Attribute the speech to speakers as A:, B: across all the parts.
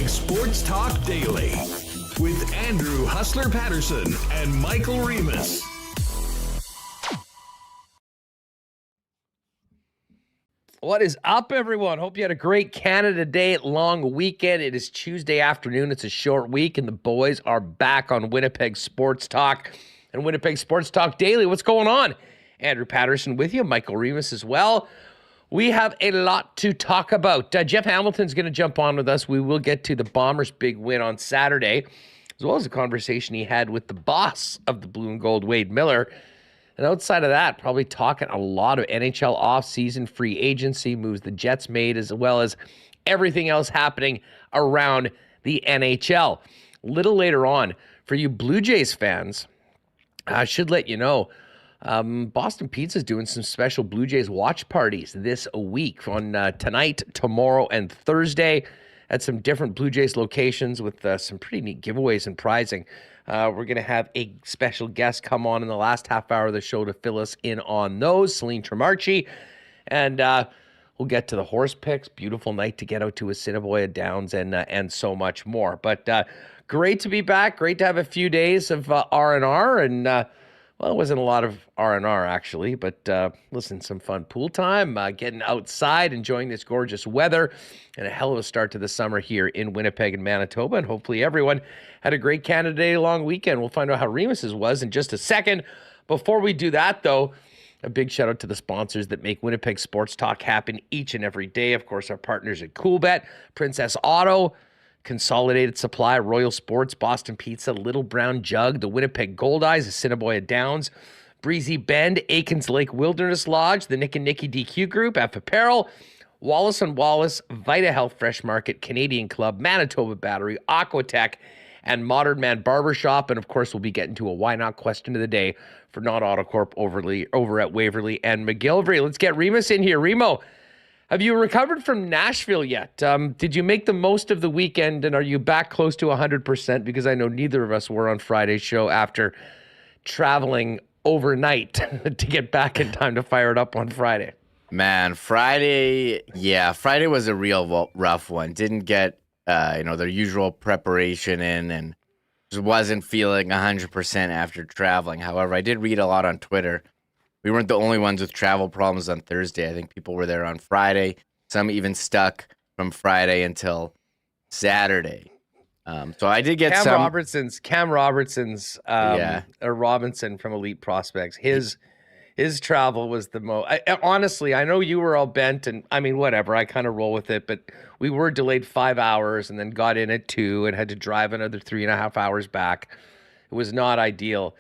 A: Winnipeg Sports Talk Daily with Andrew Hustler Paterson and Michael Remis.
B: What is up, everyone? Hope you had a great Canada Day long weekend. It is Tuesday afternoon. It's a short week, and the boys are back on Winnipeg Sports Talk and Winnipeg Sports Talk Daily. What's going on? Andrew Paterson with you, Michael Remis as well. We have a lot to talk about. Jeff Hamilton's going to jump on with us. We will get to the Bombers' big win on Saturday, as well as a conversation he had with the boss of the Blue and Gold, Wade Miller. And outside of that, probably talking a lot of NHL offseason free agency moves the Jets made, as well as everything else happening around the NHL. A little later on, for you Blue Jays fans, I should let you know, Boston Pizza's doing some special Blue Jays watch parties this week on tonight, tomorrow, and Thursday at some different Blue Jays locations with some pretty neat giveaways and prizing. We're going to have a special guest come on in the last half hour of the show to fill us in on those, Celine Trimarchi. And we'll get to the horse picks. Beautiful night to get out to Assiniboia Downs and so much more. But great to be back. Great to have a few days of R&R. And, well, it wasn't a lot of R&R, actually. But, listen, some fun pool time, getting outside, enjoying this gorgeous weather, and a hell of a start to the summer here in Winnipeg and Manitoba. And hopefully everyone had a great Canada Day long weekend. We'll find out how Remis's was in just a second. Before we do that, though, a big shout out to the sponsors that make Winnipeg Sports Talk happen each and every day. Of course, our partners at Coolbet, Princess Auto, Consolidated Supply, Royal Sports, Boston Pizza, Little Brown Jug, the Winnipeg Gold Eyes, Assiniboia Downs, Breezy Bend, Aikens Lake Wilderness Lodge, the Nick and Nicky DQ Group, F Apparel, Wallace & Wallace, Vita Health Fresh Market, Canadian Club, Manitoba Battery, Aquatech, and Modern Man Barbershop. And, of course, we'll be getting to a why not question of the day for Not Autocorp over at Waverly and McGillivray. Let's get Remis in here. Remo, have you recovered from Nashville yet? Did you make the most of the weekend, and are you back close to 100%? Because I know neither of us were on Friday's show after traveling overnight to get back in time to fire it up on Friday.
C: Man, Friday was a real rough one. Didn't get their usual preparation in, and just wasn't feeling 100% after traveling. However, I did read a lot on Twitter. We weren't the only ones with travel problems on Thursday. I think people were there on Friday. Some even stuck from Friday until Saturday. So I did get
B: Cam Robertson's or Robinson from Elite Prospects. His travel was the most. Honestly, I know you were all bent, and I mean, whatever. I kind of roll with it, but we were delayed 5 hours and then got in at 2 and had to drive another 3.5 hours back. It was not ideal.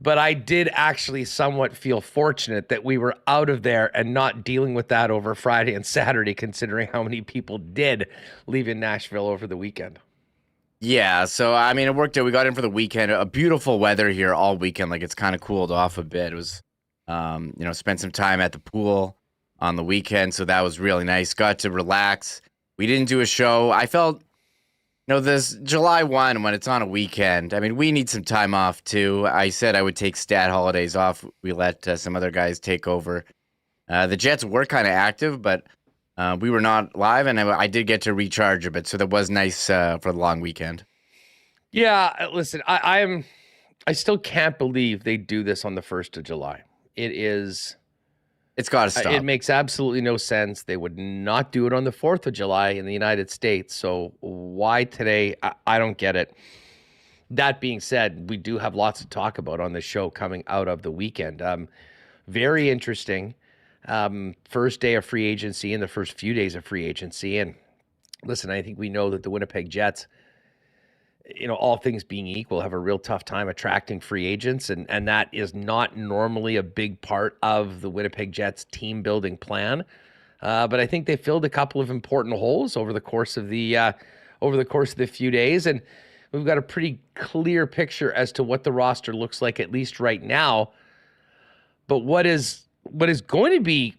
B: But I did actually somewhat feel fortunate that we were out of there and not dealing with that over Friday and Saturday, considering how many people did leave in Nashville over the weekend.
C: Yeah, so, I mean, it worked out. We got in for the weekend. A beautiful weather here all weekend. Like, it's kind of cooled off a bit. It was, spent some time at the pool on the weekend, so that was really nice. Got to relax. We didn't do a show. I felt, this July 1, when it's on a weekend, I mean, we need some time off, too. I said I would take stat holidays off. We let some other guys take over. The Jets were kind of active, but we were not live, and I did get to recharge a bit, so that was nice for the long weekend.
B: Yeah, listen, I still can't believe they do this on the 1st of July. It's
C: got to stop.
B: It makes absolutely no sense. They would not do it on the 4th of July in the United States. So why today? I don't get it. That being said, we do have lots to talk about on the show coming out of the weekend. Very interesting. First day of free agency and the first few days of free agency. And listen, I think we know that the Winnipeg Jets, all things being equal, have a real tough time attracting free agents. And that is not normally a big part of the Winnipeg Jets team building plan. But I think they filled a couple of important holes over the course of the few days. And we've got a pretty clear picture as to what the roster looks like, at least right now. But what is going to be,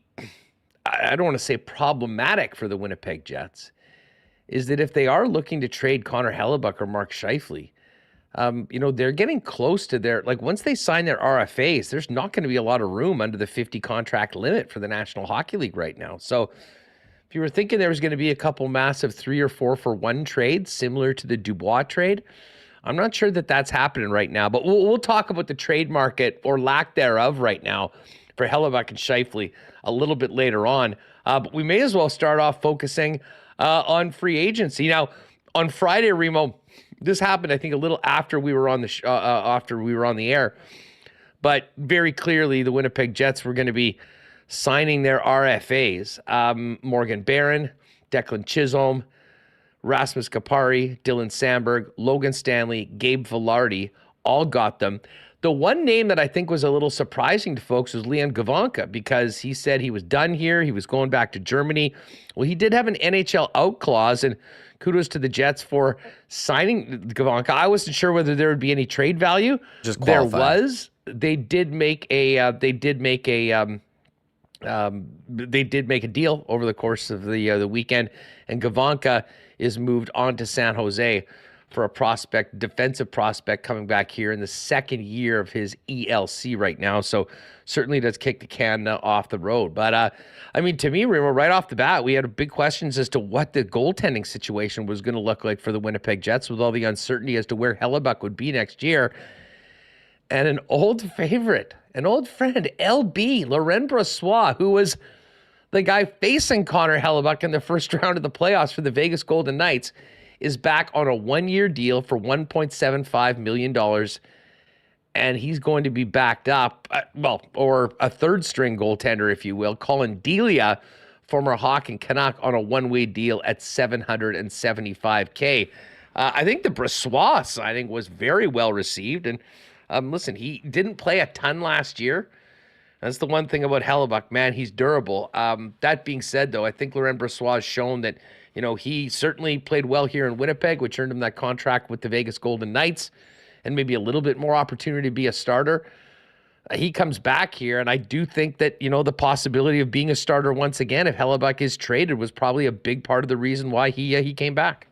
B: I don't want to say problematic for the Winnipeg Jets, is that if they are looking to trade Connor Hellebuck or Mark Scheifele, they're getting close to once they sign their RFAs, there's not going to be a lot of room under the 50 contract limit for the National Hockey League right now. So if you were thinking there was going to be a couple massive 3 or 4 for 1 trades similar to the Dubois trade, I'm not sure that that's happening right now. But we'll talk about the trade market or lack thereof right now for Hellebuyck and Scheifele a little bit later on. But we may as well start off focusing on free agency. Now, on Friday, Remo, this happened, I think, a little after we were on the air. But very clearly, the Winnipeg Jets were going to be signing their RFAs. Morgan Barron, Declan Chisholm, Rasmus Kapari, Dylan Sandberg, Logan Stanley, Gabe Vilardi, all got them. The one name that I think was a little surprising to folks was Leon Gavanka, because he said he was done here. He was going back to Germany. Well, he did have an NHL out clause, and kudos to the Jets for signing Gavanka. I wasn't sure whether there would be any trade value.
C: Just qualify.
B: There was. They did make a deal over the course of the weekend, and Gavanka is moved on to San Jose for a defensive prospect coming back here in the second year of his ELC right now. So certainly does kick the can off the road. But I mean, to me, Remo, right off the bat, we had big questions as to what the goaltending situation was going to look like for the Winnipeg Jets with all the uncertainty as to where Hellebuyck would be next year. And an old favorite, an old friend, LB, Laurent Brossoit, who was the guy facing Connor Hellebuyck in the first round of the playoffs for the Vegas Golden Knights, is back on a 1-year deal for $1.75 million. And he's going to be backed up, or a third-string goaltender, if you will, Colin Delia, former Hawk and Canuck, on a one-way deal at $775K. I think the Brossoit signing was very well received. And listen, he didn't play a ton last year. That's the one thing about Hellebuyck, man. He's durable. That being said, though, I think Laurent Brossoit has shown that, he certainly played well here in Winnipeg, which earned him that contract with the Vegas Golden Knights and maybe a little bit more opportunity to be a starter. He comes back here, and I do think that, the possibility of being a starter once again, if Hellebuyck is traded, was probably a big part of the reason why he came back.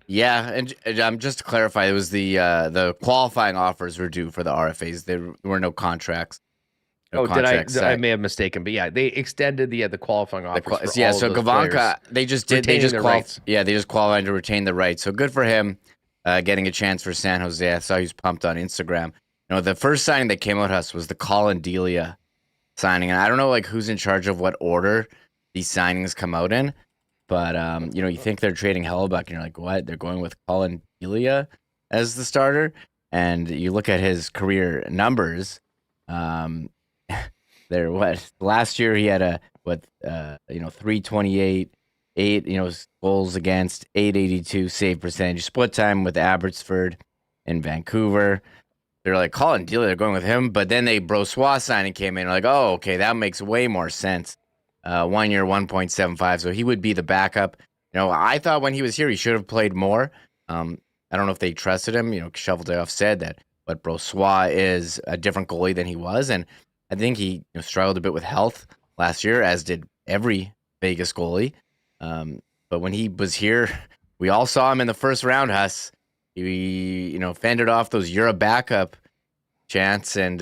C: Yeah, and just to clarify, it was the qualifying offers were due for the RFAs. There were no contracts.
B: I may have mistaken, but yeah, they extended the qualifying offers.
C: So Gavanka, they just qualified to retain the rights. So good for him, getting a chance for San Jose. I saw he was pumped on Instagram. The first signing that came out to us was the Colin Delia signing, and I don't know who's in charge of what order these signings come out in, but you think they're trading Hellebuyck, and you're like, what? They're going with Colin Delia as the starter, and you look at his career numbers. Last year he had 328, 8 goals against, 882 save percentage, split time with Abbotsford in Vancouver. They're like, Colin Delia, they're going with him, but then Brossoit signing came in, like, oh, okay, that makes way more sense. 1 year, 1.75, so he would be the backup. I thought when he was here he should have played more. I don't know if they trusted him. Cheveldayoff said that, but Brossoit is a different goalie than he was, and I think he struggled a bit with health last year, as did every Vegas goalie. But when he was here, we all saw him in the first round, Huss. He, fended off those "you're a backup" chants and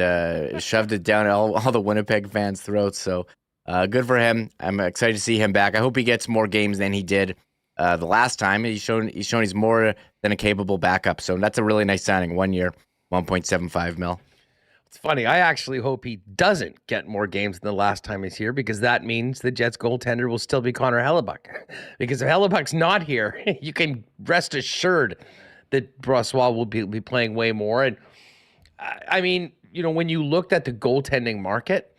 C: shoved it down all the Winnipeg fans' throats. So good for him. I'm excited to see him back. I hope he gets more games than he did the last time. He's shown he's more than a capable backup. So that's a really nice signing. 1 year, 1.75 mil.
B: It's funny. I actually hope he doesn't get more games than the last time he's here, because that means the Jets goaltender will still be Connor Hellebuyck. Because if Hellebuck's not here, you can rest assured that Brossoit will be playing way more. And I mean, when you looked at the goaltending market,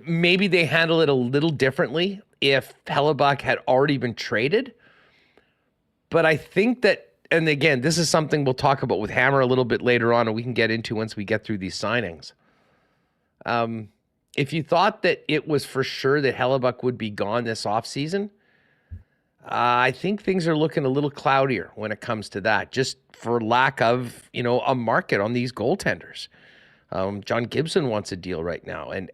B: maybe they handle it a little differently if Hellebuyck had already been traded. But I think that, and again, this is something we'll talk about with Hammer a little bit later on, and we can get into once we get through these signings. If you thought that it was for sure that Hellebuyck would be gone this offseason, I think things are looking a little cloudier when it comes to that, just for lack of, a market on these goaltenders. John Gibson wants a deal right now. And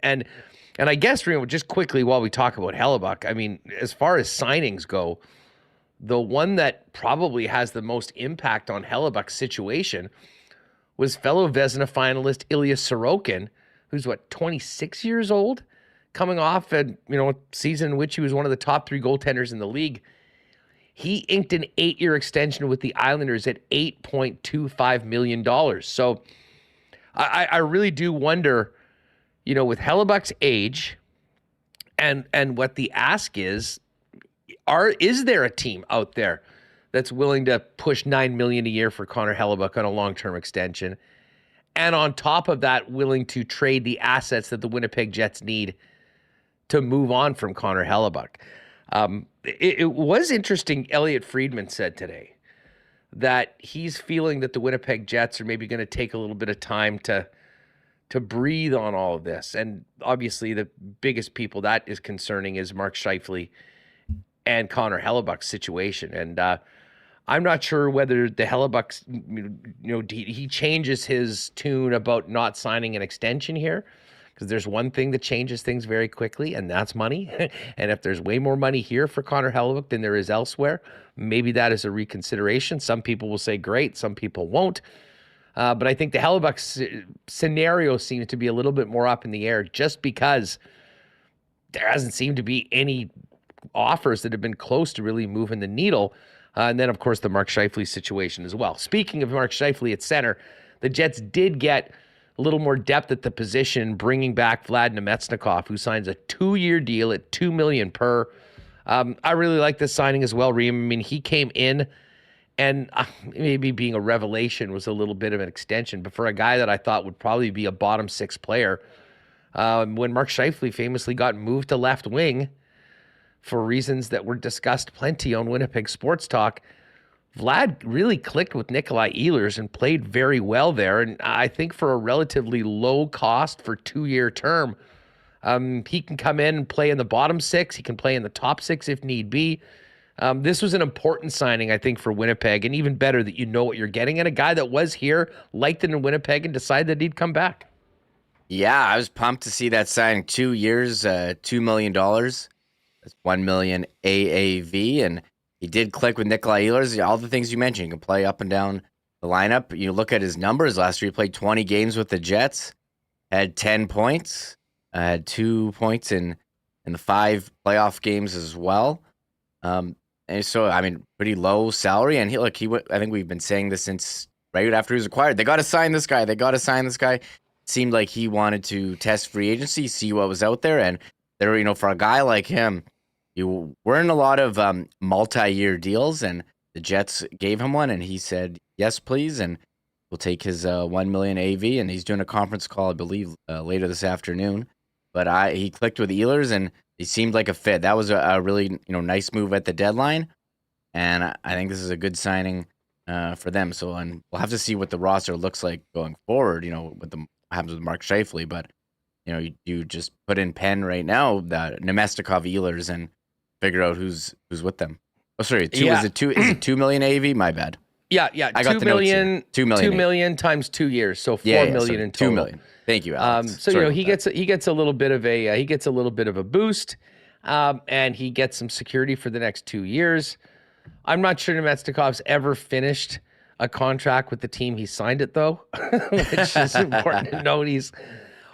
B: I guess, just quickly while we talk about Hellebuyck, I mean, as far as signings go, the one that probably has the most impact on Hellebuck's situation was fellow Vezina finalist Ilya Sorokin, who's 26 years old, coming off a season in which he was one of the top 3 goaltenders in the league. He inked an 8-year extension with the Islanders at $8.25 million. So I really do wonder, with Hellebuck's age and what the ask is there a team out there that's willing to push $9 million a year for Connor Hellebuck on a long-term extension? And on top of that, willing to trade the assets that the Winnipeg Jets need to move on from Connor Hellebuck. It was interesting, Elliot Friedman said today that he's feeling that the Winnipeg Jets are maybe going to take a little bit of time to breathe on all of this. And obviously the biggest people that is concerning is Mark Scheifele and Connor Hellebuck's situation. And I'm not sure whether the Hellebuck, he changes his tune about not signing an extension here, because there's one thing that changes things very quickly, and that's money. And if there's way more money here for Connor Hellebuck than there is elsewhere, maybe that is a reconsideration. Some people will say great, some people won't. But I think the Hellebuck scenario seems to be a little bit more up in the air, just because there hasn't seemed to be any offers that have been close to really moving the needle. And then, of course, the Mark Scheifele situation as well. Speaking of Mark Scheifele at center, the Jets did get a little more depth at the position, bringing back Vlad Nemetsnikov, who signs a 2-year deal at $2 million per. I really like this signing as well, Reem. I mean, he came in, and maybe being a revelation was a little bit of an extension, but for a guy that I thought would probably be a bottom 6 player, when Mark Scheifele famously got moved to left wing for reasons that were discussed plenty on Winnipeg Sports Talk, Vlad really clicked with Nikolai Ehlers and played very well there. And I think for a relatively low cost for 2-year term, he can come in and play in the bottom 6. He can play in the top 6 if need be. This was an important signing, I think, for Winnipeg, and even better that you know what you're getting. And a guy that was here, liked it in Winnipeg, and decided that he'd come back.
C: Yeah, I was pumped to see that signing. 2 years, $2 million. That's $1 million AAV, and he did click with Nikolai Ehlers. All the things you mentioned, he can play up and down the lineup. You look at his numbers last year. He played 20 games with the Jets, had 10 points, had 2 points in the 5 playoff games as well. And so, I mean, pretty low salary. And I think we've been saying this since right after he was acquired. They got to sign this guy. Seemed like he wanted to test free agency, see what was out there, and there, for a guy like him, you were in a lot of multi-year deals, and the Jets gave him one, and he said, yes, please, and we'll take his $1 million AV, and he's doing a conference call, I believe, later this afternoon. But he clicked with Ehlers, and he seemed like a fit. That was a really nice move at the deadline, and I think this is a good signing for them. So, and we'll have to see what the roster looks like going forward, what happens with Mark Scheifele, but you just put in pen right now that Nemestikov, Ehlers, and figure out who's with them. Oh, sorry, is it 2 million AV? My bad.
B: Yeah.
C: I got the notes here. 2 million.
B: 2 million times 2 years, so $4 million in total.
C: 2 million. Thank you, Alex.
B: So he gets a little bit of a boost, and he gets some security for the next 2 years. I'm not sure Nemestikov's ever finished a contract with the team he signed it, though, which is important to note. He's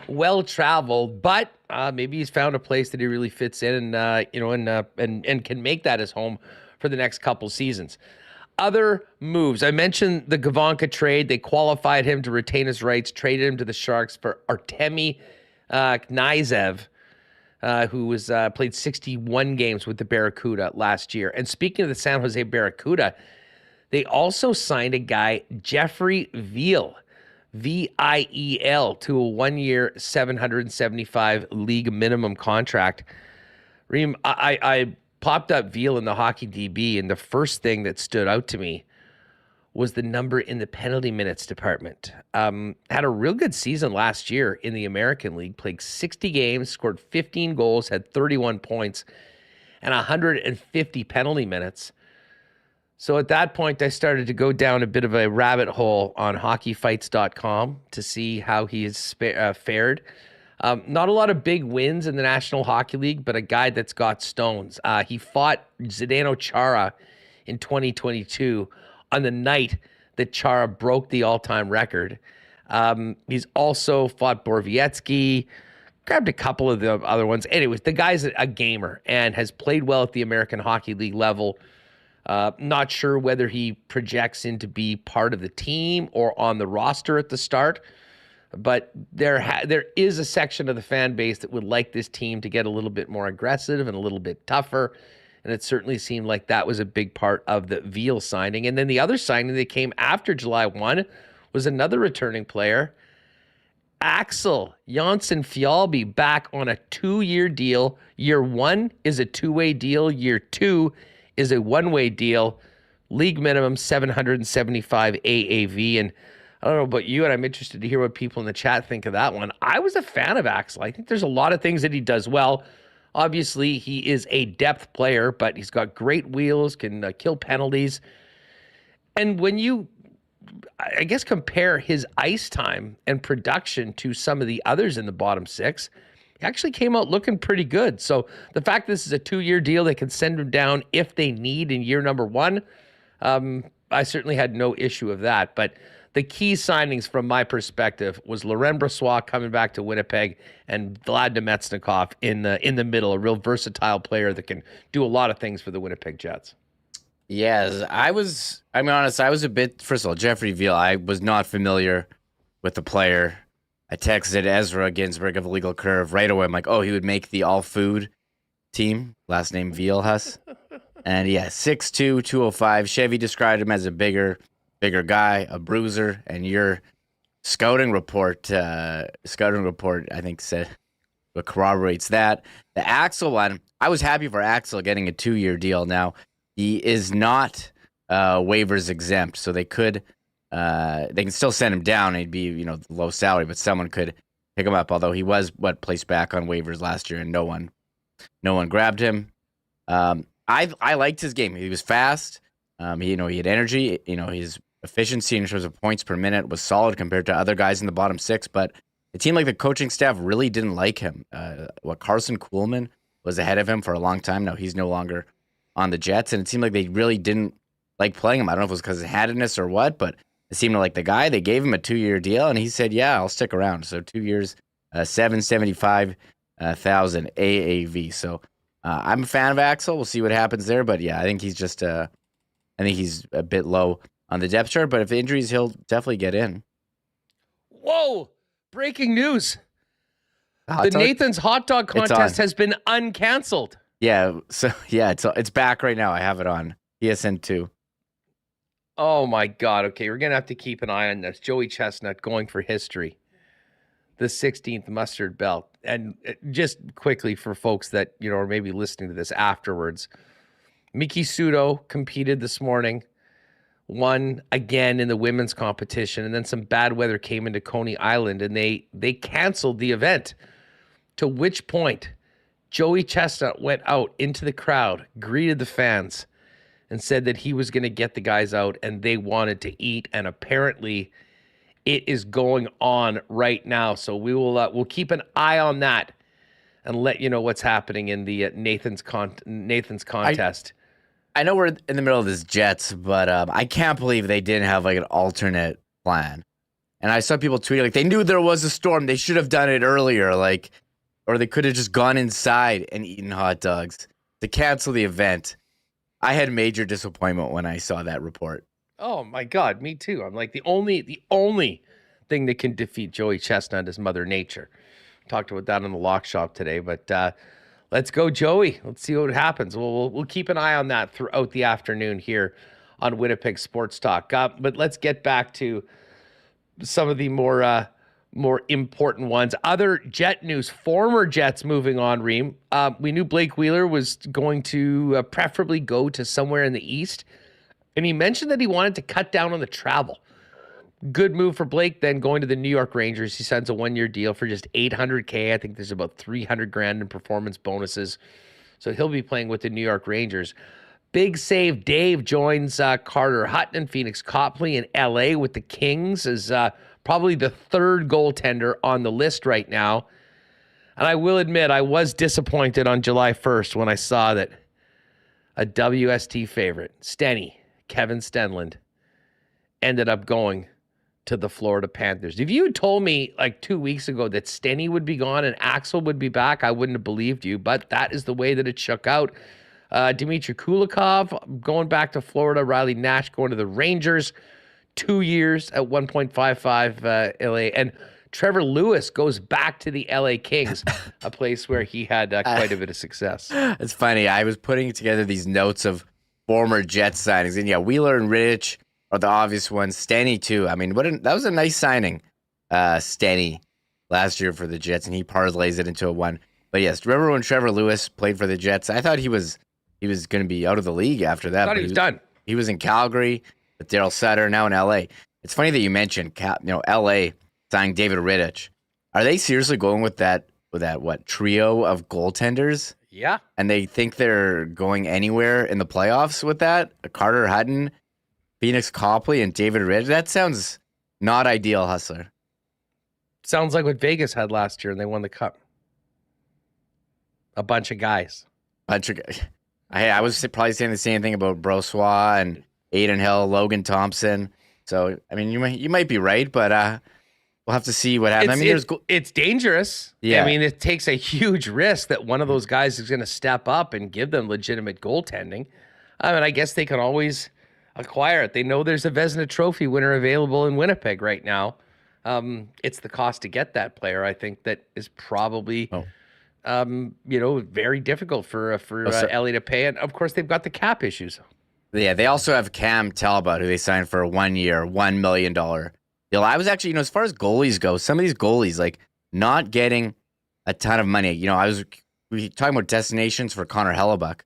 B: well-traveled, but maybe he's found a place that he really fits in, and can make that his home for the next couple seasons. Other moves. I mentioned the Gavanka trade. They qualified him to retain his rights, traded him to the Sharks for Artemi Knyzev, who was played 61 games with the Barracuda last year. And speaking of the San Jose Barracuda, they also signed a guy, Jeffrey Viel, Viel, to a 1-year, $775 league minimum contract. Reem, I popped up Viel in the Hockey DB, and the first thing that stood out to me was the number in the penalty minutes department. Had a real good season last year in the American League, played 60 games, scored 15 goals, had 31 points, and 150 penalty minutes. So at that point, I started to go down a bit of a rabbit hole on hockeyfights.com to see how he has fared. Not a lot of big wins in the National Hockey League, but a guy that's got stones. He fought Zdeno Chara in 2022 on the night that Chara broke the all-time record. He's also fought Borowiecki, Grabbed a couple of the other ones. Anyways, the guy's a gamer and has played well at the American Hockey League level. Not sure whether he projects in to be part of the team or on the roster at the start, but there is a section of the fan base that would like this team to get a little bit more aggressive and a little bit tougher, and it certainly seemed like that was a big part of the Veal signing. And then the other signing that came after July 1 was another returning player, Axel Jonsson-Fjallby, back on a 2-year deal. Year 1 is a 2-way deal. Year 2 is a 1-way deal. League minimum $775 AAV. And I don't know about you, and I'm interested to hear what people in the chat think of that one. I was a fan of Axel. I think there's a lot of things that he does well. Obviously, he is a depth player, but he's got great wheels, can kill penalties. And when you, I guess, compare his ice time and production to some of the others in the bottom 6, he actually came out looking pretty good. So the fact this is a 2-year deal, they can send him down if they need in year number 1. I certainly had no issue of that. But the key signings from my perspective was Laurent Brossoit coming back to Winnipeg and Vlad Nemetsnikov in the middle, a real versatile player that can do a lot of things for the Winnipeg Jets.
C: Yes, I was a bit, first of all, Jeffrey Veal, I was not familiar with the player. I texted Ezra Ginsburg of Illegal Curve right away. I'm like, oh, he would make the all-food team. Last name Vealhus. And yeah, 6'2", 205. Chevy described him as a bigger guy, a bruiser. And your scouting report, I think, said what corroborates that. The Axel one, I was happy for Axel getting a 2-year deal. Now, he is not waivers exempt, so they can still send him down. He'd be, low salary, but someone could pick him up. Although he was placed back on waivers last year, and no one grabbed him. I liked his game. He was fast. He had energy. His efficiency in terms of points per minute was solid compared to other guys in the bottom 6. But it seemed like the coaching staff really didn't like him. Carson Kuhlman was ahead of him for a long time. Now he's no longer on the Jets, and it seemed like they really didn't like playing him. I don't know if it was because of handedness or what, but it seemed like the guy. They gave him a 2-year deal, and he said, "Yeah, I'll stick around." So 2 years, $775,000 AAV. So I'm a fan of Axel. We'll see what happens there, but yeah, I think he's a bit low on the depth chart. But if injuries, he'll definitely get in.
B: Whoa! Breaking news: the Nathan's Hot Dog Contest has been uncanceled.
C: Yeah, so yeah, it's back right now. I have it on ESN 2.
B: Oh my God! Okay, we're gonna have to keep an eye on this. Joey Chestnut going for history, the 16th mustard belt. And just quickly for folks that are maybe listening to this afterwards, Miki Sudo competed this morning, won again in the women's competition, and then some bad weather came into Coney Island, and they canceled the event. To which point, Joey Chestnut went out into the crowd, greeted the fans, and said that he was going to get the guys out and they wanted to eat. And apparently it is going on right now. So we'll keep an eye on that and let you know what's happening in the Nathan's contest.
C: I know we're in the middle of this Jets, but I can't believe they didn't have like an alternate plan. And I saw people tweeting like they knew there was a storm. They should have done it earlier, or they could have just gone inside and eaten hot dogs to cancel the event. I had major disappointment when I saw that report.
B: Oh my God, me too. I'm like the only thing that can defeat Joey Chestnut is Mother Nature. Talked about that in the lock shop today, but let's go, Joey. Let's see what happens. We'll keep an eye on that throughout the afternoon here on Winnipeg Sports Talk. But let's get back to some of the more important ones. Other Jet news, former Jets moving on, Reem. We knew Blake Wheeler was going to preferably go to somewhere in the East, and he mentioned that he wanted to cut down on the travel. Good move for Blake, then going to the New York Rangers. He signs a 1-year deal for just $800K. I think there's about $300,000 in performance bonuses. So he'll be playing with the New York Rangers. Big Save Dave joins Carter Hutton and Phoenix Copley in LA with the Kings as probably the third goaltender on the list right now. And I will admit, I was disappointed on July 1st when I saw that a WST favorite, Kevin Stenlund, ended up going to the Florida Panthers. If you had told me like 2 weeks ago that Steny would be gone and Axel would be back, I wouldn't have believed you, but that is the way that it shook out. Dmitry Kulikov going back to Florida, Riley Nash going to the Rangers, 2 years at 1.55 LA, and Trevor Lewis goes back to the LA Kings, a place where he had quite a bit of success.
C: It's funny. I was putting together these notes of former Jets signings, and yeah, Wheeler and Rittich are the obvious ones. Steny too. I mean, that was a nice signing, Steny, last year for the Jets, and he parlays it into a one. But yes, remember when Trevor Lewis played for the Jets? I thought he was going to be out of the league after that.
B: I thought he was done.
C: He was in Calgary with Daryl Sutter, now in LA. It's funny that you mentioned LA signing David Rittich. Are they seriously going with that trio of goaltenders?
B: Yeah.
C: And they think they're going anywhere in the playoffs with that? Carter Hutton, Phoenix Copley, and David Rittich? That sounds not ideal, Hustler.
B: Sounds like what Vegas had last year, and they won the cup. A bunch of guys.
C: I was probably saying the same thing about Brossois and Aiden Hill, Logan Thompson. So, I mean, you might be right, but we'll have to see what happens.
B: It's dangerous.
C: Yeah.
B: I mean, it takes a huge risk that one of those guys is going to step up and give them legitimate goaltending. I mean, I guess they can always acquire it. They know there's a Vezina Trophy winner available in Winnipeg right now. It's the cost to get that player, I think, that is probably... very difficult for LA to pay. And of course, they've got the cap issues.
C: Yeah, they also have Cam Talbot, who they signed for a 1 year, $1 million deal. I was actually, as far as goalies go, some of these goalies, like, not getting a ton of money. We were talking about destinations for Connor Hellebuck.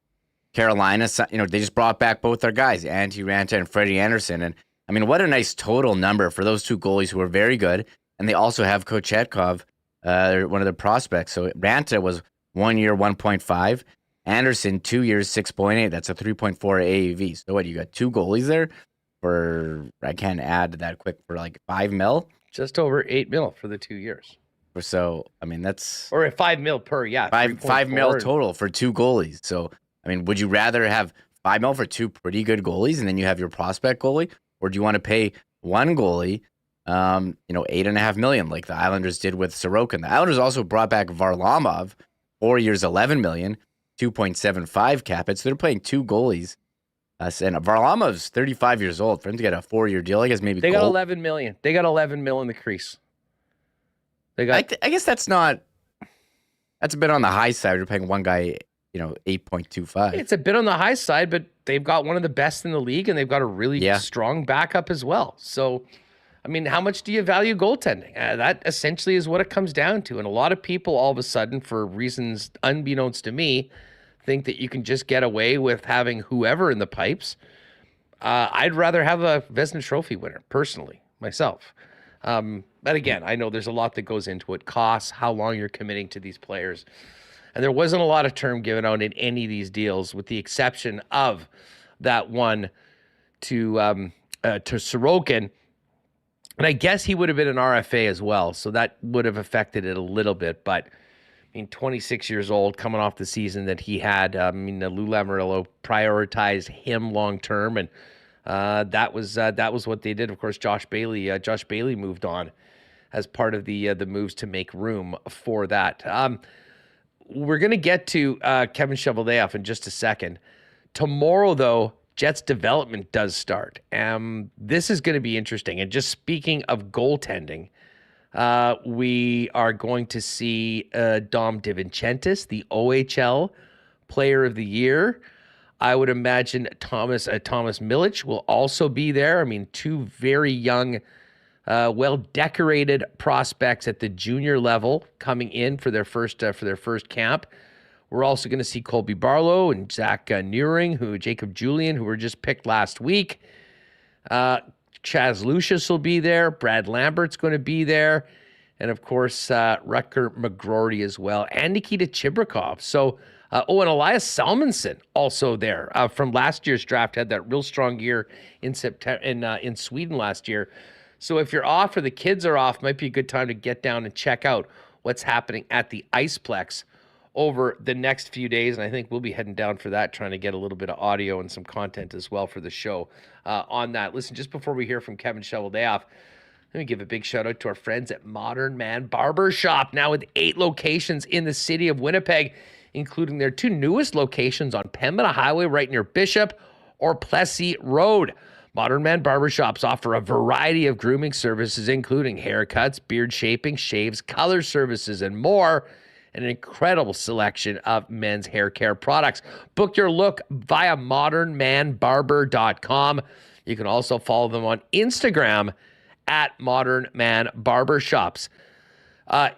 C: Carolina, they just brought back both their guys, Antti Ranta and Freddie Anderson. And, I mean, what a nice total number for those two goalies who are very good. And they also have Kochetkov, one of their prospects. So Ranta was 1 year, 1.5. Anderson, 2 years, 6.8. That's a 3.4 AAV. So what, you got two goalies there for, I can't add that quick, for like $5 million?
B: Just over $8 million for the 2 years.
C: So, I mean, that's...
B: Or $5 million per, yeah.
C: $5 million total for two goalies. So, I mean, would you rather have $5 million for two pretty good goalies and then you have your prospect goalie? Or do you want to pay one goalie $8.5 million, like the Islanders did with Sorokin? The Islanders also brought back Varlamov, 4 years, $11 million, 2.75 cap it. So they're playing two goalies. And Varlamov's 35 years old. For him to get a 4-year deal, I guess maybe
B: they got $11 million. They got $11 million in the crease. They got.
C: I guess that's not. That's a bit on the high side. You're paying one guy, 8.25.
B: It's a bit on the high side, but they've got one of the best in the league, and they've got a really strong backup as well. So, I mean, how much do you value goaltending? That essentially is what it comes down to. And a lot of people, all of a sudden, for reasons unbeknownst to me, think that you can just get away with having whoever in the pipes. I'd rather have a Vezina Trophy winner, personally, myself. But again, I know there's a lot that goes into it. Costs, how long you're committing to these players. And there wasn't a lot of term given out in any of these deals, with the exception of that one to Sorokin. And I guess he would have been an RFA as well, so that would have affected it a little bit. But, 26 years old, coming off the season that he had, Lou Lamoriello prioritized him long term, and that was what they did. Of course, Josh Bailey moved on as part of the moves to make room for that. We're going to get to Kevin Cheveldayoff in just a second. Tomorrow, though, Jets development does start. This is going to be interesting. And just speaking of goaltending, we are going to see Dom DiVincentis, the OHL Player of the Year. I would imagine Thomas Milic will also be there. Two very young, well-decorated prospects at the junior level coming in for their first camp. We're also going to see Colby Barlow and Zach Nearing, Jacob Julian, who were just picked last week. Chaz Lucius will be there. Brad Lambert's going to be there. And, of course, Rutger McGrory as well. And Nikita Chibrikov. So, and Elias Salmonson also there from last year's draft. Had that real strong year in September in Sweden last year. So if you're off or the kids are off, might be a good time to get down and check out what's happening at the Iceplex over the next few days. And I think we'll be heading down for that, trying to get a little bit of audio and some content as well for the show on that. Listen, just before we hear from Kevin Cheveldayoff, Let me give a big shout out to our friends at Modern Man Barber Shop, now with 8 locations in the city of Winnipeg, including their 2 newest locations on Pembina Highway right near Bishop or Plessis Road. Modern Man Barber Shops offer a variety of grooming services, including haircuts, beard shaping, shaves, color services, and more. And an incredible selection of men's hair care products. Book your look via modernmanbarber.com. You can also follow them on Instagram at Modern Man Barbershops.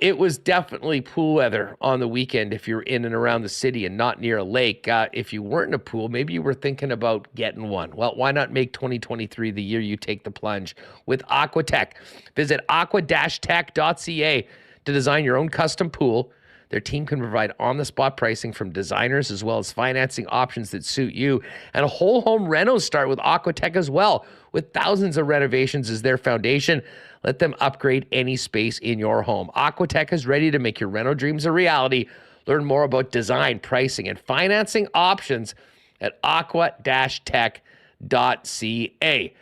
B: It was definitely pool weather on the weekend if you're in and around the city and not near a lake. If you weren't in a pool, maybe you were thinking about getting one. Well, why not make 2023 the year you take the plunge with Aquatech? Visit aqua-tech.ca to design your own custom pool. Their team can provide on-the-spot pricing from designers as well as financing options that suit you. And whole home renos start with Aquatech as well. With thousands of renovations as their foundation, let them upgrade any space in your home. Aquatech is ready to make your reno dreams a reality. Learn more about design, pricing, and financing options at aqua-tech.ca.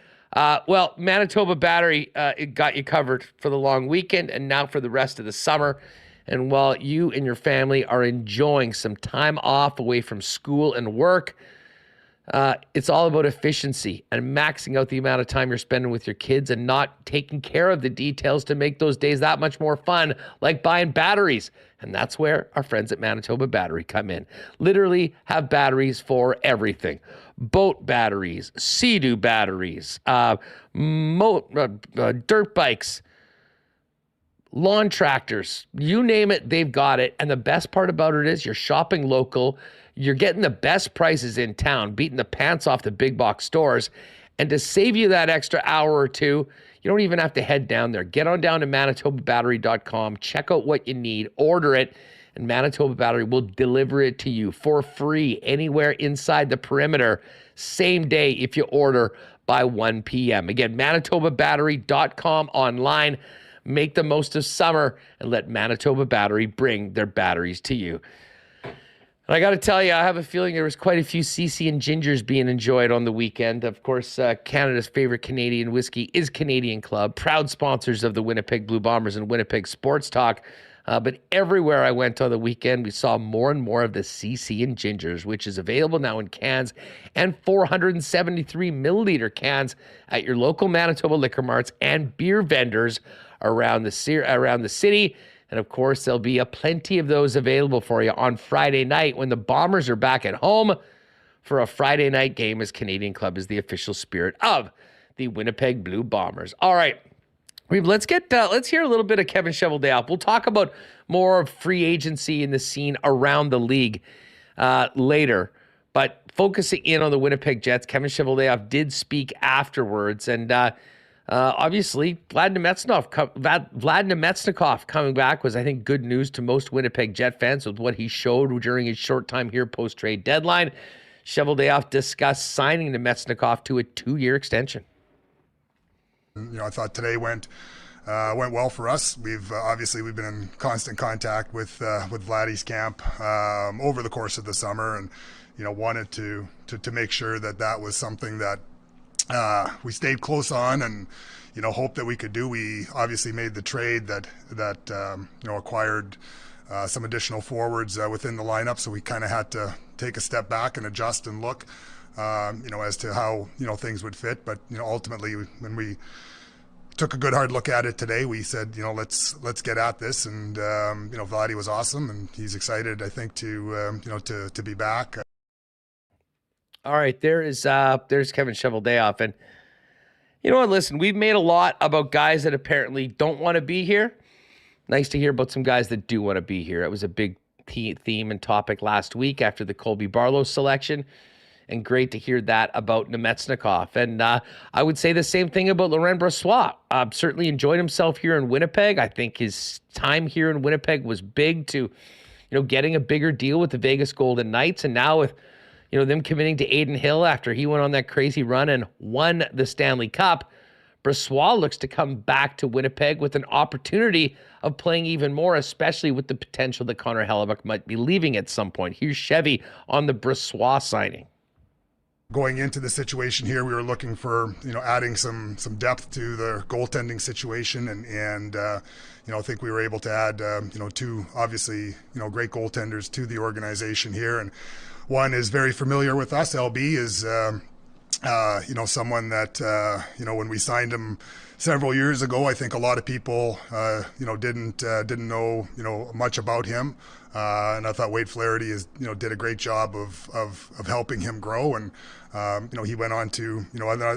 B: Well, Manitoba Battery, it got you covered for the long weekend and now for the rest of the summer. And while you and your family are enjoying some time off away from school and work, it's all about efficiency and maxing out the amount of time you're spending with your kids and not taking care of the details to make those days that much more fun, like buying batteries. And that's where our friends at Manitoba Battery come in. Literally have batteries for everything. Boat batteries, Sea-Doo batteries, dirt bikes, lawn tractors, you name it, they've got it. And the best part about it is you're shopping local. You're getting the best prices in town, beating the pants off the big box stores. And to save you that extra hour or two, you don't even have to head down there. Get on down to manitobabattery.com, check out what you need, order it, and Manitoba Battery will deliver it to you for free anywhere inside the perimeter, same day if you order by 1 p.m. Again, manitobabattery.com online. Make the most of summer and let Manitoba Battery bring their batteries to you. And I got to tell you, I have a feeling there was quite a few CC and Gingers being enjoyed on the weekend. Of course, Canada's favorite Canadian whiskey is Canadian Club, proud sponsors of the Winnipeg Blue Bombers and Winnipeg Sports Talk. But everywhere I went on the weekend, we saw more and more of the CC and Gingers, which is available now in cans and 473 milliliter cans at your local Manitoba liquor marts and beer vendors around the city. And of course, there'll be a plenty of those available for you on Friday night when the Bombers are back at home for a Friday night game, as Canadian Club is the official spirit of the Winnipeg Blue Bombers. All right, let's hear a little bit of Kevin Cheveldayoff. We'll talk about more of free agency in the scene around the league later. But focusing in on the Winnipeg Jets, Kevin Cheveldayoff did speak afterwards, and obviously, Vlad Nemetsnikov coming back was, I think, good news to most Winnipeg Jet fans with what he showed during his short time here post-trade deadline. Cheveldayoff discussed signing Nemetsnikov to a 2-year extension.
D: I thought today went well for us. We've been in constant contact with Vladdy's camp over the course of the summer, and wanted to make sure that was something that we stayed close on, and hope that we could do. We obviously made the trade that acquired some additional forwards within the lineup, so we kind of had to take a step back and adjust and look as to how things would fit. But ultimately, when we took a good hard look at it today, we said let's get at this, and Vladdy was awesome, and he's excited, I think, to be back.
B: All right, there's Kevin Cheveldayoff. And you know what, listen, we've made a lot about guys that apparently don't want to be here. Nice to hear about some guys that do want to be here. It was a big theme and topic last week after the Colby Barlow selection, and great to hear that about Nemetsnikov. And I would say the same thing about Laurent Brossoit. Certainly enjoyed himself here in Winnipeg. I think his time here in Winnipeg was big to, getting a bigger deal with the Vegas Golden Knights, and now with them committing to Adin Hill after he went on that crazy run and won the Stanley Cup. Brossoit looks to come back to Winnipeg with an opportunity of playing even more, especially with the potential that Connor Hellebuyck might be leaving at some point. Here's Chevy on the Brossoit signing.
D: going into the situation here, we were looking for, adding some depth to the goaltending situation, and I think we were able to add, two obviously, great goaltenders to the organization here. And one is very familiar with us. LB is, someone that, when we signed him several years ago, I think a lot of people, didn't know, much about him. And I thought Wade Flaherty did a great job of helping him grow. And, he went on to,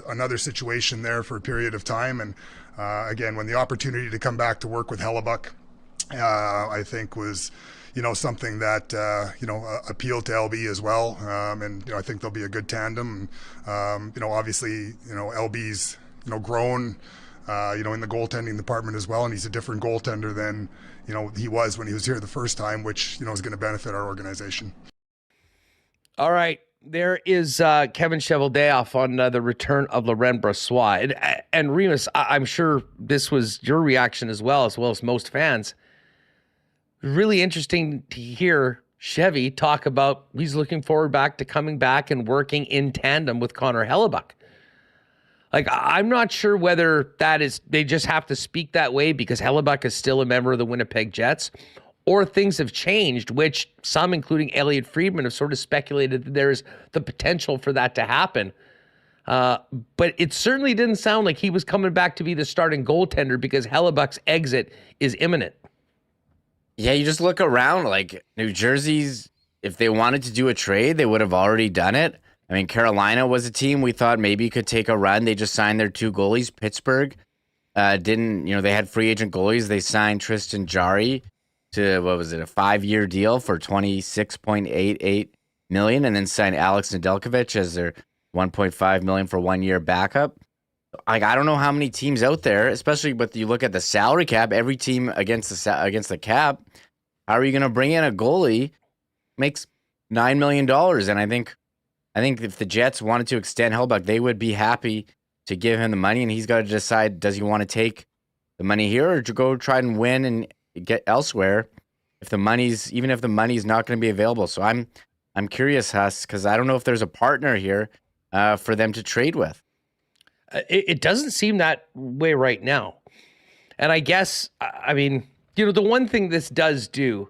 D: another situation there for a period of time. And, again, when the opportunity to come back to work with Hellebuck, I think was, something that, appealed to LB as well. And, I think they'll be a good tandem. Obviously, LB's, grown, in the goaltending department as well. And he's a different goaltender than, he was when he was here the first time, which, is going to benefit our organization.
B: All right. There is Kevin Cheveldayoff on the return of Laurent Brossoit. And Remis, I'm sure this was your reaction as well as most fans. Really interesting to hear Chevy talk about he's looking forward back to coming back and working in tandem with Connor Hellebuck. Like, I'm not sure whether that is, they just have to speak that way because Hellebuck is still a member of the Winnipeg Jets, or things have changed, which some, including Elliot Friedman, have sort of speculated that there's the potential for that to happen. But it certainly didn't sound like he was coming back to be the starting goaltender because Hellebuck's exit is imminent.
C: Yeah, you just look around, like New Jersey's, if they wanted to do a trade, they would have already done it. I mean, Carolina was a team we thought maybe could take a run. They just signed their two goalies. Pittsburgh didn't, they had free agent goalies. They signed Tristan Jarry to, what was it, a 5-year deal for $26.88 million, and then signed Alex Nedeljkovic as their $1.5 million for 1 year backup. Like, I don't know how many teams out there, especially with you look at the salary cap, every team against the cap, how are you going to bring in a goalie makes $9 million? And I think if the Jets wanted to extend Hellebuck, they would be happy to give him the money, and he's got to decide, does he want to take the money here or to go try and win and get elsewhere even if the money's not going to be available. So I'm curious, Huss, because I don't know if there's a partner here for them to trade with.
B: It doesn't seem that way right now. And I guess, I mean, the one thing this does do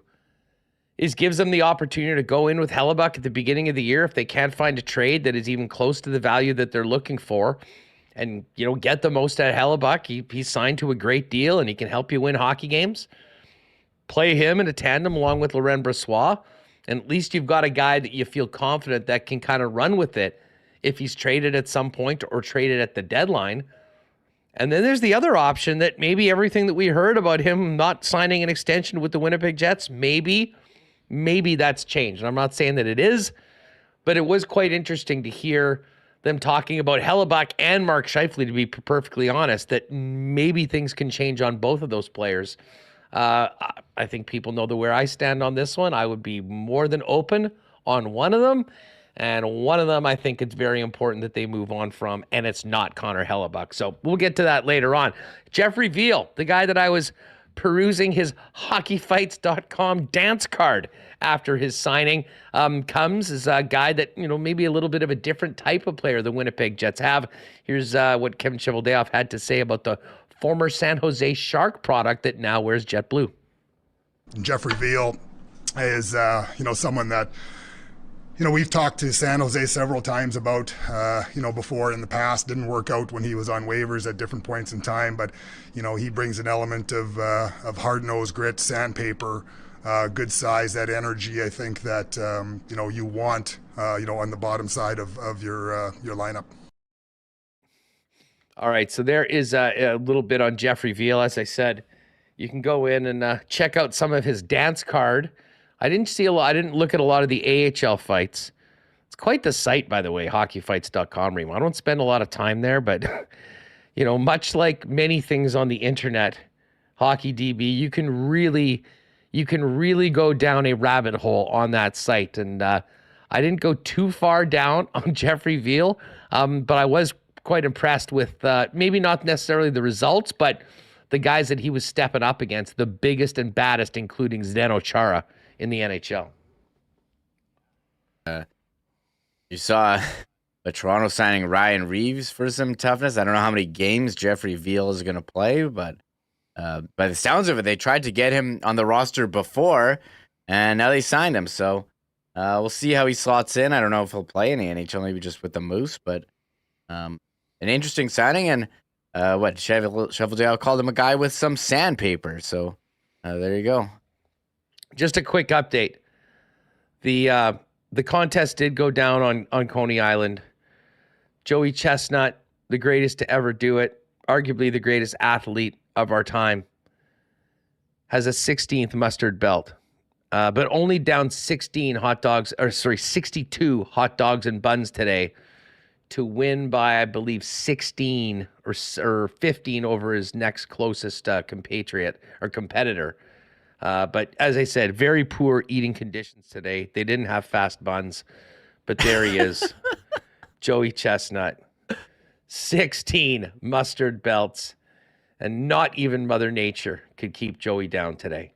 B: is gives them the opportunity to go in with Hellebuck at the beginning of the year if they can't find a trade that is even close to the value that they're looking for, and, get the most out of Hellebuck. He's signed to a great deal, and he can help you win hockey games. Play him in a tandem along with Laurent Brossoit, and at least you've got a guy that you feel confident that can kind of run with it if he's traded at some point or traded at the deadline. And then there's the other option that maybe everything that we heard about him not signing an extension with the Winnipeg Jets, maybe that's changed. And I'm not saying that it is, but it was quite interesting to hear them talking about Hellebuck and Mark Scheifele, to be perfectly honest, that maybe things can change on both of those players. I think people know where I stand on this one. I would be more than open on one of them. And one of them, I think it's very important that they move on from, and it's not Connor Hellebuck. So we'll get to that later on. Jeffrey Veal, the guy that I was perusing his hockeyfights.com dance card after his signing, comes as a guy that, maybe a little bit of a different type of player the Winnipeg Jets have. Here's what Kevin Cheveldayoff had to say about the former San Jose Shark product that now wears JetBlue.
D: Jeffrey Veal is, someone that, we've talked to San Jose several times about, before in the past. Didn't work out when he was on waivers at different points in time, but, he brings an element of hard-nosed grit, sandpaper, good size, that energy, I think that, you want, on the bottom side of your lineup.
B: All right, so there is a little bit on Jeffrey Veal. As I said, you can go in and check out some of his dance card. I didn't look at a lot of the AHL fights. It's quite the site, by the way, hockeyfights.com. I don't spend a lot of time there, but, much like many things on the internet, Hockey DB, you can really go down a rabbit hole on that site. And I didn't go too far down on Jeffrey Veal, but I was quite impressed with maybe not necessarily the results, but the guys that he was stepping up against, the biggest and baddest, including Zdeno Chara in the NHL.
C: You saw But Toronto signing Ryan Reeves for some toughness. I don't know how many games Jeffrey Veal is going to play, but by the sounds of it, they tried to get him on the roster before, and now they signed him. So we'll see how he slots in. I don't know if he'll play in the NHL, maybe just with the Moose, but an interesting signing. And Cheveldayoff called him a guy with some sandpaper. So there you go.
B: Just a quick update. The contest did go down on Coney Island. Joey Chestnut, the greatest to ever do it, arguably the greatest athlete of our time, has a 16th mustard belt, but only down 62 hot dogs and buns today to win by, I believe, 16 or 15 over his next closest compatriot or competitor. But as I said, very poor eating conditions today. They didn't have fast buns, but there he is. Joey Chestnut, 16 mustard belts, and not even Mother Nature could keep Joey down today.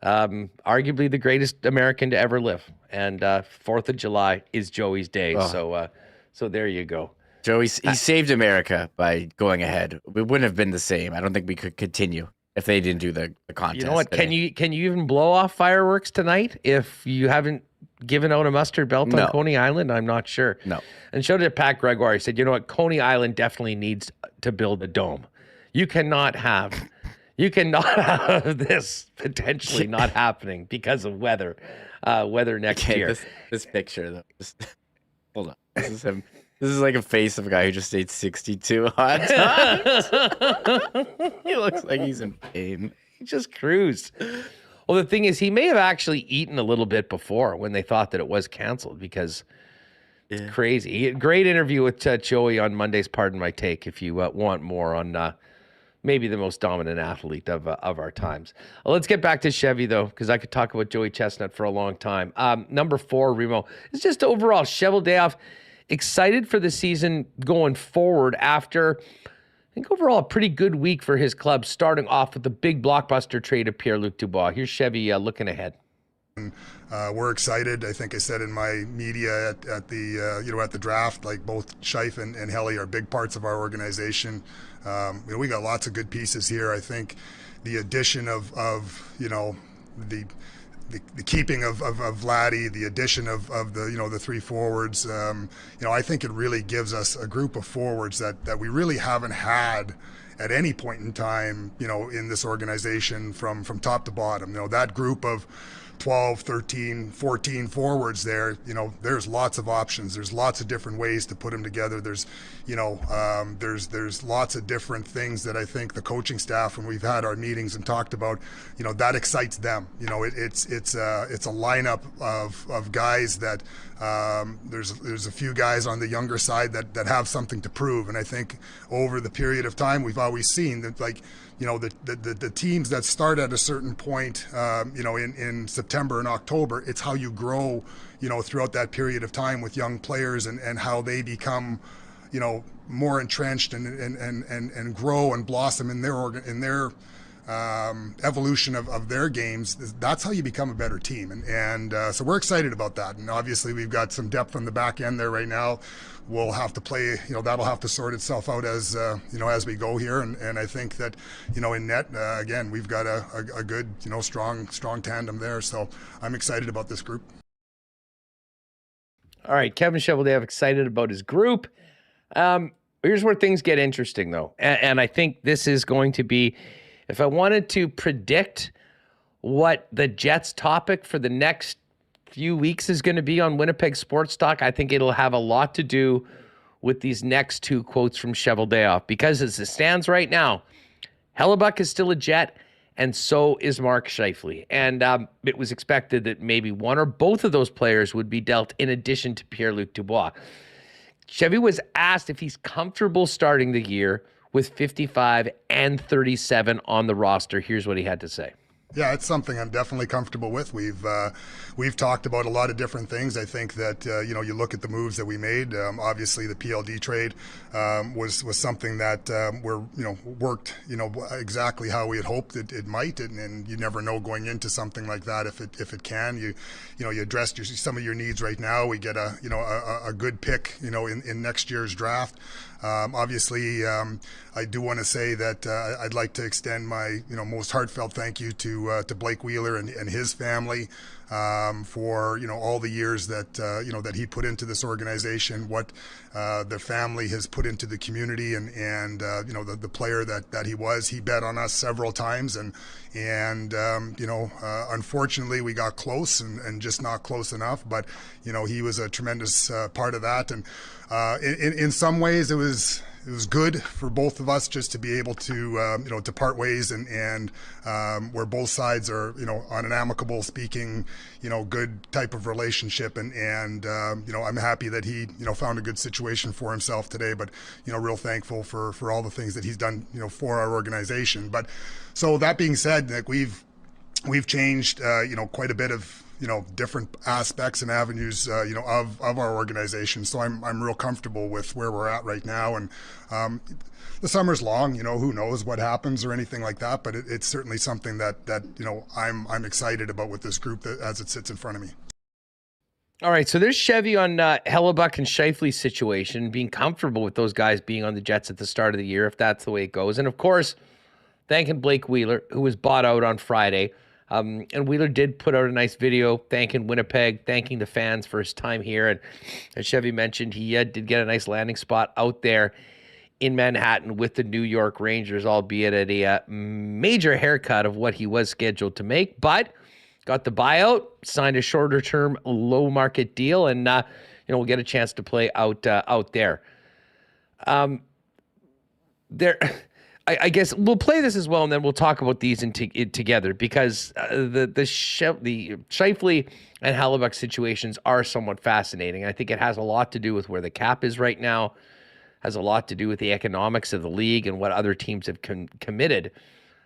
B: Arguably the greatest American to ever live. And 4th of July is Joey's day. Oh. So there you go.
C: Joey, he saved America by going ahead. It wouldn't have been the same. I don't think we could continue if they didn't do the contest.
B: You know what?
C: Today.
B: Can you even blow off fireworks tonight if you haven't given out a mustard belt on Coney Island? I'm not sure.
C: No.
B: And so did Pat Gregoire. He said, you know what? Coney Island definitely needs to build a dome. You cannot have this potentially not happening because of weather next year.
C: This picture though. Hold on. This is him. This is like a face of a guy who just ate 62 hot dogs. He looks like he's in pain.
B: He just cruised. Well, the thing is, he may have actually eaten a little bit before when they thought that it was canceled because it's crazy. He had a great interview with Joey on Monday's Pardon My Take if you want more on maybe the most dominant athlete of our times. Let's get back to Chevy, though, because I could talk about Joey Chestnut for a long time. Number 4, Remo, is just overall Cheveldayoff excited for the season going forward after, I think, overall a pretty good week for his club, starting off with the big blockbuster trade of Pierre-Luc Dubois. Here's Chevy looking ahead.
D: We're excited. I think I said in my media at the draft, like both Scheif and Helly are big parts of our organization. We got lots of good pieces here. I think the addition of the keeping of Vladdy, the addition of the 3 forwards, I think it really gives us a group of forwards that we really haven't had at any point in time, in this organization from top to bottom. That group of 12, 13, 14 forwards there, there's lots of options. There's lots of different ways to put them together. There's lots of different things that I think the coaching staff, when we've had our meetings and talked about, that excites them. It's a lineup of guys that there's a few guys on the younger side that have something to prove. And I think over the period of time, we've always seen that, the teams that start at a certain point, in September and October, it's how you grow, throughout that period of time with young players and how they become, more entrenched and grow and blossom in their evolution of their games. That's how you become a better team. And so we're excited about that. And obviously we've got some depth on the back end there right now. We'll have to play, that'll have to sort itself out as we go here. And I think that, in net, again, we've got a good, strong tandem there. So I'm excited about this group.
B: All right. Kevin Cheveldayoff excited about his group. Here's where things get interesting, though. And I think this is going to be, if I wanted to predict what the Jets topic for the next few weeks is going to be on Winnipeg Sports Talk, I think it'll have a lot to do with these next 2 quotes from Cheveldayoff. Because as it stands right now, Hellebuyck is still a Jet, and so is Mark Scheifele. And it was expected that maybe one or both of those players would be dealt in addition to Pierre-Luc Dubois. Chevy was asked if he's comfortable starting the year with 55 and 37 on the roster. Here's what he had to say.
D: Yeah, it's something I'm definitely comfortable with. We've talked about a lot of different things. I think that you look at the moves that we made. Obviously, the PLD trade was something that worked exactly how we had hoped it might, and you never know going into something like that if it can. You addressed some of your needs right now. We get a good pick in next year's draft. Obviously, I do want to say that I'd like to extend my most heartfelt thank you to Blake Wheeler and his family for all the years that that he put into this organization, what the family has put into the community, and the player that he was. He bet on us several times, and unfortunately we got close and just not close enough. But he was a tremendous part of that, and in some ways it was good for both of us just to be able to to part ways and where both sides are on an amicable speaking good type of relationship, and I'm happy that he found a good situation for himself today, but real thankful for all the things that he's done for our organization. But so that being said, Nick, we've changed quite a bit of different aspects and avenues, of our organization. So I'm real comfortable with where we're at right now. And the summer's long, who knows what happens or anything like that. But it's certainly something that I'm excited about with this group as it sits in front of me.
B: All right, so there's Chevy on Hellebuyck and Scheifele's situation, being comfortable with those guys being on the Jets at the start of the year, if that's the way it goes. And of course, thanking Blake Wheeler, who was bought out on Friday. And Wheeler did put out a nice video thanking Winnipeg, thanking the fans for his time here. And as Chevy mentioned, he did get a nice landing spot out there in Manhattan with the New York Rangers, albeit at a major haircut of what he was scheduled to make. But got the buyout, signed a shorter-term, low-market deal, and we'll get a chance to play out there. I guess we'll play this as well, and then we'll talk about these together, because the Scheifele and Hellebuyck situations are somewhat fascinating. I think it has a lot to do with where the cap is right now, has a lot to do with the economics of the league and what other teams have committed.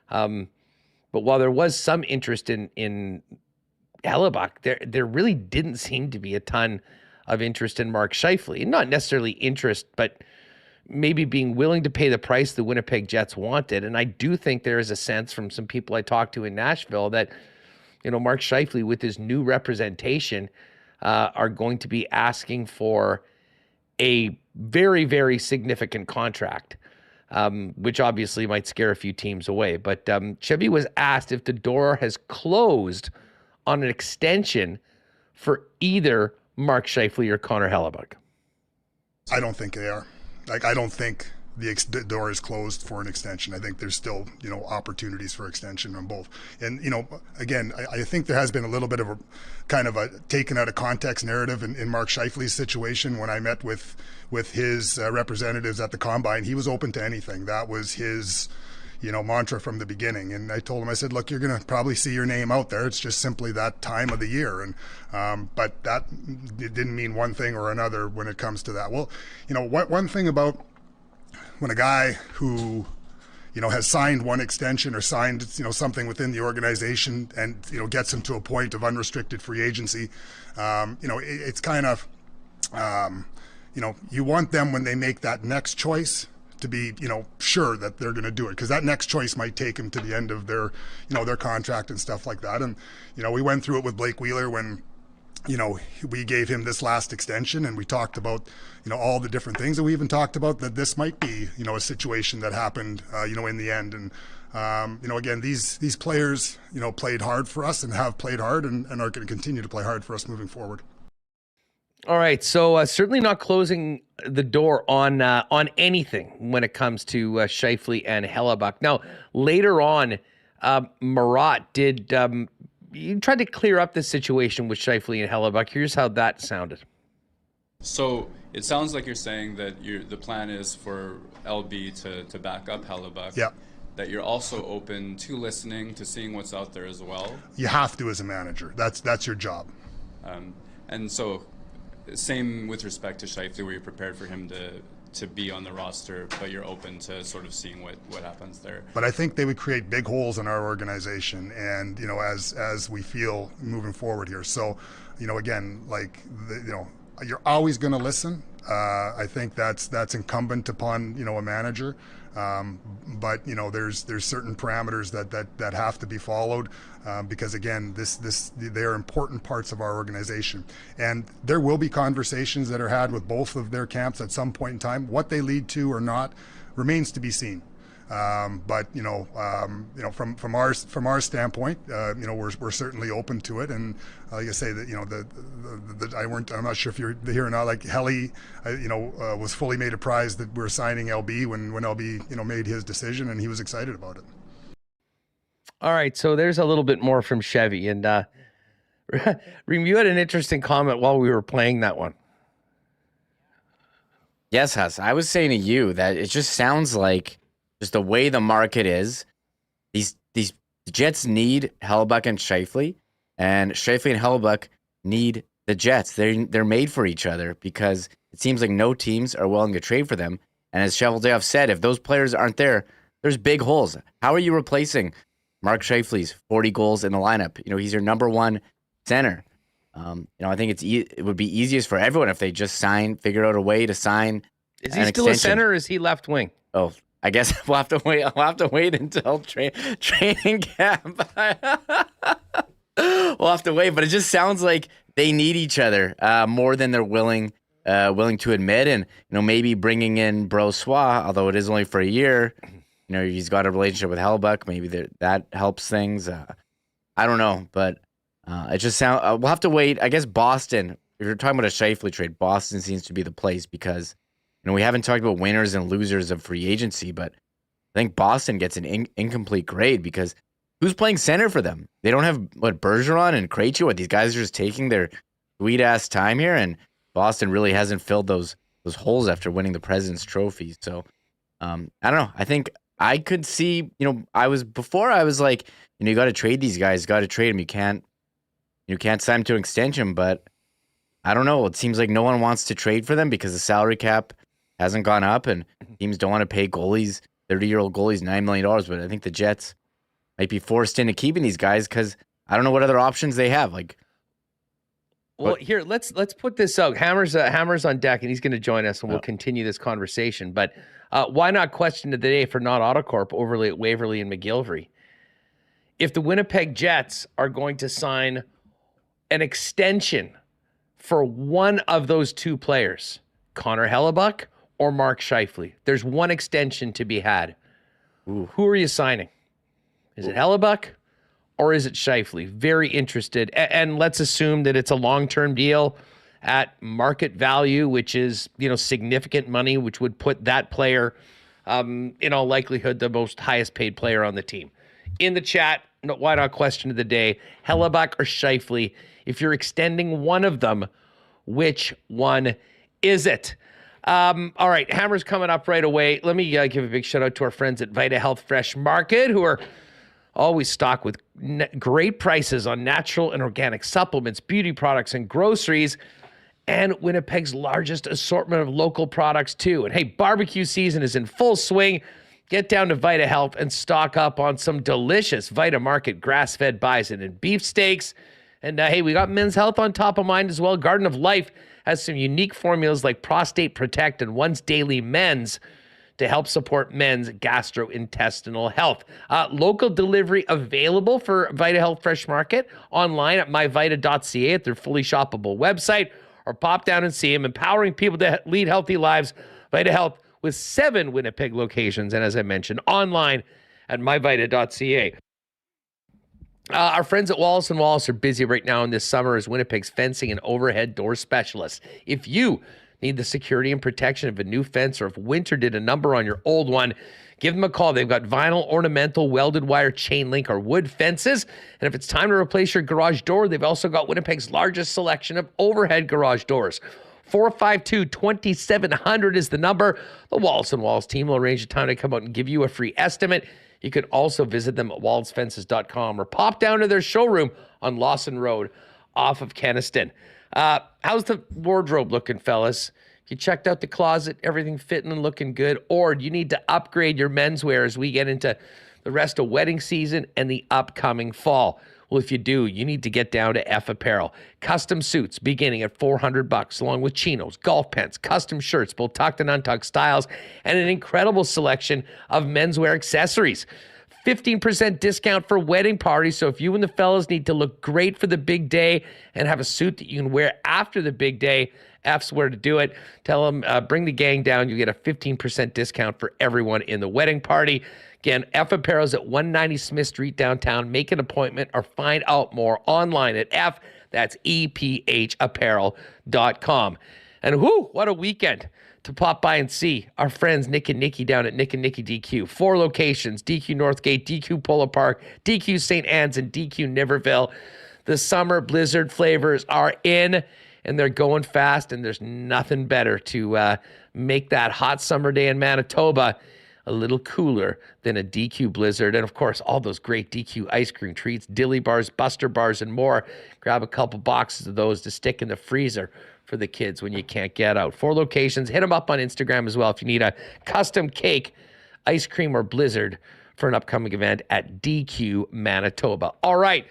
B: But while there was some interest in Hellebuyck, there really didn't seem to be a ton of interest in Mark Scheifele. Not necessarily interest, but maybe being willing to pay the price the Winnipeg Jets wanted. And I do think there is a sense from some people I talked to in Nashville that, Mark Scheifele, with his new representation, are going to be asking for a very, very significant contract, which obviously might scare a few teams away. But Chevy was asked if the door has closed on an extension for either Mark Scheifele or Connor Hellebuyck.
D: I don't think they are. I don't think the door is closed for an extension. I think there's still, opportunities for extension on both. And, again, I think there has been a little bit of a kind of a taken out of context narrative in Mark Scheifele's situation. When I met with his representatives at the Combine, he was open to anything. That was his, mantra from the beginning. And I told him, I said, look, you're going to probably see your name out there. It's just simply that time of the year. And, but that it didn't mean one thing or another when it comes to that. Well, one thing about when a guy who, has signed one extension or signed, something within the organization and, gets him to a point of unrestricted free agency, it's kind of, you want them when they make that next choice to be, sure that they're going to do it, because that next choice might take them to the end of their, their contract and stuff like that. And, we went through it with Blake Wheeler when, we gave him this last extension, and we talked about, all the different things, and we even talked about that this might be, a situation that happened, in the end. And, again, these players, played hard for us and have played hard and are going to continue to play hard for us moving forward.
B: All right, so certainly not closing the door on anything when it comes to Scheifele and Hellebuyck. Now, later on, Marat did you tried to clear up the situation with Scheifele and Hellebuyck. Here's how that sounded.
E: So it sounds like you're saying that the plan is for LB to back up Hellebuyck.
D: Yeah.
E: That you're also open to listening, to seeing what's out there as well.
D: You have to as a manager. That's your job.
E: And so, same with respect to Scheifele, were you prepared for him to be on the roster, but you're open to sort of seeing what happens there.
D: But I think they would create big holes in our organization, and as we feel moving forward here. So, again, like you're always going to listen. I think that's incumbent upon a manager. But there's certain parameters that have to be followed because again, they are important parts of our organization, and there will be conversations that are had with both of their camps at some point in time. What they lead to or not remains to be seen. But from our standpoint, we're certainly open to it, and like I say that I'm not sure if you're here or not. Like Helly, was fully made apprised that we're signing LB when LB made his decision, and he was excited about it.
B: All right, so there's a little bit more from Chevy, and Reem, you had an interesting comment while we were playing that one.
C: Yes, Huss. I was saying to you that it just sounds like just the way the market is. These Jets need Hellebuyck and Scheifele, and Scheifele and Hellebuyck need the Jets. They're made for each other because it seems like no teams are willing to trade for them. And as Cheveldayoff said, if those players aren't there, there's big holes. How are you replacing Mark Scheifele's 40 goals in the lineup? He's your number one center. I think it would be easiest for everyone if they just figure out a way to sign.
B: Is he still a center, or is he left wing?
C: Oh, I guess we'll have to wait. I'll have to wait until training camp. We'll have to wait, but it just sounds like they need each other more than they're willing to admit. And maybe bringing in Brossoit, although it is only for a year. He's got a relationship with Hellebuyck. Maybe that helps things. I don't know, but it just sounds. We'll have to wait. I guess Boston. If you're talking about a Scheifele trade, Boston seems to be the place because we haven't talked about winners and losers of free agency, but I think Boston gets an incomplete grade because who's playing center for them? They don't have Bergeron and Krejci. These guys are just taking their sweet ass time here, and Boston really hasn't filled those holes after winning the President's Trophy. So I don't know. I think I could see. I was like, you got to trade these guys. Got to trade them. You can't sign them to an extension, but I don't know. It seems like no one wants to trade for them because the salary cap hasn't gone up, and teams don't want to pay 30-year-old goalies $9 million. But I think the Jets might be forced into keeping these guys because I don't know what other options they have.
B: Here, let's put this out. Hammer's on deck, and he's going to join us, and we'll continue this conversation. But why not question of the day for not Autocorp overly at Waverly and McGillivray? If the Winnipeg Jets are going to sign an extension for one of those two players, Connor Hellebuyck or Mark Scheifele, there's one extension to be had. Ooh. Who are you signing? Is it Hellebuyck or is it Scheifele? Very interested. And let's assume that it's a long-term deal at market value, which is, significant money, which would put that player, in all likelihood, the most highest paid player on the team. In the chat, why not question of the day, Hellebuyck or Scheifele? If you're extending one of them, which one is it? All right, Hammer's coming up right away. Let me give a big shout out to our friends at Vita Health Fresh Market, who are always stocked with great prices on natural and organic supplements, beauty products, and groceries, and Winnipeg's largest assortment of local products, too. And hey, barbecue season is in full swing. Get down to Vita Health and stock up on some delicious Vita Market grass-fed bison and beef steaks. And hey, we got men's health on top of mind as well. Garden of Life has some unique formulas like Prostate Protect and Once Daily Men's to help support men's gastrointestinal health. Local delivery available for Vita Health Fresh Market online at myvita.ca at their fully shoppable website, or pop down and see them, empowering people to lead healthy lives. Vita Health with 7 Winnipeg locations, and as I mentioned, online at myvita.ca. Our friends at Wallace & Wallace are busy right now in this summer as Winnipeg's fencing and overhead door specialists. If you need the security and protection of a new fence, or if winter did a number on your old one, give them a call. They've got vinyl, ornamental, welded wire, chain link, or wood fences. And if it's time to replace your garage door, they've also got Winnipeg's largest selection of overhead garage doors. 452-2700 is the number. The Wallace & Wallace team will arrange a time to come out and give you a free estimate. You can also visit them at wallacefences.com or pop down to their showroom on Lawson Road off of Kenaston. How's the wardrobe looking, fellas? You checked out the closet, everything fitting and looking good, or you need to upgrade your menswear as we get into the rest of wedding season and the upcoming fall. Well, if you do, you need to get down to F Apparel. Custom suits beginning at $400, along with chinos, golf pants, custom shirts, both tucked and untucked styles, and an incredible selection of menswear accessories. 15% discount for wedding parties. So if you and the fellas need to look great for the big day and have a suit that you can wear after the big day, F's where to do it. Tell them, bring the gang down. You get a 15% discount for everyone in the wedding party. Again, F Apparel is at 190 Smith Street downtown. Make an appointment or find out more online at F. That's EPHapparel.com. And whoo, what a weekend to pop by and see our friends Nick and Nikki down at Nick and Nikki DQ. 4 locations: DQ Northgate, DQ Polo Park, DQ St. Anne's, and DQ Niverville. The summer blizzard flavors are in, and they're going fast, and there's nothing better to make that hot summer day in Manitoba a little cooler than a DQ Blizzard. And of course, all those great DQ ice cream treats, dilly bars, Buster bars, and more. Grab a couple boxes of those to stick in the freezer for the kids when you can't get out. 4 locations. Hit them up on Instagram as well if you need a custom cake, ice cream, or blizzard for an upcoming event at DQ Manitoba. All right,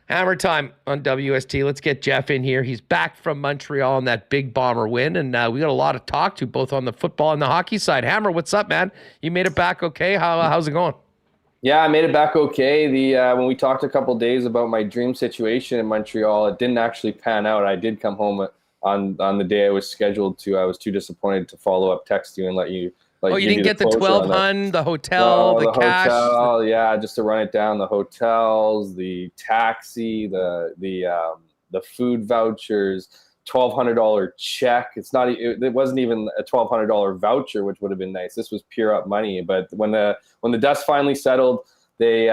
B: hammer time on WST. Let's get Jeff in here. He's back from Montreal on that big Bomber win, and we got a lot to talk to both on the football and the hockey side. Hammer, what's up, man? You made it back okay? How's it going?
F: Yeah, I made it back okay. When we talked a couple days about my dream situation in Montreal, it didn't actually pan out. I did come home on the day I was scheduled to. I was too disappointed to follow up, text you, and let you.
B: You didn't get the 12 hun, the hotel, the cash?
F: Hotel, yeah, just to run it down, the hotels, the taxi, the food vouchers, $1,200 check. It wasn't even a $1,200 voucher, which would have been nice. This was pure up money. But when the dust finally settled, they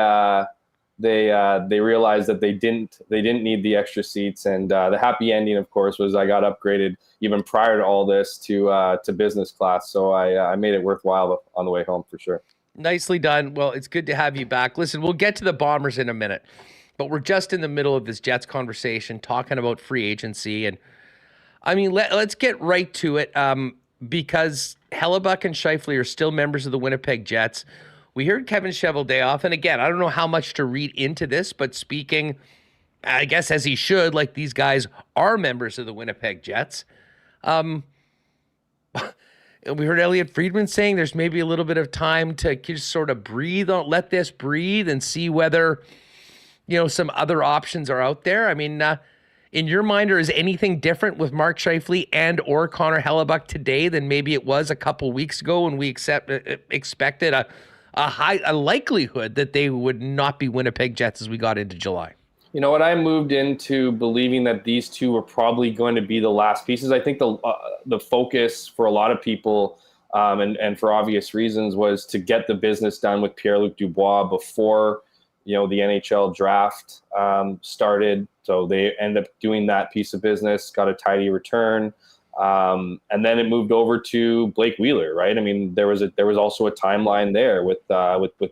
F: realized that they didn't need the extra seats, and the happy ending, of course, was I got upgraded even prior to all this to business class. So I made it worthwhile on the way home for sure.
B: Nicely done. Well, it's good to have you back. Listen, we'll get to the Bombers in a minute, but we're just in the middle of this Jets conversation, talking about free agency, and I mean, let's get right to it, because Hellebuyck and Scheifele are still members of the Winnipeg Jets. We heard Kevin Cheveldayoff, and again, I don't know how much to read into this, but speaking, I guess as he should, like these guys are members of the Winnipeg Jets. We heard Elliot Friedman saying there's maybe a little bit of time to just sort of let this breathe and see whether, some other options are out there. I mean, in your mind, or is anything different with Mark Scheifele and or Connor Hellebuyck today than maybe it was a couple weeks ago when we expected a likelihood that they would not be Winnipeg Jets as we got into July?
F: You know what? I moved into believing that these two were probably going to be the last pieces. I think the focus for a lot of people, and for obvious reasons, was to get the business done with Pierre-Luc Dubois before the NHL draft started. So they end up doing that piece of business, got a tidy return. And then it moved over to Blake Wheeler, right? I mean, there was also a timeline there with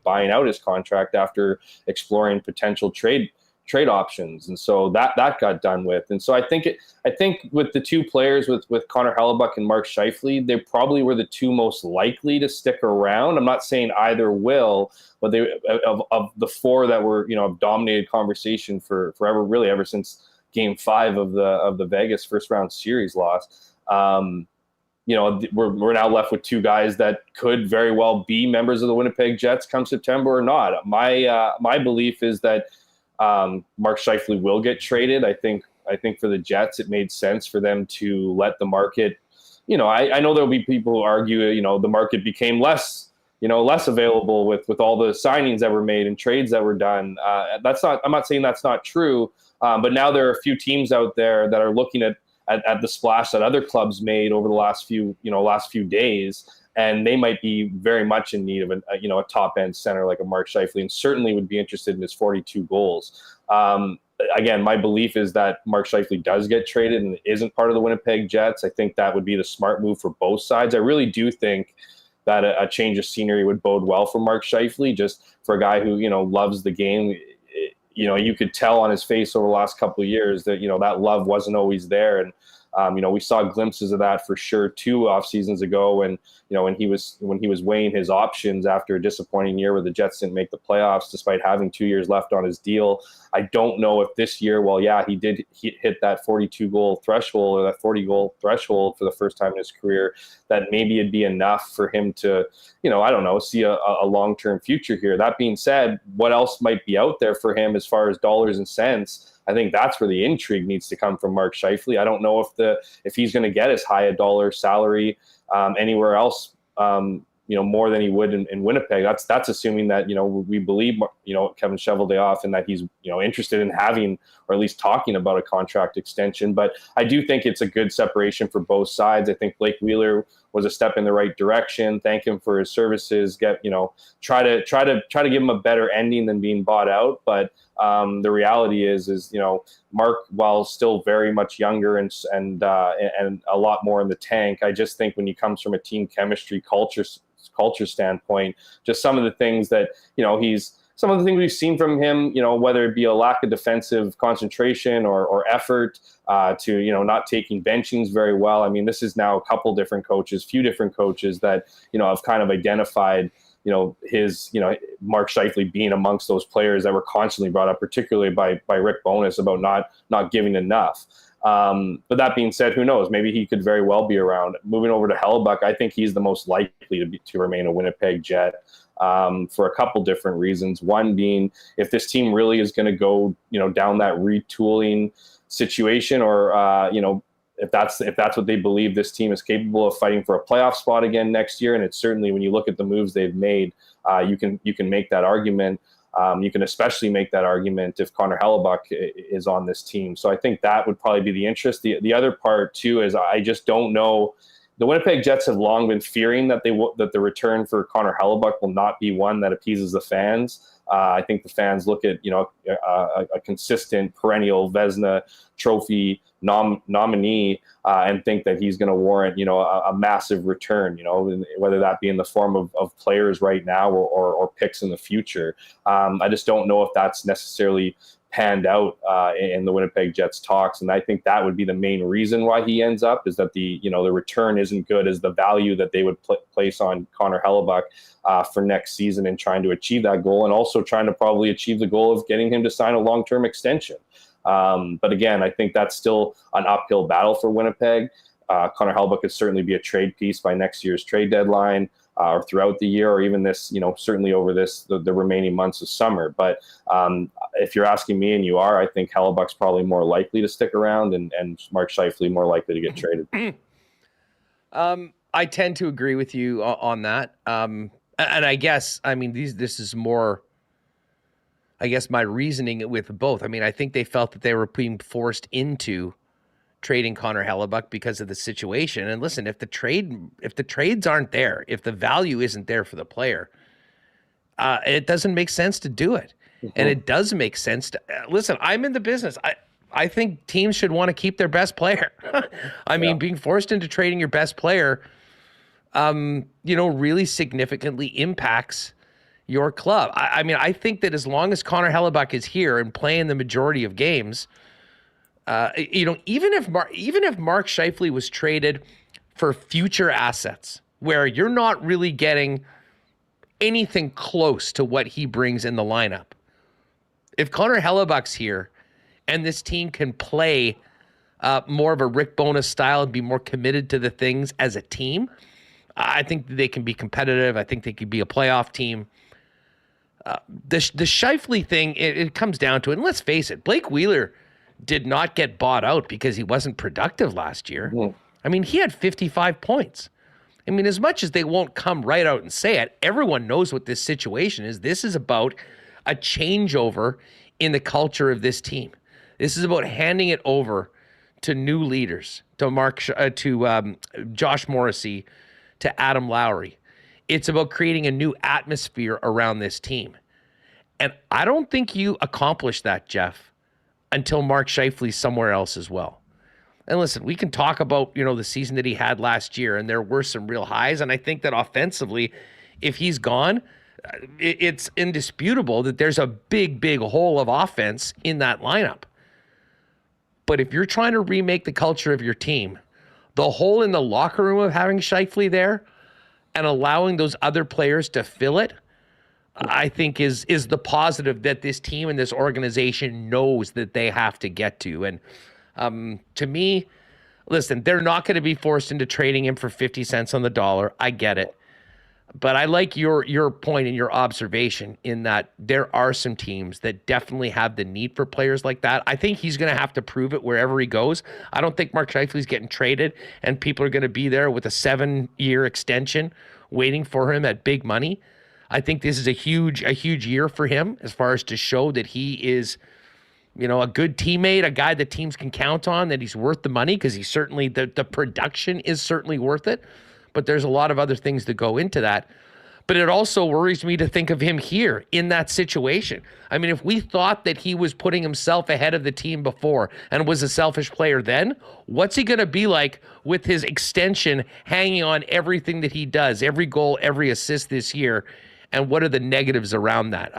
F: buying out his contract after exploring potential trade options, and so that got done with. And so I think with the two players, with Connor Hellebuyck and Mark Scheifele, they probably were the two most likely to stick around. I'm not saying either will, but they of the 4 that were have dominated conversation for forever, really ever since Game 5 of the Vegas first round series loss. We're now left with 2 guys that could very well be members of the Winnipeg Jets come September or not. My belief is that Mark Scheifele will get traded. I think for the Jets, it made sense for them to let the market. I know there'll be people who argue, the market became less available with all the signings that were made and trades that were done. I'm not saying that's not true, but now there are a few teams out there that are looking at the splash that other clubs made over the last few days, and they might be very much in need of a top end center like a Mark Scheifele, and certainly would be interested in his 42 goals. Again, my belief is that Mark Scheifele does get traded and isn't part of the Winnipeg Jets. I think that would be the smart move for both sides. I really do think that a change of scenery would bode well for Mark Scheifele, just for a guy who loves the game. You could tell on his face over the last couple of years that that love wasn't always there, and We saw glimpses of that for sure 2 off seasons ago, and when he was weighing his options after a disappointing year where the Jets didn't make the playoffs despite having 2 years left on his deal. I don't know if this year, he did hit that 42 goal threshold or that 40 goal threshold for the first time in his career, that maybe it'd be enough for him to, I don't know, see a long-term future here. That being said, what else might be out there for him as far as dollars and cents? I think that's where the intrigue needs to come from Mark Scheifele. I don't know if he's going to get as high a dollar salary anywhere else, more than he would in Winnipeg. That's assuming that, we believe, Kevin Cheveldayoff, and that he's, interested in having, or at least talking about, a contract extension. But I do think it's a good separation for both sides. I think Blake Wheeler was a step in the right direction. Thank him for his services. Try to give him a better ending than being bought out. But the reality is Mark, while still very much younger and a lot more in the tank, I just think when he comes from a team chemistry culture standpoint, just some of the things that some of the things we've seen from him, whether it be a lack of defensive concentration or effort, to not taking benchings very well. I mean, this is now a few different coaches that have kind of identified his Mark Scheifele being amongst those players that were constantly brought up, particularly by Rick Bowness, about not giving enough. But that being said, who knows? Maybe he could very well be around. Moving over to Hellebuyck, I think he's the most likely to remain a Winnipeg Jet for a couple different reasons. One being, if this team really is going to go down that retooling situation, or if that's what they believe this team is capable of, fighting for a playoff spot again next year. And it's certainly, when you look at the moves they've made, you can make that argument. You can especially make that argument if Connor Hellebuyck is on this team. So I think that would probably be the interest. The other part too is, I just don't know. The Winnipeg Jets have long been fearing that the return for Connor Hellebuyck will not be one that appeases the fans. I think the fans look at a consistent perennial Vezina Trophy nominee and think that he's going to warrant a massive return. Whether that be in the form of players right now or picks in the future. I just don't know if that's necessarily panned out in the Winnipeg Jets talks, and I think that would be the main reason why he ends up, is that the return isn't good as the value that they would place on Connor Hellebuyck for next season, and trying to achieve that goal, and also trying to probably achieve the goal of getting him to sign a long-term extension. But again, I think that's still an uphill battle for Winnipeg. Connor Hellebuyck could certainly be a trade piece by next year's trade deadline, or throughout the year, or even this, certainly over the remaining months of summer. But if you're asking me, and you are, I think Hellebuck's probably more likely to stick around, and Mark Scheifele more likely to get traded.
B: I tend to agree with you on that. And I guess, this is more, my reasoning with both. I think they felt that they were being forced into trading Connor Hellebuyck because of the situation. And listen, if the trades aren't there, if the value isn't there for the player, it doesn't make sense to do it. Mm-hmm. And it does make sense to listen. I'm in the business. I think teams should want to keep their best player. Being forced into trading your best player, really significantly impacts your club. I think that as long as Connor Hellebuyck is here and playing the majority of games, even if Mark Scheifele was traded for future assets, where you're not really getting anything close to what he brings in the lineup, if Connor Hellebuck's here and this team can play more of a Rick Bowness style and be more committed to the things as a team, I think they can be competitive. I think they could be a playoff team. The Scheifele thing, it comes down to it. And let's face it, Blake Wheeler did not get bought out because he wasn't productive last year. Mm-hmm. He had 55 points. As much as they won't come right out and say it, everyone knows what this situation is. This is about a changeover in the culture of this team. This is about handing it over to new leaders, to Josh Morrissey, to Adam Lowry. It's about creating a new atmosphere around this team. And I don't think you accomplish that, Jeff, until Mark Scheifele's somewhere else as well. And listen, we can talk about, the season that he had last year, and there were some real highs. And I think that offensively, if he's gone, it's indisputable that there's a big, big hole of offense in that lineup. But if you're trying to remake the culture of your team, the hole in the locker room of having Scheifele there and allowing those other players to fill it, I think is the positive that this team and this organization knows that they have to get to. And to me, listen, they're not going to be forced into trading him for 50 cents on the dollar. I get it. But I like your point and your observation in that there are some teams that definitely have the need for players like that. I think he's going to have to prove it wherever he goes. I don't think Mark Scheifele's getting traded and people are going to be there with a 7-year extension waiting for him at big money. I think this is a huge year for him as far as to show that he is, a good teammate, a guy that teams can count on, that he's worth the money, because he's certainly, the production is certainly worth it. But there's a lot of other things that go into that. But it also worries me to think of him here in that situation. I mean, if we thought that he was putting himself ahead of the team before and was a selfish player then, what's he going to be like with his extension hanging on everything that he does, every goal, every assist this year? And what are the negatives around that?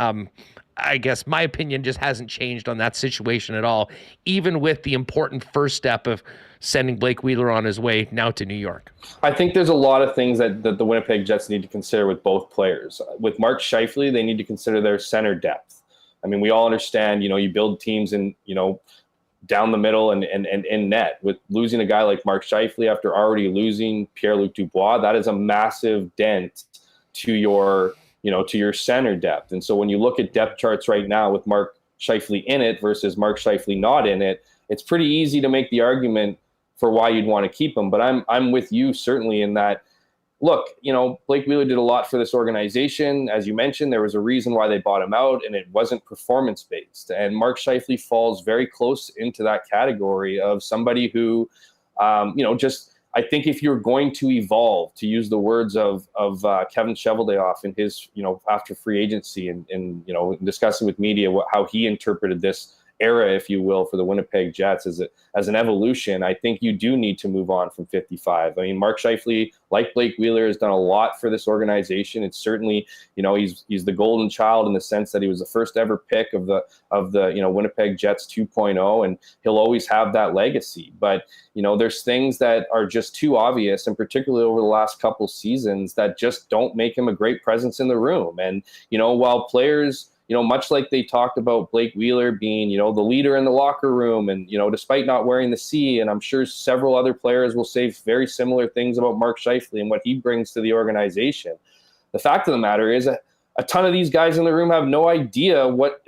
B: I guess my opinion just hasn't changed on that situation at all, even with the important first step of sending Blake Wheeler on his way now to New York.
F: I think there's a lot of things that the Winnipeg Jets need to consider with both players. With Mark Scheifele, they need to consider their center depth. I mean, we all understand, you build teams in, down the middle and in net. With losing a guy like Mark Scheifele after already losing Pierre-Luc Dubois, that is a massive dent to your center depth. And so when you look at depth charts right now with Mark Scheifele in it versus Mark Scheifele not in it, it's pretty easy to make the argument for why you'd want to keep him. But I'm with you certainly in that, look, Blake Wheeler did a lot for this organization. As you mentioned, there was a reason why they bought him out, and it wasn't performance-based. And Mark Scheifele falls very close into that category of somebody who, I think if you're going to evolve, to use the words of Kevin Cheveldayoff in his, after free agency and discussing with media how he interpreted this era, if you will, for the Winnipeg Jets as an evolution, I think you do need to move on from 55. I mean, Mark Scheifele, like Blake Wheeler, has done a lot for this organization. It's certainly, he's the golden child in the sense that he was the first ever pick of the Winnipeg Jets 2.0, and he'll always have that legacy. But there's things that are just too obvious, and particularly over the last couple seasons, that just don't make him a great presence in the room. And while players, much like they talked about Blake Wheeler being, the leader in the locker room and, despite not wearing the C, and I'm sure several other players will say very similar things about Mark Scheifele and what he brings to the organization. The fact of the matter is a ton of these guys in the room have no idea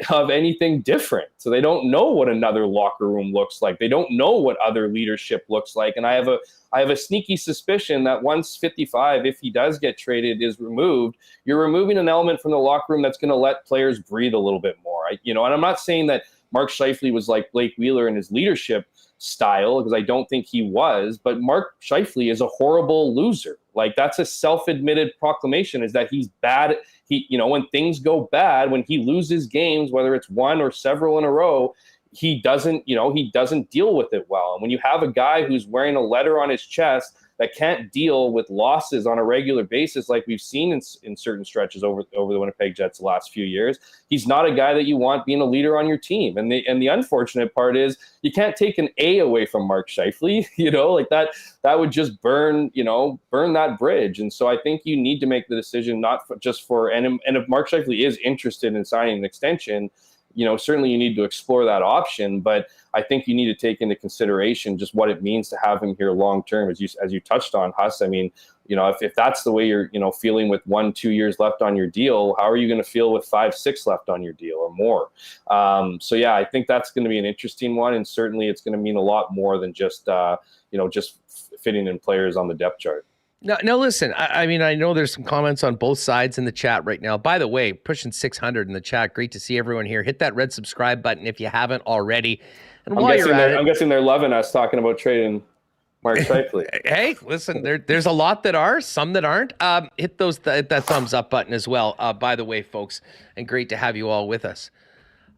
F: of anything different. So they don't know what another locker room looks like. They don't know what other leadership looks like. And I have a sneaky suspicion that once 55, if he does get traded, is removed, you're removing an element from the locker room that's going to let players breathe a little bit more. And I'm not saying that Mark Scheifele was like Blake Wheeler in his leadership style, because I don't think he was, but Mark Scheifele is a horrible loser. Like, that's a self-admitted proclamation, is that he's bad. When things go bad, when he loses games, whether it's one or several in a row, he doesn't deal with it well. And when you have a guy who's wearing a letter on his chest that can't deal with losses on a regular basis, like we've seen in certain stretches over the Winnipeg Jets the last few years, he's not a guy that you want being a leader on your team. And the unfortunate part is you can't take an A away from Mark Scheifele, like that would just burn that bridge. And so I think you need to make the decision and if Mark Scheifele is interested in signing an extension, certainly you need to explore that option, but I think you need to take into consideration just what it means to have him here long term, as you touched on, Huss. I mean, if that's the way you're feeling with 1-2 years left on your deal, how are you going to feel with 5-6 left on your deal or more? So yeah, I think that's going to be an interesting one, and certainly it's going to mean a lot more than just fitting in players on the depth chart.
B: No, listen, I mean, I know there's some comments on both sides in the chat right now. By the way, pushing 600 in the chat. Great to see everyone here. Hit that red subscribe button if you haven't already. And
F: I'm guessing they're loving us talking about trading Mark Scheifele.
B: Hey, listen, there's a lot that are, some that aren't. Hit that thumbs up button as well, by the way, folks. And great to have you all with us.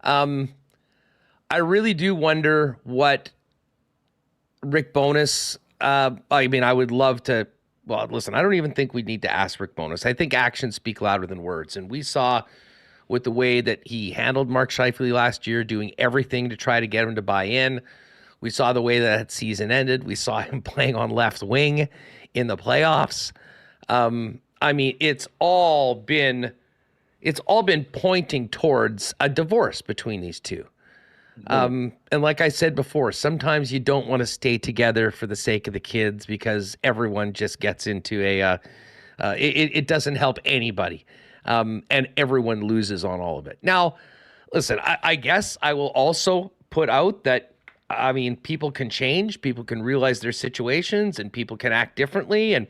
B: I really do wonder what Rick Bowness, I would love to. Well, listen, I don't even think we need to ask Rick Bowness. I think actions speak louder than words. And we saw with the way that he handled Mark Scheifele last year, doing everything to try to get him to buy in. We saw the way that season ended. We saw him playing on left wing in the playoffs. I mean, it's all been pointing towards a divorce between these two. And like I said before, sometimes you don't want to stay together for the sake of the kids because everyone just gets into it doesn't help anybody. And everyone loses on all of it. Now, listen, I guess I will also put out that, I mean, people can change, people can realize their situations, and people can act differently. And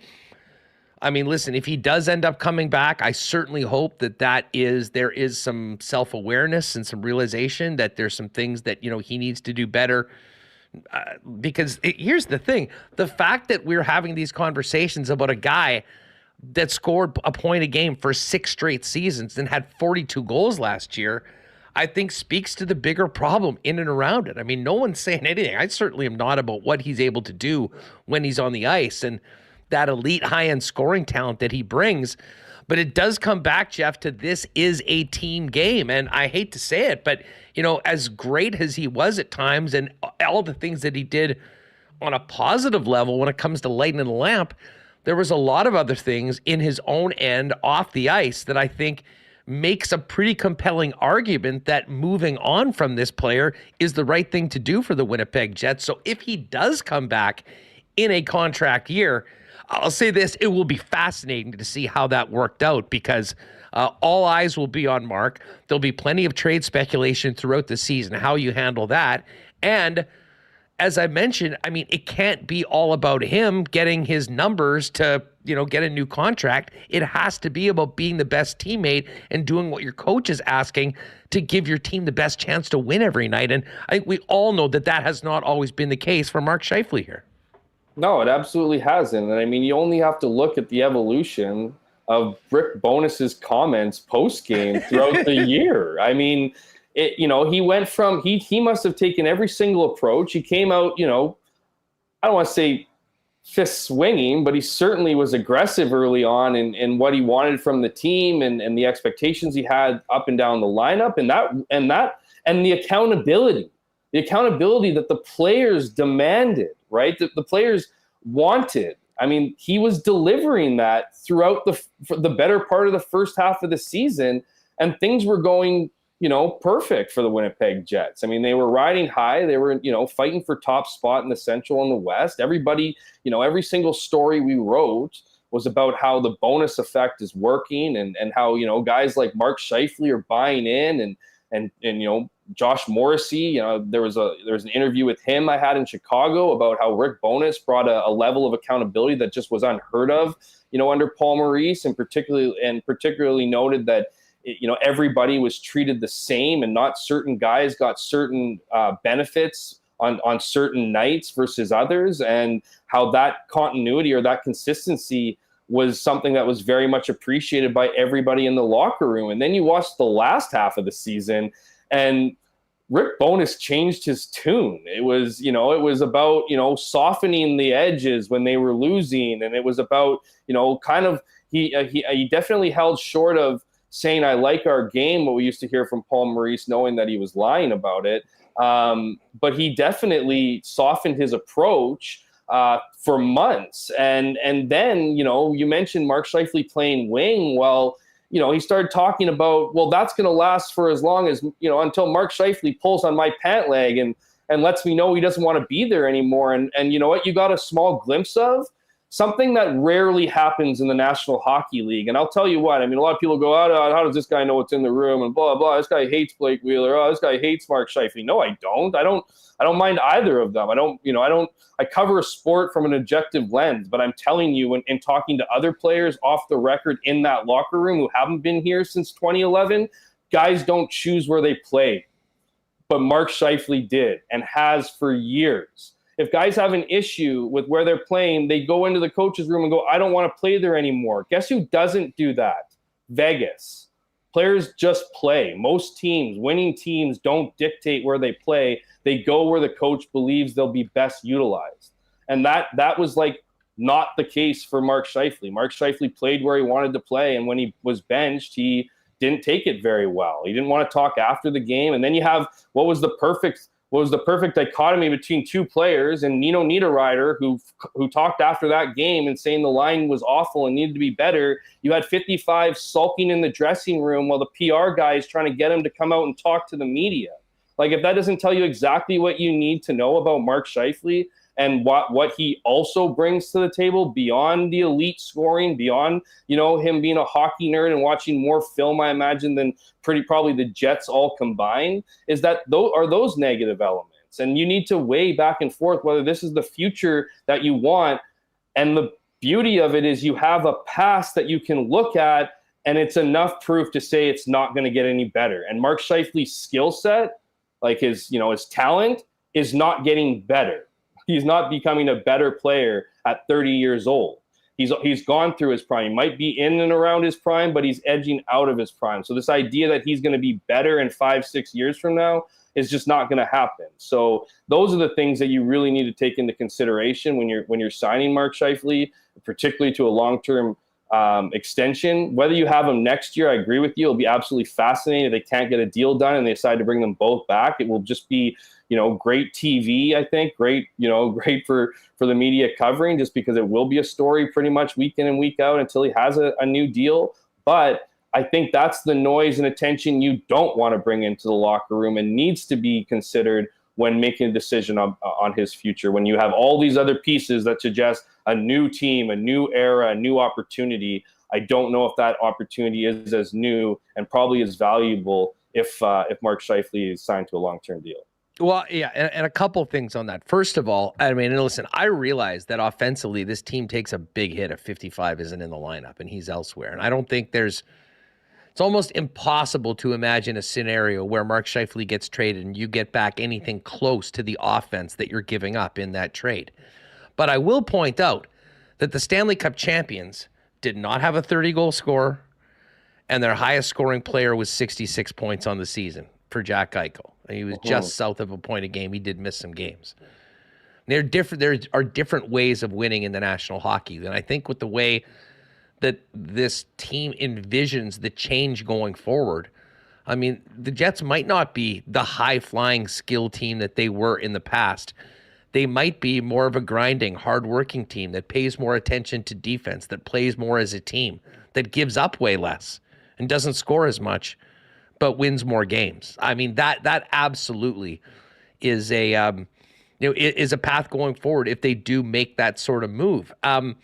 B: I mean, listen, if he does end up coming back, I certainly hope that there is some self-awareness and some realization that there's some things that, he needs to do better. Because here's the thing, the fact that we're having these conversations about a guy that scored a point a game for 6 straight seasons and had 42 goals last year, I think speaks to the bigger problem in and around it. I mean, no one's saying anything. I certainly am not about what he's able to do when he's on the ice and that elite high-end scoring talent that he brings. But it does come back, Jeff, to this is a team game. And I hate to say it, but, as great as he was at times and all the things that he did on a positive level when it comes to lighting the lamp, there was a lot of other things in his own end off the ice that I think makes a pretty compelling argument that moving on from this player is the right thing to do for the Winnipeg Jets. So if he does come back in a contract year, I'll say this, it will be fascinating to see how that worked out because all eyes will be on Mark. There'll be plenty of trade speculation throughout the season, how you handle that. And as I mentioned, I mean, it can't be all about him getting his numbers to, get a new contract. It has to be about being the best teammate and doing what your coach is asking to give your team the best chance to win every night. And I think we all know that has not always been the case for Mark Scheifele here.
F: No, it absolutely hasn't. And I mean, you only have to look at the evolution of Rick Bowness's comments post-game throughout the year. I mean, he went from, he must have taken every single approach. He came out, I don't want to say fist swinging, but he certainly was aggressive early on in what he wanted from the team and the expectations he had up and down the lineup and the accountability that the players demanded, right? That the players wanted. I mean, he was delivering that throughout the better part of the first half of the season, and things were going, perfect for the Winnipeg Jets. I mean, they were riding high. They were, fighting for top spot in the Central and the West. Everybody, every single story we wrote was about how the bonus effect is working and how, guys like Mark Scheifele are buying in and Josh Morrissey, there was an interview with him I had in Chicago about how Rick Bowness brought a level of accountability that just was unheard of, under Paul Maurice, and particularly noted that, everybody was treated the same and not certain guys got certain benefits on certain nights versus others, and how that continuity or that consistency was something that was very much appreciated by everybody in the locker room. And then you watch the last half of the season, and Rick Bowness changed his tune. It was, about, softening the edges when they were losing. And it was about, he definitely held short of saying, I like our game, what we used to hear from Paul Maurice, knowing that he was lying about it. But he definitely softened his approach for months. And then, you mentioned Mark Scheifele playing wing. Well, he started talking about, well, that's going to last for as long as, until Mark Scheifele pulls on my pant leg and lets me know he doesn't want to be there anymore. And you know what? You got a small glimpse of something that rarely happens in the National Hockey League. And I'll tell you what, I mean, a lot of people go, oh, how does this guy know what's in the room and blah, blah. This guy hates Blake Wheeler. Oh, this guy hates Mark Scheifele. No, I don't. I don't mind either of them. I cover a sport from an objective lens, but I'm telling you, in talking to other players off the record in that locker room who haven't been here since 2011, guys don't choose where they play. But Mark Scheifele did and has for years. If guys have an issue with where they're playing, they go into the coach's room and go, I don't want to play there anymore. Guess who doesn't do that? Vegas. Players just play. Most teams, winning teams, don't dictate where they play. They go where the coach believes they'll be best utilized. And that was like not the case for Mark Scheifele. Mark Scheifele played where he wanted to play, and when he was benched, he didn't take it very well. He didn't want to talk after the game. And then you have what was the perfect was the perfect dichotomy between two players, and Nino Niederreiter, who talked after that game and saying the line was awful and needed to be better. You had 55 sulking in the dressing room while the PR guy is trying to get him to come out and talk to the media. Like, if that doesn't tell you exactly what you need to know about Mark Scheifele and what he also brings to the table beyond the elite scoring, beyond, him being a hockey nerd and watching more film, I imagine, than probably the Jets all combined, is that those negative elements. And you need to weigh back and forth whether this is the future that you want. And the beauty of it is you have a past that you can look at, and it's enough proof to say it's not going to get any better. And Mark Scheifele's skill set, like his talent, is not getting better. He's not becoming a better player at 30 years old. He's gone through his prime. He might be in and around his prime, but he's edging out of his prime. So this idea that he's going to be better in 5-6 years from now is just not going to happen. So those are the things that you really need to take into consideration when you're signing Mark Scheifele, particularly to a long-term extension. Whether you have him next year, I agree with you. It'll be absolutely fascinating if they can't get a deal done and they decide to bring them both back. It will just be, great TV, I think, great for the media covering, just because it will be a story pretty much week in and week out until he has a new deal. But I think that's the noise and attention you don't want to bring into the locker room and needs to be considered when making a decision on his future. When you have all these other pieces that suggest a new team, a new era, a new opportunity, I don't know if that opportunity is as new and probably as valuable if Mark Scheifele is signed to a long-term deal.
B: Well, yeah, and a couple things on that. First of all, I mean, listen, I realize that offensively this team takes a big hit if 55 isn't in the lineup and he's elsewhere. And I don't think it's almost impossible to imagine a scenario where Mark Scheifele gets traded and you get back anything close to the offense that you're giving up in that trade. But I will point out that the Stanley Cup champions did not have a 30-goal scorer, and their highest scoring player was 66 points on the season for Jack Eichel. He was just south of a point a game. He did miss some games. There are different ways of winning in the National Hockey. And I think with the way that this team envisions the change going forward, I mean, the Jets might not be the high-flying skill team that they were in the past. They might be more of a grinding, hard-working team that pays more attention to defense, that plays more as a team, that gives up way less and doesn't score as much, but wins more games. I mean, that absolutely is is a path going forward if they do make that sort of move. And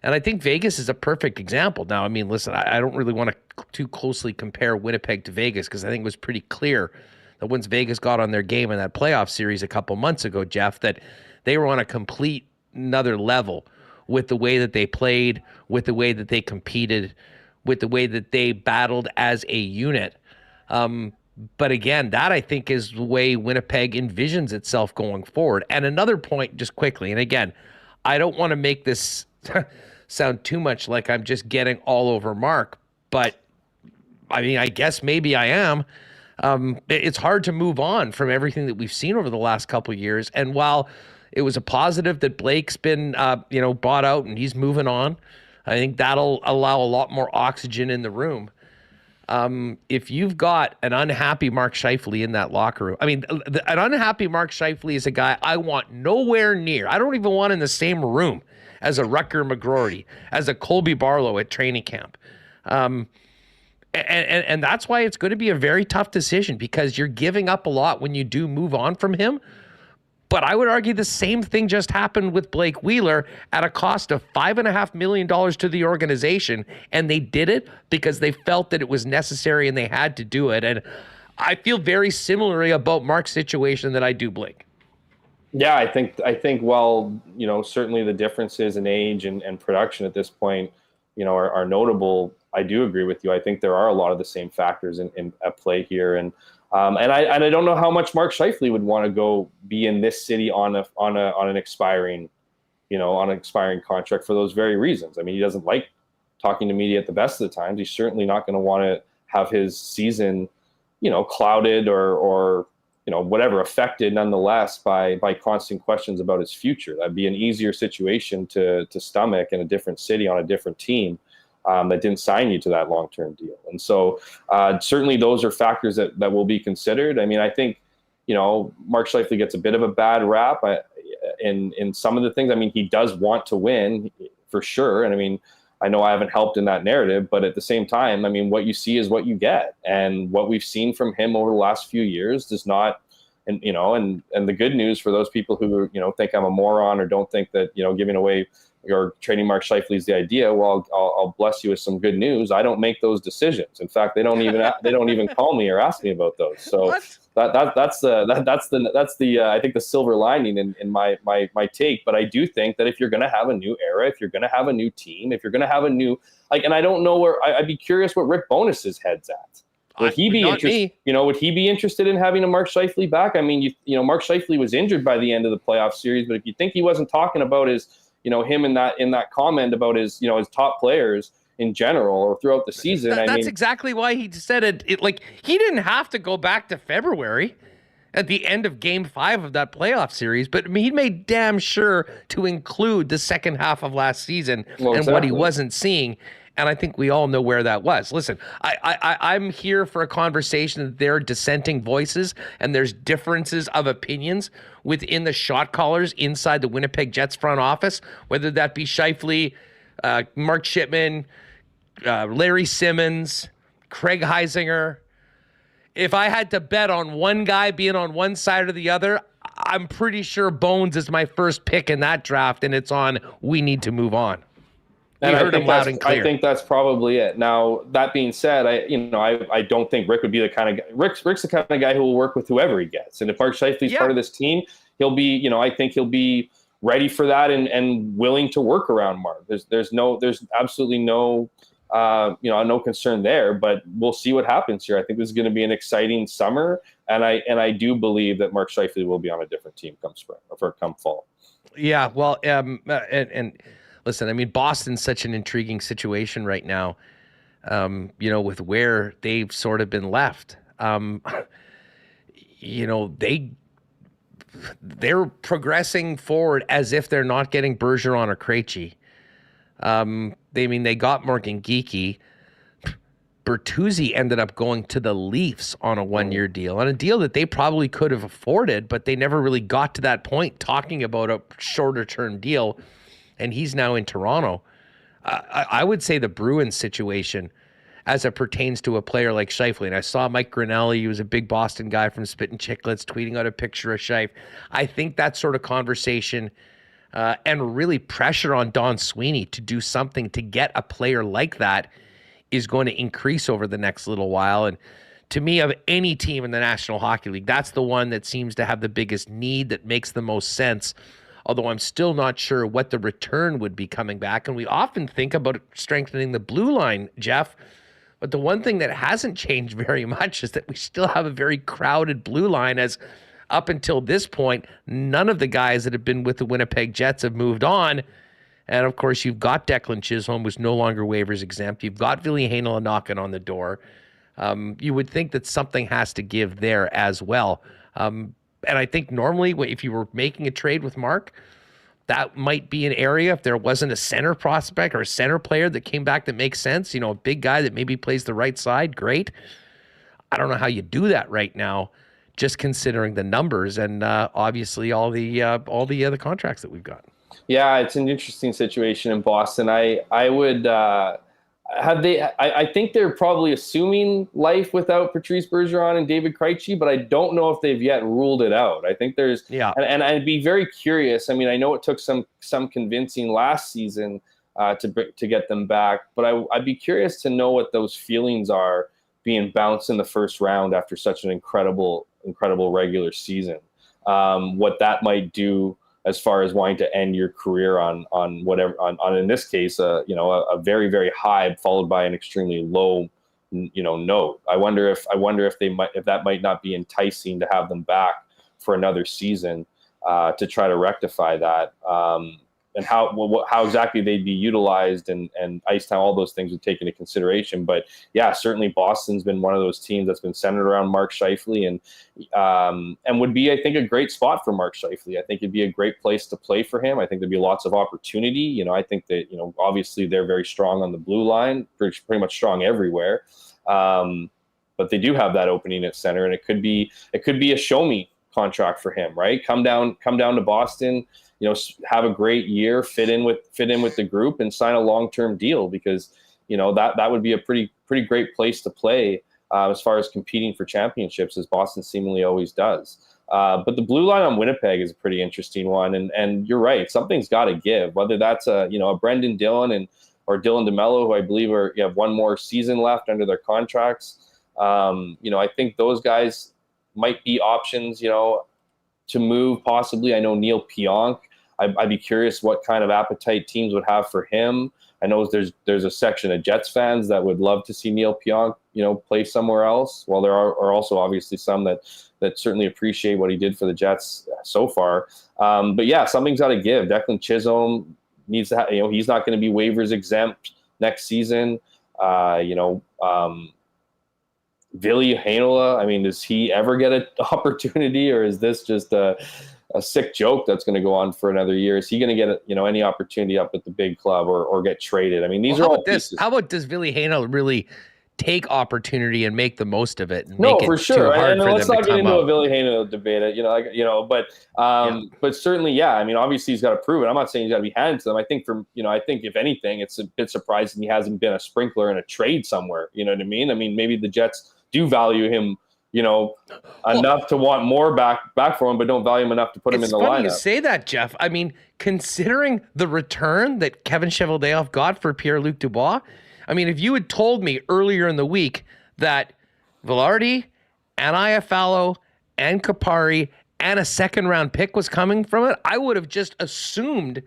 B: I think Vegas is a perfect example. Now, I mean, listen, I don't really want to too closely compare Winnipeg to Vegas, because I think it was pretty clear that once Vegas got on their game in that playoff series a couple months ago, Jeff, that they were on a complete another level with the way that they played, with the way that they competed, with the way that they battled as a unit. But again, that I think is the way Winnipeg envisions itself going forward. And another point, just quickly, and again, I don't want to make this sound too much like I'm just getting all over Mark, but I mean, I guess maybe I am. It's hard to move on from everything that we've seen over the last couple of years. And while it was a positive that Blake's been, bought out and he's moving on, I think that'll allow a lot more oxygen in the room. If you've got an unhappy Mark Scheifele in that locker room, I mean, an unhappy Mark Scheifele is a guy I want nowhere near. I don't even want in the same room as a Rutger McGroarty, as a Colby Barlow at training camp. And that's why it's going to be a very tough decision, because you're giving up a lot when you do move on from him. But I would argue the same thing just happened with Blake Wheeler at a cost of $5.5 million to the organization. And they did it because they felt that it was necessary and they had to do it. And I feel very similarly about Mark's situation that I do Blake.
F: Yeah, I think while, certainly the differences in age and production at this point, are notable, I do agree with you. I think there are a lot of the same factors in at play here. And I don't know how much Mark Scheifele would want to go be in this city on an expiring contract for those very reasons. I mean, he doesn't like talking to media at the best of the times. He's certainly not going to want to have his season, clouded or whatever, affected nonetheless by constant questions about his future. That'd be an easier situation to stomach in a different city on a different team that didn't sign you to that long-term deal. And so certainly those are factors that will be considered. I mean, I think, Mark Scheifele gets a bit of a bad rap in some of the things. I mean, he does want to win for sure. And I mean, I know I haven't helped in that narrative, but at the same time, I mean, what you see is what you get. And what we've seen from him over the last few years does not, and the good news for those people who, think I'm a moron or don't think that, giving away or trading Mark Scheifele is the idea. Well, I'll bless you with some good news. I don't make those decisions. In fact, they don't even call me or ask me about those. So that's the I think the silver lining in my take. But I do think that if you're going to have a new era, if you're going to have a new team, if you're going to have a new and I don't know where I'd be curious what Rick Bonus's head's at. Would he be interested? Would he be interested in having a Mark Scheifele back? I mean, Mark Scheifele was injured by the end of the playoff series, but if you think he wasn't talking about his, him in that comment about his, his top players in general or throughout the season,
B: that's exactly why he said it. Like, he didn't have to go back to February at the end of Game 5 of that playoff series, but I mean, he made damn sure to include the second half of last season and what he wasn't seeing. And I think we all know where that was. Listen, I'm here for a conversation that there are dissenting voices and there's differences of opinions within the shot callers inside the Winnipeg Jets front office, whether that be Scheifele, Mark Shipman, Larry Simmons, Craig Heisinger. If I had to bet on one guy being on one side or the other, I'm pretty sure Bones is my first pick in that draft, and it's on we need to move on.
F: And I think that's probably it. Now, that being said, I don't think Rick would be the kind of guy. Rick's the kind of guy who will work with whoever he gets. And if Mark Scheifele's part of this team, he'll be, I think he'll be ready for that and willing to work around Mark. There's absolutely no, no concern there. But we'll see what happens here. I think this is going to be an exciting summer, and I do believe that Mark Scheifele will be on a different team come spring or come fall. Yeah,
B: well, and listen, I mean, Boston's such an intriguing situation right now, with where they've sort of been left. They're progressing forward as if they're not getting Bergeron or Krejci. They got Morgan Geekie. Bertuzzi ended up going to the Leafs on a one-year deal, on a deal that they probably could have afforded, but they never really got to that point talking about a shorter-term deal. And he's now in Toronto. I would say the Bruins situation as it pertains to a player like Scheifele. And I saw Mike Grinelli, he was a big Boston guy from Spittin' Chicklets, tweeting out a picture of Scheif. I think that sort of conversation and really pressure on Don Sweeney to do something to get a player like that is going to increase over the next little while. And to me, of any team in the National Hockey League, that's the one that seems to have the biggest need, that makes the most sense. Although I'm still not sure what the return would be coming back. And we often think about strengthening the blue line, Jeff. But the one thing that hasn't changed very much is that we still have a very crowded blue line, as up until this point, none of the guys that have been with the Winnipeg Jets have moved on. And, of course, you've got Declan Chisholm, who's no longer waivers exempt. You've got Ville Heinola knocking on the door. You would think that something has to give there as well. And I think normally if you were making a trade with Mark, that might be an area, if there wasn't a center prospect or a center player that came back that makes sense, a big guy that maybe plays the right side, great. I don't know how you do that right now, just considering the numbers and obviously all the other contracts that we've got.
F: Yeah, it's an interesting situation in Boston. I would I think they're probably assuming life without Patrice Bergeron and David Krejci, but I don't know if they've yet ruled it out. I think there's, and I'd be very curious. I mean, I know it took some convincing last season to get them back, but I'd be curious to know what those feelings are being bounced in the first round after such an incredible regular season. What that might do as far as wanting to end your career on whatever, on in this case, a very, very high followed by an extremely low, note. I wonder if that might not be enticing to have them back for another season to try to rectify that. And how exactly they'd be utilized and ice time, all those things would take into consideration. But yeah, certainly Boston's been one of those teams that's been centered around Mark Scheifele and would be, I think, a great spot for Mark Scheifele. I think it'd be a great place to play for him. I think there'd be lots of opportunity. I think that, obviously they're very strong on the blue line, pretty much strong everywhere. But they do have that opening at center, and it could be a show me contract for him, right? Come down to Boston, have a great year, fit in with the group, and sign a long-term deal, because that would be a pretty great place to play as far as competing for championships, as Boston seemingly always does. But the blue line on Winnipeg is a pretty interesting one, and you're right, something's got to give. Whether that's a Brendan Dillon or Dylan DeMello, who I believe have one more season left under their contracts. I think those guys might be options, to move possibly. I know Neil Pionk. I'd be curious what kind of appetite teams would have for him. I know there's a section of Jets fans that would love to see Neil Pionk, play somewhere else. Well, there are also obviously some that certainly appreciate what he did for the Jets so far. But yeah, something's got to give. Declan Chisholm needs to he's not going to be waivers exempt next season. Ville Heinola, I mean, does he ever get an opportunity, or is this just a sick joke that's going to go on for another year? Is he going to get any opportunity up at the big club or get traded? I mean, these are all pieces.
B: How about does Ville Heinola really take opportunity and make the most of it? And
F: no,
B: make it
F: for sure.
B: And
F: let's not get into a Ville Heinola debate. But certainly, yeah. I mean, obviously he's got to prove it. I'm not saying he's got to be handed to them. I think if anything, it's a bit surprising he hasn't been a sprinkler in a trade somewhere. You know what I mean? I mean, maybe the Jets do value him, enough to want more back for him, but don't value him enough to put him in the lineup. It's funny
B: you say that, Jeff. I mean, considering the return that Kevin Cheveldayoff got for Pierre-Luc Dubois, I mean, if you had told me earlier in the week that Balharry and Iafallo and Kupari and a second-round pick was coming from it, I would have just assumed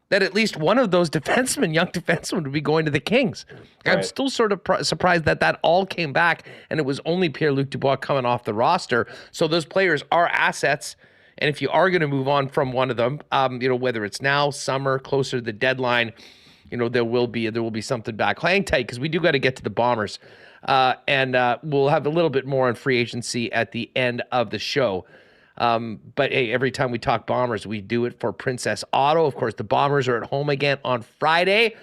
B: that at least one of those young defensemen, would be going to the Kings. Right. I'm still sort of surprised that all came back and it was only Pierre-Luc Dubois coming off the roster. So those players are assets. And if you are going to move on from one of them, whether it's now, summer, closer to the deadline, there will be something back. Hang tight, because we do got to get to the Bombers. And we'll have a little bit more on free agency at the end of the show. But hey, every time we talk Bombers, we do it for Princess Auto. Of course, the Bombers are at home again on Friday.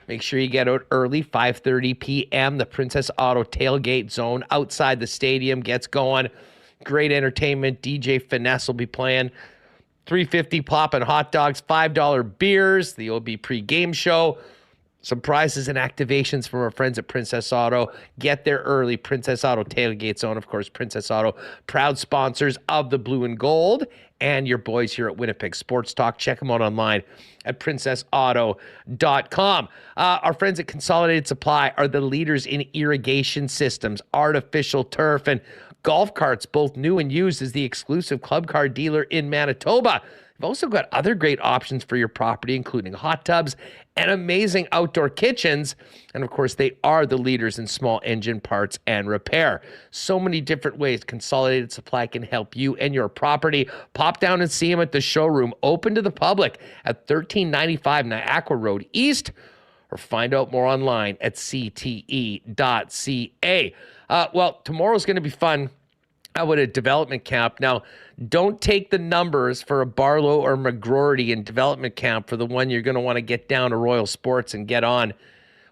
B: Make sure you get out early, 5:30 p.m. The Princess Auto tailgate zone outside the stadium gets going. Great entertainment. DJ Finesse will be playing. $3.50 pop and hot dogs, $5 beers. The OB pre-game show. Some prizes and activations from our friends at Princess Auto. Get there early. Princess Auto tailgate zone. Of course, Princess Auto, proud sponsors of the Blue and Gold and your boys here at Winnipeg Sports Talk. Check them out online at princessauto.com. Our friends at Consolidated Supply are the leaders in irrigation systems, artificial turf, and golf carts, both new and used, as the exclusive club car dealer in Manitoba. They've also got other great options for your property, including hot tubs and amazing outdoor kitchens. And of course, they are the leaders in small engine parts and repair. So many different ways Consolidated Supply can help you and your property. Pop down and see them at the showroom, open to the public at 1395 Niagara Road East, or find out more online at cte.ca. Well, tomorrow's going to be fun. I would a development camp. Now, don't take the numbers for a Barlow or McGroarty in development camp for the one you're going to want to get down to Royal Sports and get on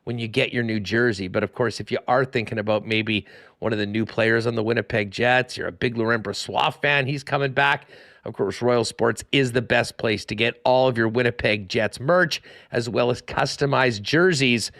B: when you get your new jersey. But of course, if you are thinking about maybe one of the new players on the Winnipeg Jets, you're a big Laurent Brossoit fan, he's coming back. Of course, Royal Sports is the best place to get all of your Winnipeg Jets merch, as well as customized jerseys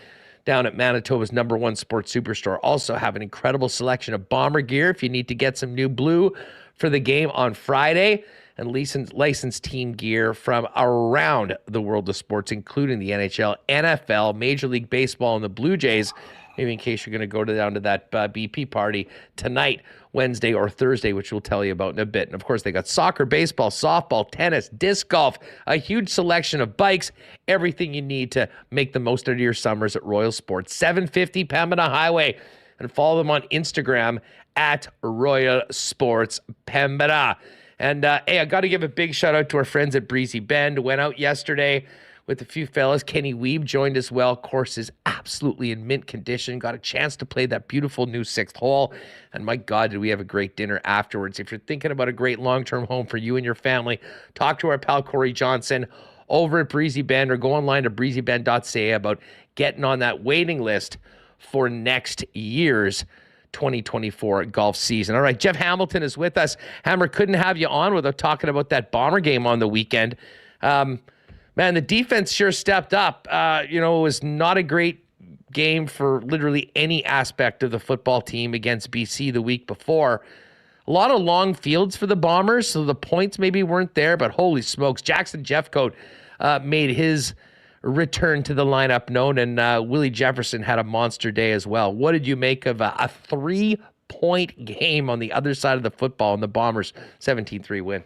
B: down at Manitoba's #1 sports superstore. Also have an incredible selection of Bomber gear if you need to get some new blue for the game on Friday, and licensed team gear from around the world of sports, including the NHL, NFL, Major League Baseball, and the Blue Jays, maybe in case you're going to go down to that BP party tonight, Wednesday or Thursday, which we'll tell you about in a bit. And of course, they got soccer, baseball, softball, tennis, disc golf, a huge selection of bikes, everything you need to make the most out of your summers at Royal Sports, 750 Pembina Highway. And follow them on Instagram at Royal Sports Pembina. And hey, I got to give a big shout out to our friends at Breezy Bend. Went out yesterday with a few fellas. Kenny Weeb joined as well. Course is absolutely in mint condition. Got a chance to play that beautiful new 6th hole. And my God, did we have a great dinner afterwards. If you're thinking about a great long-term home for you and your family, talk to our pal Corey Johnson over at Breezy Bend, or go online to breezybend.ca about getting on that waiting list for next year's 2024 golf season. All right, Jeff Hamilton is with us. Hammer, couldn't have you on without talking about that Bomber game on the weekend. Man, the defense sure stepped up. It was not a great game for literally any aspect of the football team against BC the week before. A lot of long fields for the Bombers, so the points maybe weren't there, but holy smokes, Jackson Jeffcoat made his return to the lineup known, and Willie Jefferson had a monster day as well. What did you make of a 3-point game on the other side of the football in the Bombers' 17-3 win?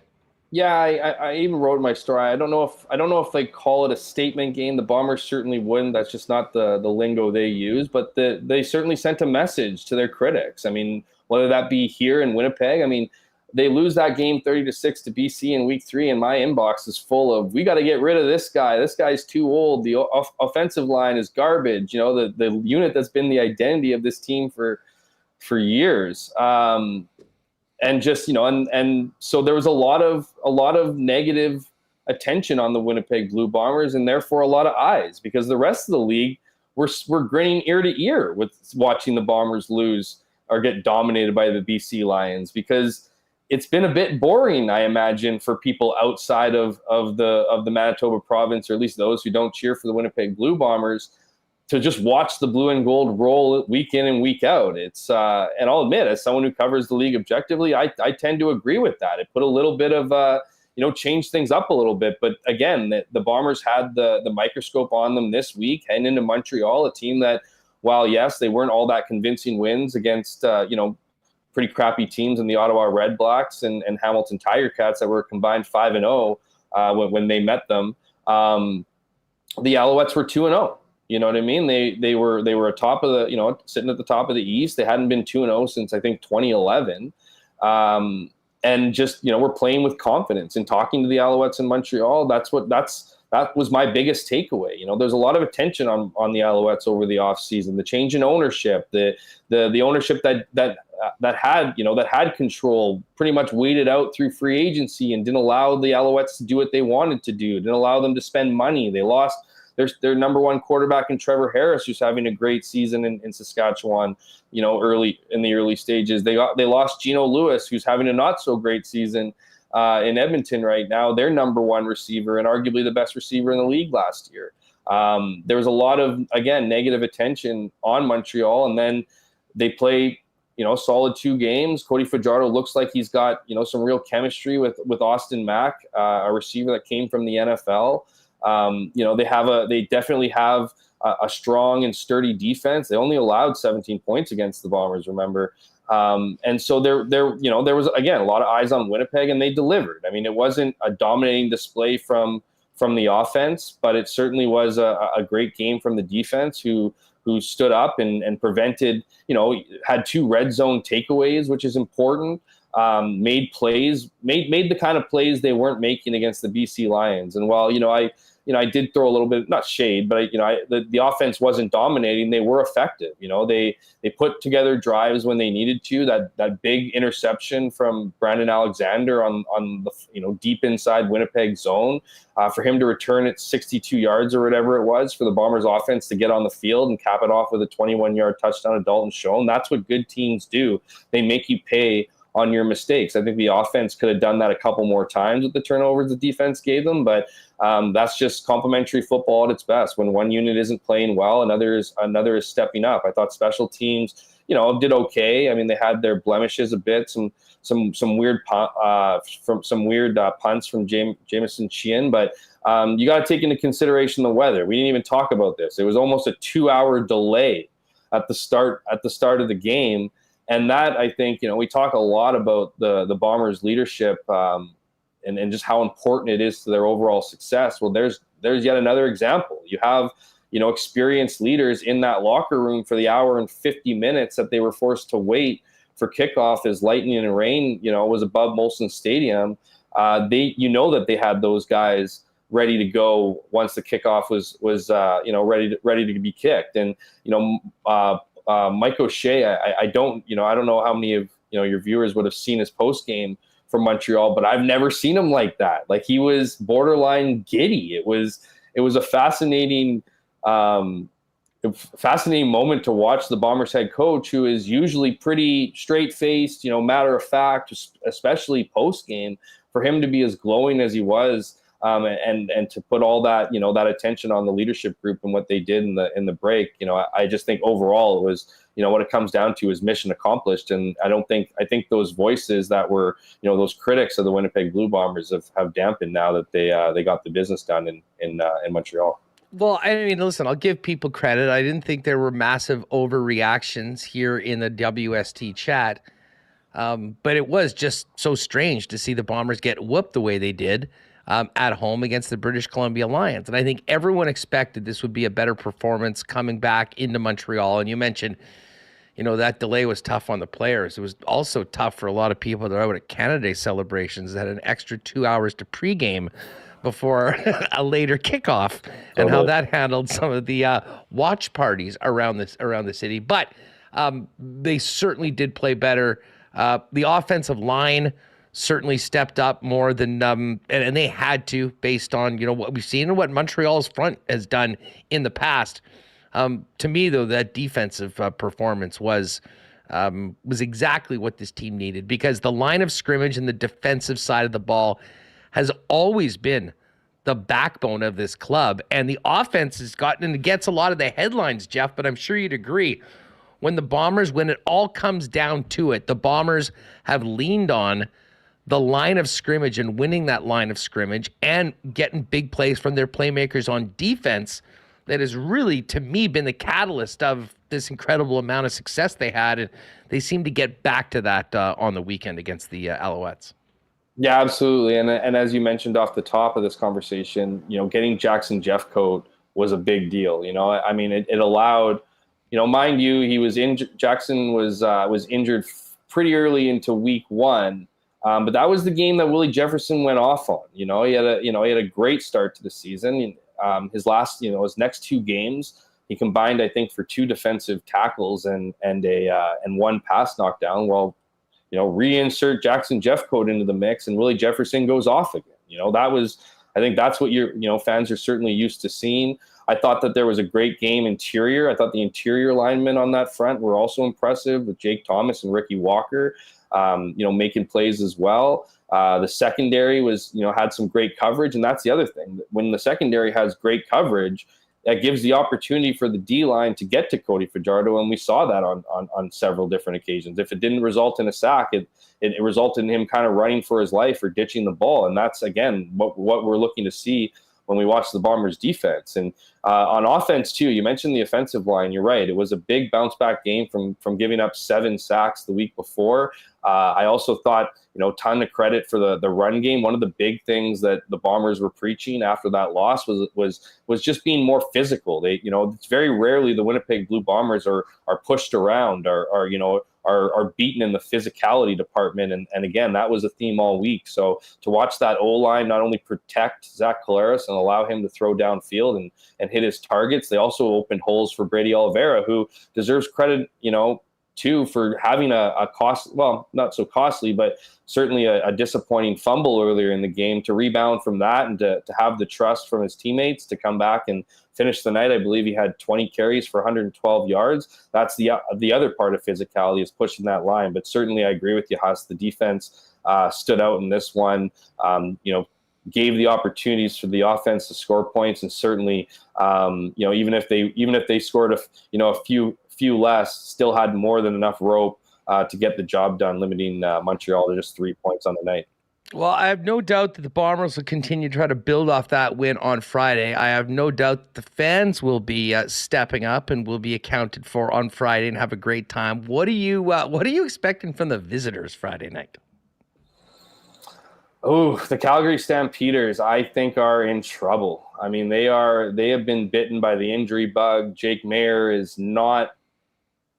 F: Yeah, I even wrote in my story. I don't know if they call it a statement game. The Bombers certainly wouldn't. That's just not the lingo they use. But they certainly sent a message to their critics. I mean, whether that be here in Winnipeg. I mean, they lose that game 30-6 to BC in week 3, and my inbox is full of, we got to get rid of this guy. This guy's too old. The offensive line is garbage. The unit that's been the identity of this team for years. And just, and so there was a lot of negative attention on the Winnipeg Blue Bombers, and therefore a lot of eyes, because the rest of the league were grinning ear to ear with watching the Bombers lose or get dominated by the BC Lions, because it's been a bit boring, I imagine, for people outside of the Manitoba province, or at least those who don't cheer for the Winnipeg Blue Bombers, to just watch the blue and gold roll week in and week out. It's and I'll admit, as someone who covers the league objectively, I tend to agree with that. It put a little bit of change things up a little bit. But again, the Bombers had the microscope on them this week, heading into Montreal, a team that, while yes, they weren't all that convincing wins against pretty crappy teams in the Ottawa Red Blacks and Hamilton Tiger Cats that were combined 5-0 when they met them. The Alouettes were 2-0. You know what I mean? They were atop of the, sitting at the top of the East. They hadn't been 2-0 since I think 2011. And just, we're playing with confidence and talking to the Alouettes in Montreal. That was my biggest takeaway. There's a lot of attention on the Alouettes over the offseason, the change in ownership, the ownership that had control, pretty much waited out through free agency and didn't allow the Alouettes to do what they wanted to do, didn't allow them to spend money. They lost their number one quarterback in Trevor Harris, who's having a great season in Saskatchewan, early in the early stages. They lost Geno Lewis, who's having a not so great season in Edmonton right now, their number one receiver and arguably the best receiver in the league last year. There was a lot of, again, negative attention on Montreal, and then they play, solid 2 games. Cody Fajardo looks like he's got, some real chemistry with Austin Mack, a receiver that came from the NFL. They definitely have a strong and sturdy defense. They only allowed 17 points against the Bombers, remember. And so there was, again, a lot of eyes on Winnipeg, and they delivered. I mean, it wasn't a dominating display from the offense, but it certainly was a great game from the defense, who stood up and prevented, had 2 red zone takeaways, which is important. Made plays, made the kind of plays they weren't making against the BC Lions. And while, I did throw a little bit, not shade, but the offense wasn't dominating. They were effective. They put together drives when they needed to. That big interception from Brandon Alexander on the deep inside Winnipeg zone, for him to return it 62 yards or whatever it was, for the Bombers offense to get on the field and cap it off with a 21-yard touchdown to Dalton Schoen. That's what good teams do. They make you pay on your mistakes. I think the offense could have done that a couple more times with the turnovers the defense gave them, but that's just complementary football at its best. When one unit isn't playing well, another is stepping up. I thought special teams, did okay. I mean, they had their blemishes a bit, some weird punts from Jamison Chien, but you got to take into consideration the weather. We didn't even talk about this. It was almost a 2-hour delay at the start of the game. And that, I think, we talk a lot about the Bombers' leadership and just how important it is to their overall success. Well, there's yet another example. You have, experienced leaders in that locker room for the hour and 50 minutes that they were forced to wait for kickoff as lightning and rain, was above Molson Stadium. That they had those guys ready to go once the kickoff was ready to be kicked. And, Mike O'Shea, I don't know how many of your viewers would have seen his post game from Montreal, but I've never seen him like that. Like, he was borderline giddy. It was a fascinating fascinating moment to watch the Bombers head coach, who is usually pretty straight-faced, matter of fact, especially post-game, for him to be as glowing as he was, and to put all that, that attention on the leadership group and what they did in the break. I just think overall it was, what it comes down to is mission accomplished. And I think those voices that were, those critics of the Winnipeg Blue Bombers have dampened now that they got the business done in Montreal.
B: Well, I mean, listen, I'll give people credit. I didn't think there were massive overreactions here in the WST chat. But it was just so strange to see the Bombers get whooped the way they did at home against the British Columbia Lions. And I think everyone expected this would be a better performance coming back into Montreal. And you mentioned, that delay was tough on the players. It was also tough for a lot of people that are out at Canada Day celebrations that had an extra 2 hours to pregame before a later kickoff, and how that handled some of the watch parties around the city. But they certainly did play better. The offensive line certainly stepped up more than, and they had to, based on what we've seen and what Montreal's front has done in the past. To me, though, that defensive performance was exactly what this team needed, because the line of scrimmage and the defensive side of the ball has always been the backbone of this club. And the offense has gotten and gets a lot of the headlines, Jeff, but I'm sure you'd agree. When it all comes down to it, the Bombers have leaned on the line of scrimmage and winning that line of scrimmage and getting big plays from their playmakers on defense. That has really, to me, been the catalyst of this incredible amount of success they had. And they seem to get back to that on the weekend against the Alouettes.
F: Yeah, absolutely. And as you mentioned off the top of this conversation, getting Jackson Jeffcoat was a big deal. I mean, it allowed, mind you, he was injured. Jackson was injured pretty early into week one. But that was the game that Willie Jefferson went off on. He had a great start to the season. His next two games, he combined, I think, for 2 defensive tackles and 1 pass knockdown. Well, reinsert Jackson Jeffcoat into the mix, and Willie Jefferson goes off again. I think that's what fans are certainly used to seeing. I thought that there was a great game interior. I thought the interior linemen on that front were also impressive, with Jake Thomas and Ricky Walker, making plays as well. The secondary was, had some great coverage, and that's the other thing. When the secondary has great coverage, that gives the opportunity for the D-line to get to Cody Fajardo, and we saw that on several different occasions. If it didn't result in a sack, it resulted in him kind of running for his life or ditching the ball, and that's, again, what we're looking to see when we watch the Bombers' defense. And on offense, too, you mentioned the offensive line. You're right. It was a big bounce-back game from giving up 7 sacks the week before. I also thought, ton of credit for the run game. One of the big things that the Bombers were preaching after that loss was just being more physical. It's very rarely the Winnipeg Blue Bombers are pushed around, are beaten in the physicality department. And again, that was a theme all week. So to watch that O-line not only protect Zach Collaros and allow him to throw downfield and hit his targets, they also opened holes for Brady Oliveira, who deserves credit, too, for having a not so costly, but certainly a disappointing fumble earlier in the game, to rebound from that and to have the trust from his teammates to come back and finish the night. I believe he had 20 carries for 112 yards. That's the other part of physicality, is pushing that line. But certainly I agree with you, Huss. The defense stood out in this one, gave the opportunities for the offense to score points. And certainly, even if they scored a few less, still had more than enough rope to get the job done, limiting Montreal to just 3 points on the night.
B: Well, I have no doubt that the Bombers will continue to try to build off that win on Friday. I have no doubt that the fans will be stepping up and will be accounted for on Friday and have a great time. What are you expecting from the visitors Friday night?
F: Oh, the Calgary Stampeders, I think, are in trouble. I mean, they have been bitten by the injury bug. Jake Maier is not.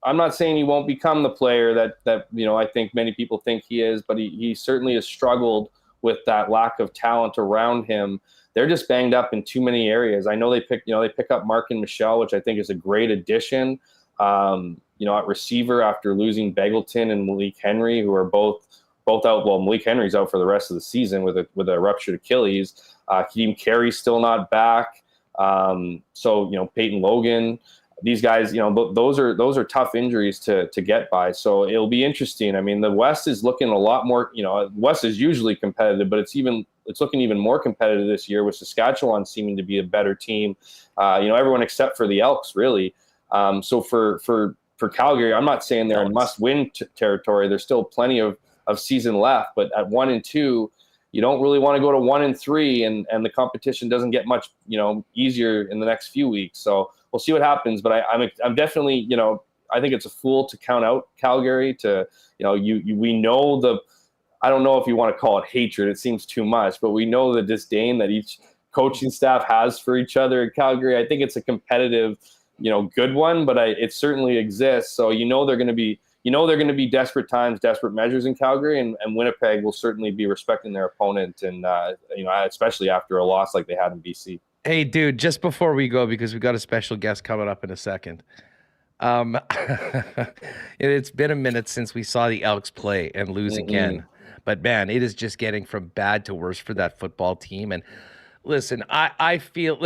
F: I'm not saying he won't become the player that I think many people think he is, but he certainly has struggled with that lack of talent around him. They're just banged up in too many areas. I know they pick up Markin Michel, which I think is a great addition. At receiver, after losing Begelton and Malik Henry, who are both out. Well, Malik Henry's out for the rest of the season with a ruptured Achilles. Keem Carey's still not back. So Peyton Logan. these guys, those are tough injuries to get by. So it'll be interesting. I mean, the West is looking a lot more, West is usually competitive, but it's looking even more competitive this year, with Saskatchewan seeming to be a better team. Everyone except for the Elks, really. So for Calgary, I'm not saying they're in must-win territory. There's still plenty of season left, but at 1-2, you don't really want to go to 1-3, and the competition doesn't get much, easier in the next few weeks. So we'll see what happens. But I'm definitely, I think it's a fool to count out Calgary. We know I don't know if you want to call it hatred. It seems too much, but we know the disdain that each coaching staff has for each other in Calgary. I think it's a competitive, good one, but it certainly exists. So they're going to be desperate times, desperate measures in Calgary, and Winnipeg will certainly be respecting their opponent, and especially after a loss like they had in BC.
B: Hey, dude, just before we go, because we've got a special guest coming up in a second. It's been a minute since we saw the Elks play and lose again. But, man, it is just getting from bad to worse for that football team. And, listen, I feel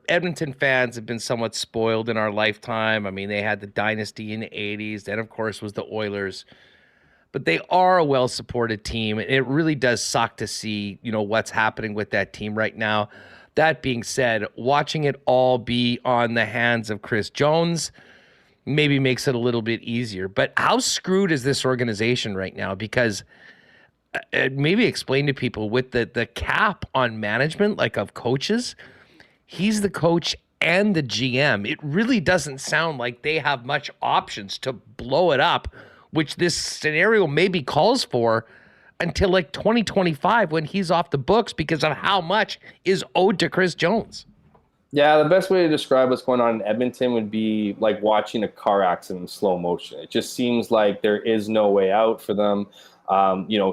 B: Edmonton fans have been somewhat spoiled in our lifetime. I mean, they had the dynasty in the 80s. Then, of course, was the Oilers. But they are a well-supported team. It really does suck to see, what's happening with that team right now. That being said, watching it all be on the hands of Chris Jones maybe makes it a little bit easier. But how screwed is this organization right now? Because maybe explain to people, with the cap on management, like of coaches, he's the coach and the GM. It really doesn't sound like they have much options to blow it up, which this scenario maybe calls for, until like 2025 when he's off the books because of how much is owed to Chris Jones.
F: Yeah, the best way to describe what's going on in Edmonton would be like watching a car accident in slow motion. It just seems like there is no way out for them.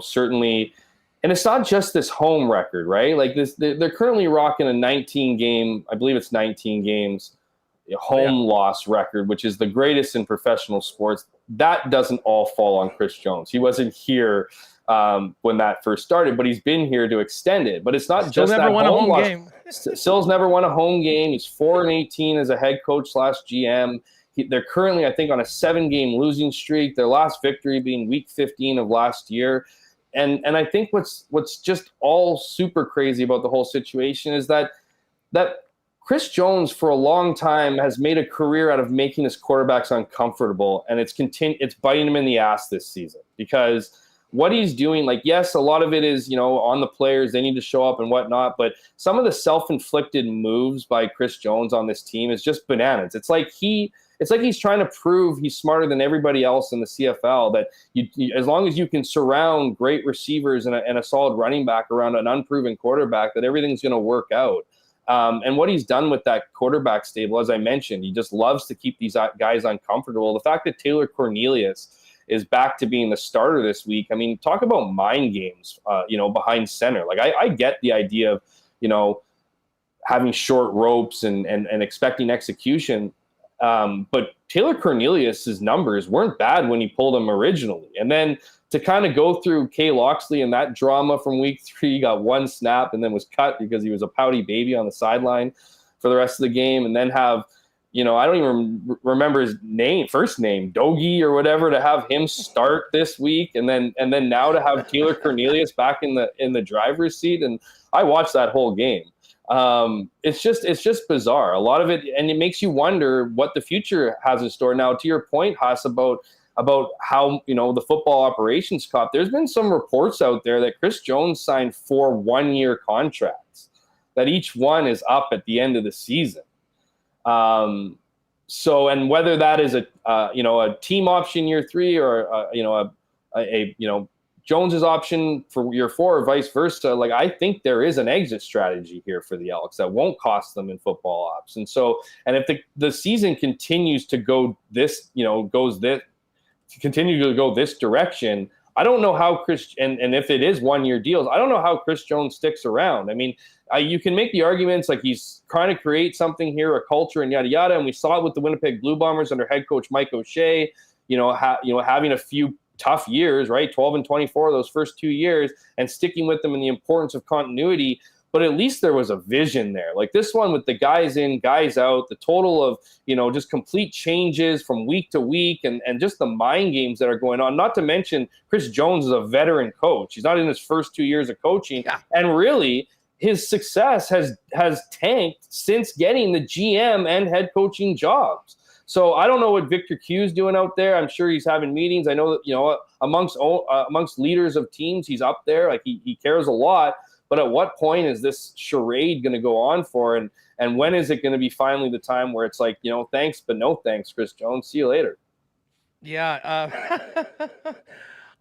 F: Certainly, and it's not just this home record, right? Like they're currently rocking a 19 games home loss record, which is the greatest in professional sports. That doesn't all fall on Chris Jones. He wasn't here when that first started, but he's been here to extend it. But it's not
B: Still
F: just
B: never
F: that
B: won a home game.
F: Sill's never won a home game. He's 4-18 as a head coach / GM. They're currently, I think, on a 7-game losing streak. Their last victory being week 15 of last year. And I think what's just all super crazy about the whole situation is that Chris Jones for a long time has made a career out of making his quarterbacks uncomfortable, and it's biting him in the ass this season, because what he's doing, like, yes, a lot of it is, on the players, they need to show up and whatnot, but some of the self-inflicted moves by Chris Jones on this team is just bananas. It's like he's trying to prove he's smarter than everybody else in the CFL, that you as long as you can surround great receivers and a solid running back around an unproven quarterback, that everything's going to work out. And what he's done with that quarterback stable, as I mentioned, he just loves to keep these guys uncomfortable. The fact that Taylor Cornelius is back to being the starter this week, I mean, talk about mind games, behind center. Like, I get the idea of, having short ropes and expecting execution. But Taylor Cornelius's numbers weren't bad when he pulled them originally. And then to kind of go through Kay Loxley and that drama from week 3, he got one snap and then was cut because he was a pouty baby on the sideline for the rest of the game. And then have, I don't even remember his first name, Dogie or whatever, to have him start this week. And then now to have Taylor Cornelius back in the driver's seat. And I watched that whole game. It's just bizarre, a lot of it, and it makes you wonder what the future has in store. Now, to your point, Haas, about how the football operations cop, there's been some reports out there that Chris Jones signed 4 one-year contracts, that each one is up at the end of the season. So, and whether that is a team option year 3 or Jones's option for year 4 or vice versa, like, I think there is an exit strategy here for the Elks that won't cost them in football ops. And so, and if the season continues to go this, continue to go this direction, I don't know how and if it is 1-year deals, I don't know how Chris Jones sticks around. I mean, you can make the arguments like he's trying to create something here, a culture and yada, yada. And we saw it with the Winnipeg Blue Bombers under head coach Mike O'Shea, having a few tough years, right? 12 and 24, those first 2 years, and sticking with them in the importance of continuity. but at least there was a vision there. Like this one with the guys in, guys out, the total of, just complete changes from week to week and just the mind games that are going on. Not to mention Chris Jones is a veteran coach. He's not in his first 2 years of coaching. Yeah. And really his success has tanked since getting the GM and head coaching jobs. So I don't know what Victor Q's doing out there. I'm sure he's having meetings. I know that, amongst leaders of teams, he's up there. Like he cares a lot. But at what point is this charade going to go on for? And when is it going to be finally the time where it's like, thanks, but no thanks, Chris Jones. See you later.
B: Yeah.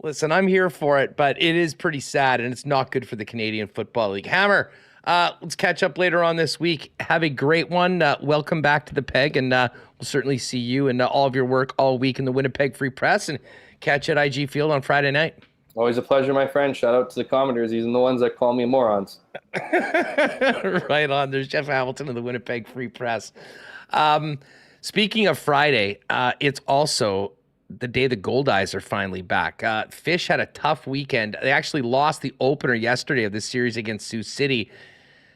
B: Listen, I'm here for it, but it is pretty sad, and it's not good for the Canadian Football League. Hammer, let's catch up later on this week. Have a great one. Welcome back to the Peg, and we'll certainly see you and all of your work all week in the Winnipeg Free Press, and catch at IG Field on Friday night.
F: Always a pleasure, my friend. Shout out to the Commodores. These are the ones that call me morons.
B: Right on. There's Jeff Hamilton of the Winnipeg Free Press. Speaking of Friday, it's also the day the Gold Eyes are finally back. Fish had a tough weekend. They actually lost the opener yesterday of the series against Sioux City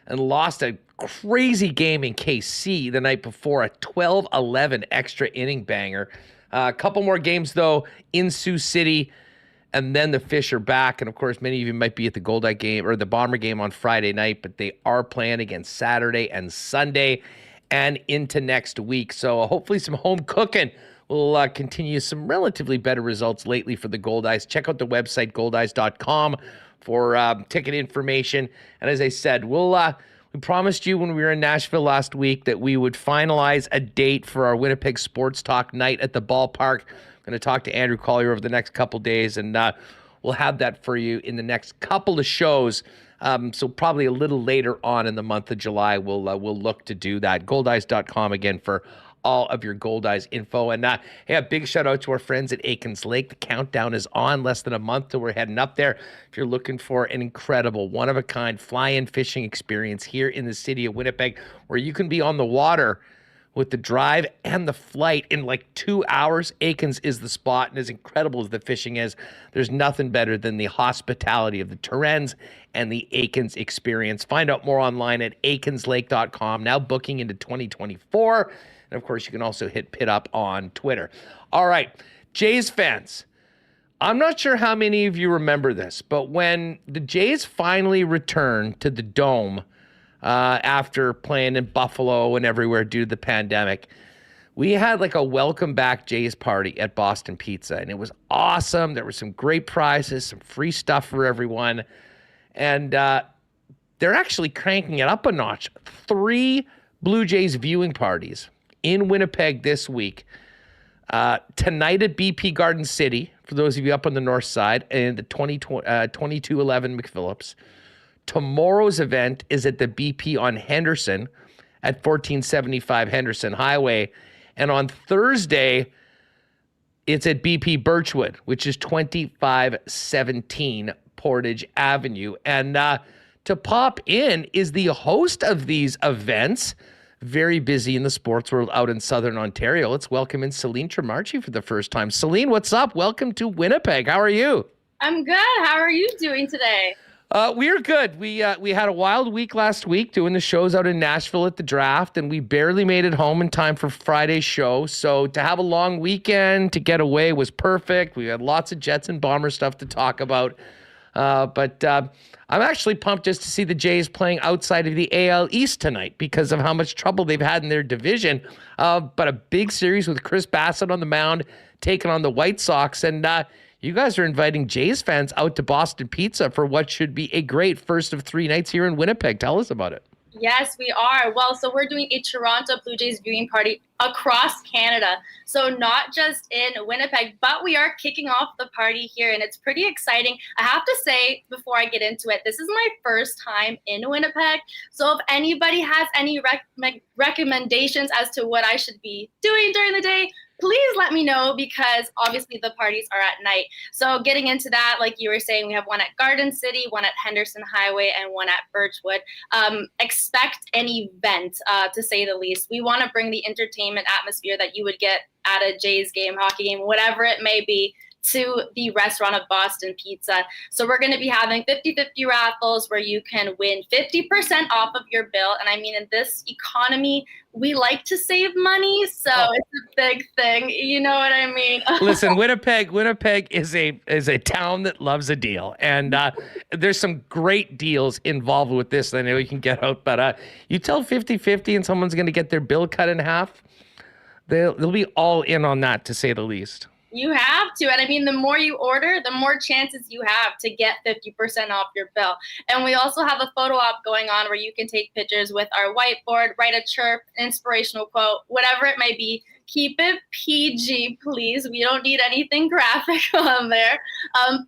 B: and lost a crazy game in KC the night before, a 12-11 extra inning banger. A couple more games, though, in Sioux City, and then the Fish are back. And, of course, many of you might be at the Gold Eye game or the Bomber game on Friday night, but they are playing again Saturday and Sunday and into next week. So hopefully some home cooking will continue some relatively better results lately for the Gold Eyes. Check out the website, goldeyes.com, for ticket information. And as I said, we promised you when we were in Nashville last week that we would finalize a date for our Winnipeg Sports Talk night at the ballpark. I'm going to talk to Andrew Collier over the next couple days, and we'll have that for you in the next couple of shows. So probably a little later on in the month of July, we'll look to do that. Goldeyes.com again for all of your Gold Eyes info. And hey, a big shout out to our friends at Aikens Lake. The countdown is on, less than a month till we're heading up there. If you're looking for an incredible, one-of-a-kind fly-in fishing experience here in the city of Winnipeg, where you can be on the water with the drive and the flight in like 2 hours, Aikens is the spot. And as incredible as the fishing is, there's nothing better than the hospitality of the Terrens and the Aikens experience. Find out more online at aikenslake.com, now booking into 2024. And, of course, you can also hit Pit Up on Twitter. All right, Jays fans, I'm not sure how many of you remember this, but when the Jays finally returned to the Dome after playing in Buffalo and everywhere due to the pandemic, we had like a welcome back Jays party at Boston Pizza, and it was awesome. There were some great prizes, some free stuff for everyone, and they're actually cranking it up a notch. 3 Blue Jays viewing parties in Winnipeg this week. Tonight at BP Garden City, for those of you up on the north side, and the 2211 McPhillips. Tomorrow's event is at the BP on Henderson at 1475 Henderson Highway. And on Thursday, it's at BP Birchwood, which is 2517 Portage Avenue. And to pop in is the host of these events, very busy in the sports world out in Southern Ontario. Let's welcome in Celine Trimarchi for the first time. Celine, what's up? Welcome to Winnipeg. How are you?
G: I'm good. How are you doing today?
B: We're good. We had a wild week last week doing the shows out in Nashville at the draft, and we barely made it home in time for Friday's show. So to have a long weekend, to get away was perfect. We had lots of Jets and Bomber stuff to talk about. But I'm actually pumped just to see the Jays playing outside of the AL East tonight because of how much trouble they've had in their division. But a big series with Chris Bassett on the mound, taking on the White Sox. And you guys are inviting Jays fans out to Boston Pizza for what should be a great first of 3 nights here in Winnipeg. Tell us about it.
G: Yes, we are. Well, so we're doing a Toronto Blue Jays viewing party across Canada. So not just in Winnipeg, but we are kicking off the party here, and it's pretty exciting. I have to say, before I get into it, this is my first time in Winnipeg. So if anybody has any recommendations as to what I should be doing during the day, please let me know, because obviously the parties are at night. So getting into that, like you were saying, we have one at Garden City, one at Henderson Highway, and one at Birchwood. Expect an event, to say the least. We want to bring the entertainment atmosphere that you would get at a Jays game, hockey game, whatever it may be, to the restaurant of Boston Pizza. So we're going to be having 50-50 raffles where you can win 50% off of your bill. And I mean, in this economy, we like to save money, so it's a big thing. You know what I mean?
B: Listen, Winnipeg is a town that loves a deal, and there's some great deals involved with this that I know you can get out. But you tell 50-50 and someone's going to get their bill cut in half, they'll be all in on that, to say the least.
G: You have to. And I mean, the more you order, the more chances you have to get 50% off your bill. And we also have a photo op going on where you can take pictures with our whiteboard, write a chirp, inspirational quote, whatever it may be. Keep it PG, please. We don't need anything graphic on there.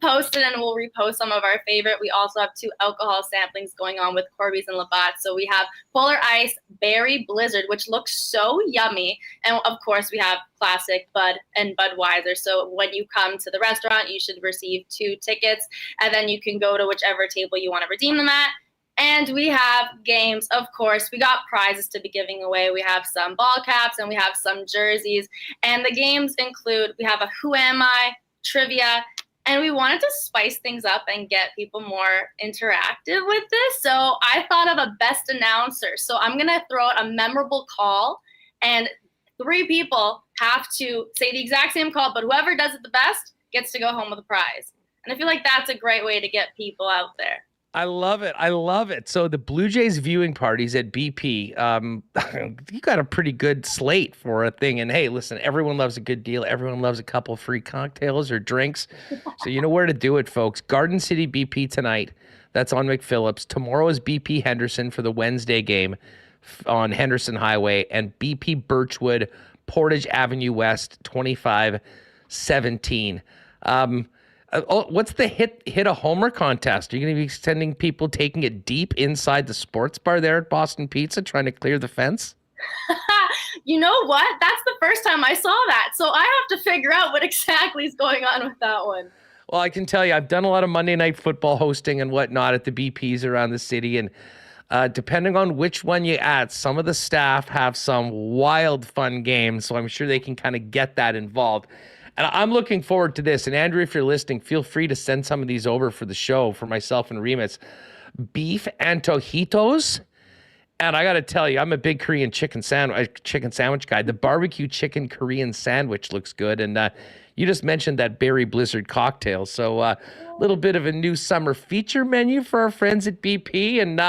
G: Post it and we'll repost some of our favorite. We also have 2 alcohol samplings going on with Corby's and Labatt. So we have Polar Ice Berry Blizzard, which looks so yummy. And of course, we have Classic Bud and Budweiser. So when you come to the restaurant, you should receive 2 tickets. And then you can go to whichever table you want to redeem them at. And we have games, of course. We got prizes to be giving away. We have some ball caps and we have some jerseys. And the games include, we have a Who Am I, trivia, and we wanted to spice things up and get people more interactive with this. So I thought of a best announcer. So I'm going to throw out a memorable call, and 3 people have to say the exact same call, but whoever does it the best gets to go home with a prize. And I feel like that's a great way to get people out there.
B: I love it. I love it. So the Blue Jays viewing parties at BP, you got a pretty good slate for a thing. And hey, listen, everyone loves a good deal. Everyone loves a couple free cocktails or drinks. So you know where to do it, folks. Garden City BP tonight. That's on McPhillips. Tomorrow is BP Henderson for the Wednesday game on Henderson Highway, and BP Birchwood, Portage Avenue West, 25-17. What's the hit a homer contest? Are you going to be sending people taking it deep inside the sports bar there at Boston Pizza, trying to clear the fence?
G: You know what? That's the first time I saw that. So I have to figure out what exactly is going on with that one.
B: Well, I can tell you, I've done a lot of Monday Night Football hosting and whatnot at the BPs around the city. And depending on which one you add, some of the staff have some wild fun games. So I'm sure they can kind of get that involved. And I'm looking forward to this. And Andrew, if you're listening, feel free to send some of these over for the show for myself and Remis. Beef antojitos. And I got to tell you, I'm a big Korean chicken sandwich guy. The barbecue chicken Korean sandwich looks good. And you just mentioned that Berry Blizzard cocktail. So a little bit of a new summer feature menu for our friends at BP. And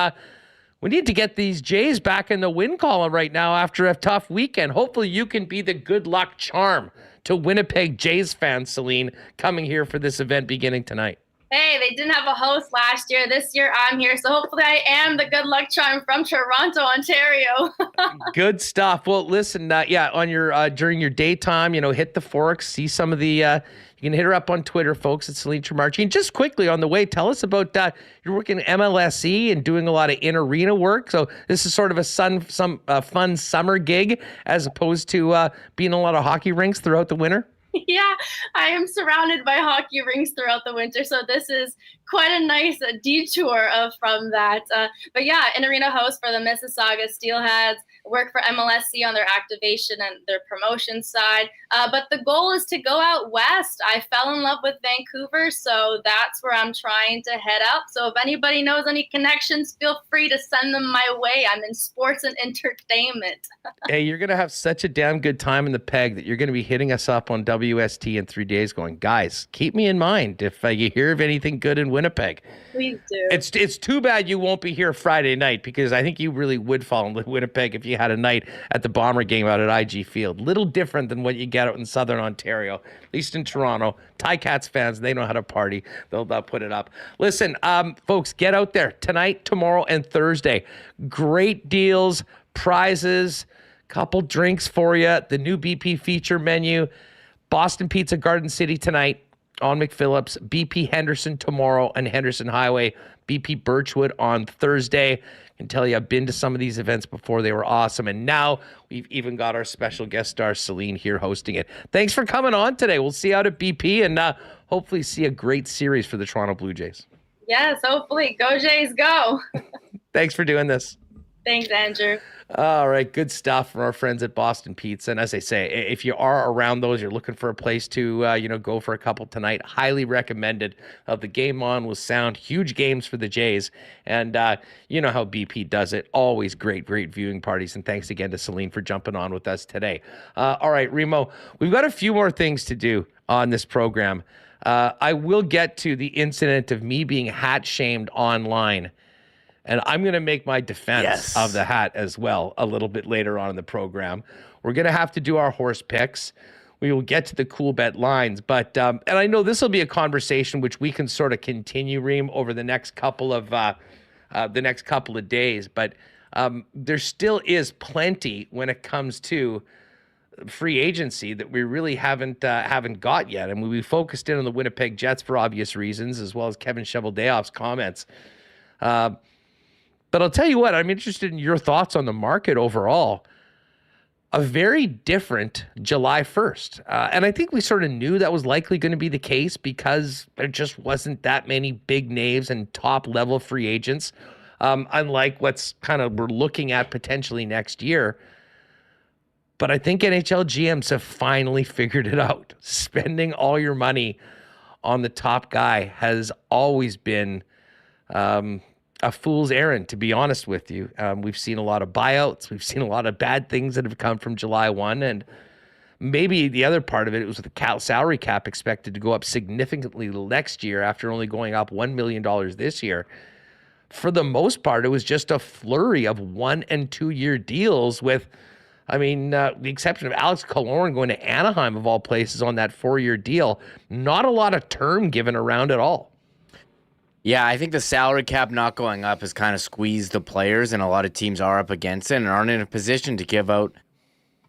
B: we need to get these Jays back in the win column right now after a tough weekend. Hopefully you can be the good luck charm to Winnipeg Jays fans, Celine, coming here for this event beginning tonight.
G: Hey, they didn't have a host last year. This year I'm here, so hopefully I am the good luck charm from Toronto, Ontario.
B: Good stuff. Well, listen, on your during your daytime, hit the forks, see some of the. You can hit her up on Twitter, folks, at Celine Trimarchi. And just quickly on the way, tell us about you're working at MLSE and doing a lot of in-arena work. So this is sort of a fun summer gig as opposed to being in a lot of hockey rinks throughout the winter.
G: Yeah, I am surrounded by hockey rinks throughout the winter, so this is quite a nice detour from that. But yeah, an arena host for the Mississauga Steelheads, work for MLSC on their activation and their promotion side. But the goal is to go out west. I fell in love with Vancouver, so that's where I'm trying to head up. So if anybody knows any connections, feel free to send them my way. I'm in sports and entertainment.
B: Hey, you're going to have such a damn good time in the Peg that you're going to be hitting us up on WST in 3 days going, guys, keep me in mind if you hear of anything good in Winnipeg.
G: Please do.
B: It's too bad you won't be here Friday night, because I think you really would fall in Winnipeg if you had a night at the Bomber game out at IG Field. Little different than what you get out in Southern Ontario, at least in Toronto. Ticats fans, they know how to party. They'll put it up. Listen, folks, get out there tonight, tomorrow, and Thursday. Great deals, prizes, couple drinks for you, the new BP feature menu, Boston Pizza Garden City tonight on McPhillips, BP Henderson tomorrow and Henderson Highway, BP Birchwood on Thursday. I can tell you I've been to some of these events before. They were awesome. And now we've even got our special guest star, Celine, here hosting it. Thanks for coming on today. We'll see you out at BP and hopefully see a great series for the Toronto Blue Jays.
G: Yes, hopefully. Go Jays, go.
B: Thanks for doing this.
G: Thanks, Andrew.
B: All right, good stuff from our friends at Boston Pizza. And as I say, if you are around those, you're looking for a place to, go for a couple tonight, highly recommended. The game on was sound, huge games for the Jays. And you know how BP does it. Always great viewing parties. And thanks again to Celine for jumping on with us today. All right, Remo, we've got a few more things to do on this program. I will get to the incident of me being hat shamed online. And I'm going to make my defense of the hat as well a little bit later on in the program. We're going to have to do our horse picks. We will get to the Coolbet lines. But, and I know this will be a conversation which we can sort of continue, Reem, over the next couple of days. But there still is plenty when it comes to free agency that we really haven't got yet. And we focused in on the Winnipeg Jets for obvious reasons, as well as Kevin Cheveldayoff's comments. But I'll tell you what, I'm interested in your thoughts on the market overall. A very different July 1st. And I think we sort of knew that was likely going to be the case because there just wasn't that many big names and top-level free agents, unlike what's kind of we're looking at potentially next year. But I think NHL GMs have finally figured it out. Spending all your money on the top guy has always been a fool's errand, to be honest with you. We've seen a lot of buyouts. We've seen a lot of bad things that have come from July 1. And maybe the other part of it was the salary cap expected to go up significantly next year after only going up $1 million this year. For the most part, it was just a flurry of 1 and 2 year deals with, the exception of Alex Killorn going to Anaheim of all places on that 4-year deal. Not a lot of term given around at all.
C: Yeah, I think the salary cap not going up has kind of squeezed the players, and a lot of teams are up against it and aren't in a position to give out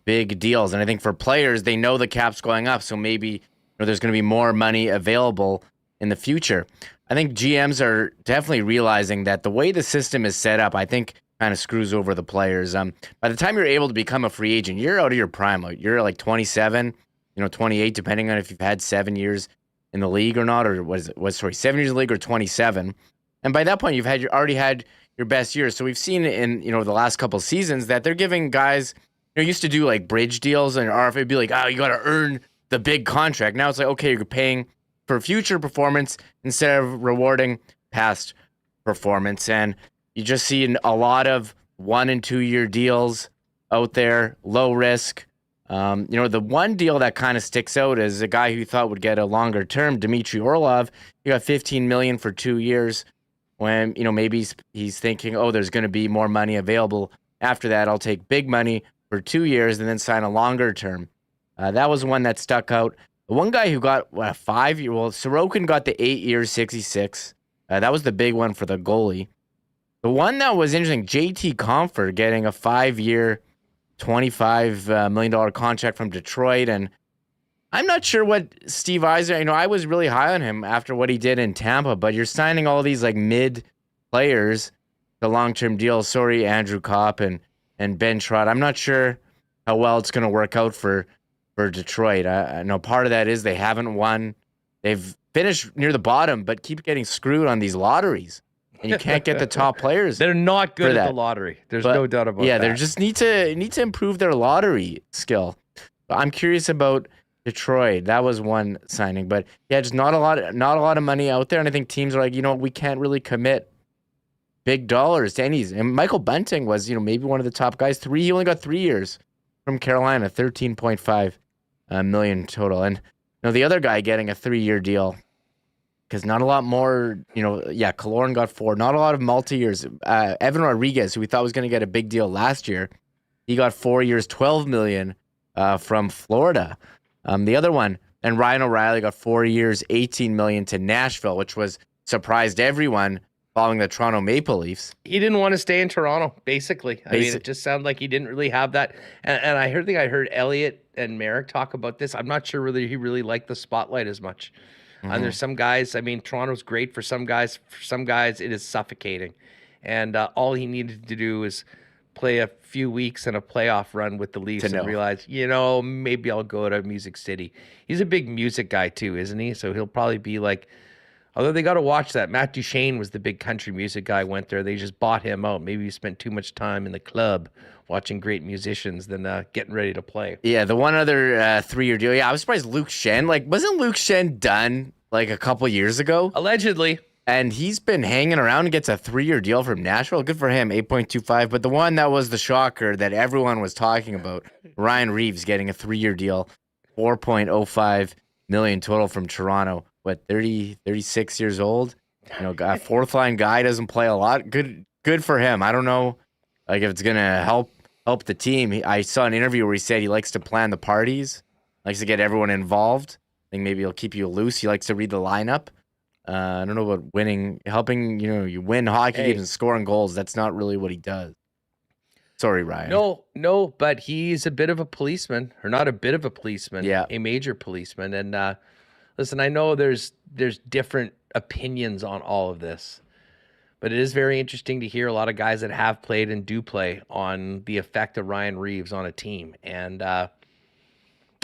C: big deals. And I think for players, they know the cap's going up, so maybe there's going to be more money available in the future. I think GMs are definitely realizing that the way the system is set up, I think, kind of screws over the players. By the time you're able to become a free agent, you're out of your prime. You're like 27, 28, depending on if you've had 7 years in the league or not, or 7 years in the league or 27. And by that point, you've already had your best years. So we've seen in, the last couple of seasons that they're giving guys, used to do like bridge deals and RFA would be like, you got to earn the big contract. Now it's like, okay, you're paying for future performance instead of rewarding past performance. And you just see a lot of 1 and 2 year deals out there, low risk. The one deal that kind of sticks out is a guy who thought would get a longer term, Dmitry Orlov. He got $15 million for 2 years when, maybe he's thinking, there's going to be more money available. After that, I'll take big money for 2 years and then sign a longer term. That was one that stuck out. The one guy who got a 5-year, Sorokin got the 8 years, 66. That was the big one for the goalie. The one that was interesting, JT Compher getting a 5-year, $25 million contract from Detroit. And I'm not sure what Steve Yzerman, I was really high on him after what he did in Tampa, but you're signing all these like mid players to long-term deals. Sorry, Andrew Kopp and Ben Trott. I'm not sure how well it's going to work out for Detroit. I know part of that is they haven't won. They've finished near the bottom, but keep getting screwed on these lotteries. And you can't get the top players.
B: They're not good at the lottery. There's no doubt about that.
C: Yeah, they just need to improve their lottery skill. I'm curious about Detroit. That was one signing, but yeah, just not a lot of money out there. And I think teams are like, we can't really commit big dollars to any. And Michael Bunting was, maybe one of the top guys. He only got 3 years from Carolina, $13.5 million total. And the other guy getting a 3-year deal. Because not a lot more, Killorn got 4. Not a lot of multi-years. Evan Rodriguez, who we thought was going to get a big deal last year, he got 4 years, $12 million from Florida. The other one, and Ryan O'Reilly got 4 years, $18 million to Nashville, which surprised everyone following the Toronto Maple Leafs.
B: He didn't want to stay in Toronto, basically. It just sounded like he didn't really have that. And I heard Elliot and Merrick talk about this. I'm not sure whether he really liked the spotlight as much. And there's some guys, Toronto's great for some guys. For some guys, it is suffocating. And all he needed to do is play a few weeks in a playoff run with the Leafs and realize, maybe I'll go to Music City. He's a big music guy too, isn't he? So he'll probably be like Although they got to watch that. Matt Duchene was the big country music guy, went there. They just bought him out. Maybe he spent too much time in the club watching great musicians than getting ready to play.
C: Yeah, the one other 3-year deal. Yeah, I was surprised Luke Shen. Like, wasn't Luke Shen done like a couple years ago?
B: Allegedly.
C: And he's been hanging around and gets a 3-year deal from Nashville. Good for him, 8.25. But the one that was the shocker that everyone was talking about, Ryan Reeves getting a 3-year deal, 4.05 million total from Toronto. What, 36 years old? You know, a fourth line guy, doesn't play a lot. Good for him. I don't know, like, if it's gonna help the team. I saw an interview where he said he likes to plan the parties, likes to get everyone involved. I think maybe he'll keep you loose. He likes to read the lineup. I don't know about helping, you win hockey games and scoring goals. That's not really what he does. Sorry, Ryan.
B: No, but he's a bit of a policeman, or not a bit of a policeman, a major policeman. And listen, I know there's different opinions on all of this, but it is very interesting to hear a lot of guys that have played and do play on the effect of Ryan Reeves on a team. And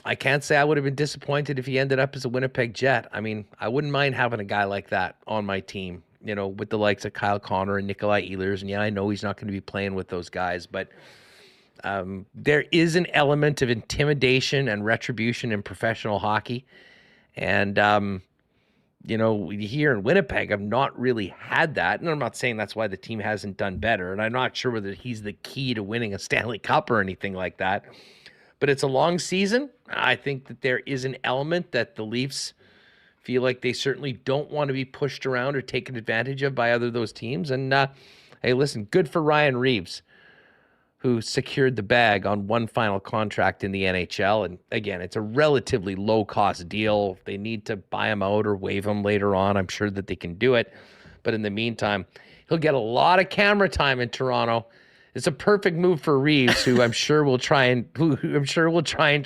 B: I can't say I would have been disappointed if he ended up as a Winnipeg Jet. I mean, I wouldn't mind having a guy like that on my team, with the likes of Kyle Connor and Nikolai Ehlers. And yeah, I know he's not going to be playing with those guys, but there is an element of intimidation and retribution in professional hockey. And, here in Winnipeg, I've not really had that. And I'm not saying that's why the team hasn't done better. And I'm not sure whether he's the key to winning a Stanley Cup or anything like that. But it's a long season. I think that there is an element that the Leafs feel like they certainly don't want to be pushed around or taken advantage of by other those teams. And, hey, listen, good for Ryan Reeves, who secured the bag on one final contract in the NHL. And again, it's a relatively low-cost deal. If they need to buy him out or waive him later on, I'm sure that they can do it. But in the meantime, he'll get a lot of camera time in Toronto. It's a perfect move for Reeves, who I'm sure will try and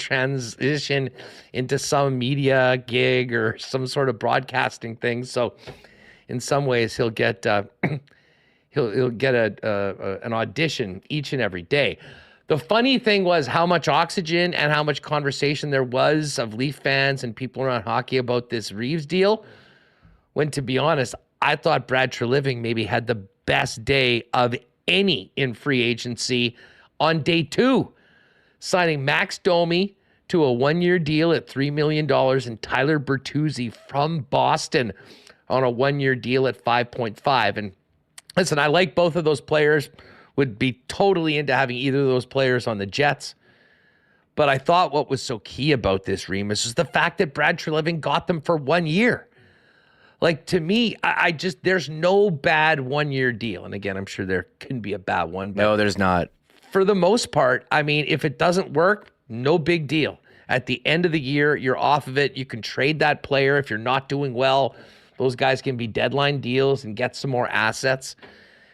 B: transition into some media gig or some sort of broadcasting thing. So, in some ways, he'll get he'll get an audition each and every day. The funny thing was how much oxygen and how much conversation there was of Leaf fans and people around hockey about this Reeves deal. When, to be honest, I thought Brad Treliving maybe had the best day of any in free agency on day 2, signing Max Domi to a 1-year deal at $3 million and Tyler Bertuzzi from Boston on a 1-year deal at 5.5. And listen, I like both of those players, would be totally into having either of those players on the Jets. But I thought what was so key about this, Remis, is the fact that Brad Treliving got them for 1 year. Like, to me, there's no bad 1-year deal. And again, I'm sure there can be a bad one. But
C: no, there's not.
B: For the most part, I mean, if it doesn't work, no big deal. At the end of the year, you're off of it. You can trade that player if you're not doing well. Those guys can be deadline deals and get some more assets.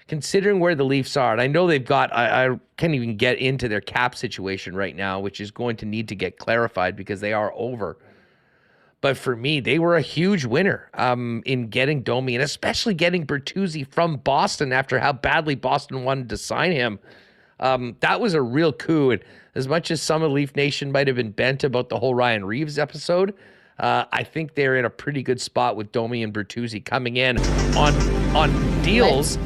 B: Considering where the Leafs are, and I know they've got, I can't even get into their cap situation right now, which is going to need to get clarified because they are over. But for me, they were a huge winner in getting Domi, and especially getting Bertuzzi from Boston after how badly Boston wanted to sign him. That was a real coup. And as much as some of Leaf Nation might have been bent about the whole Ryan Reeves episode, I think they're in a pretty good spot with Domi and Bertuzzi coming in on deals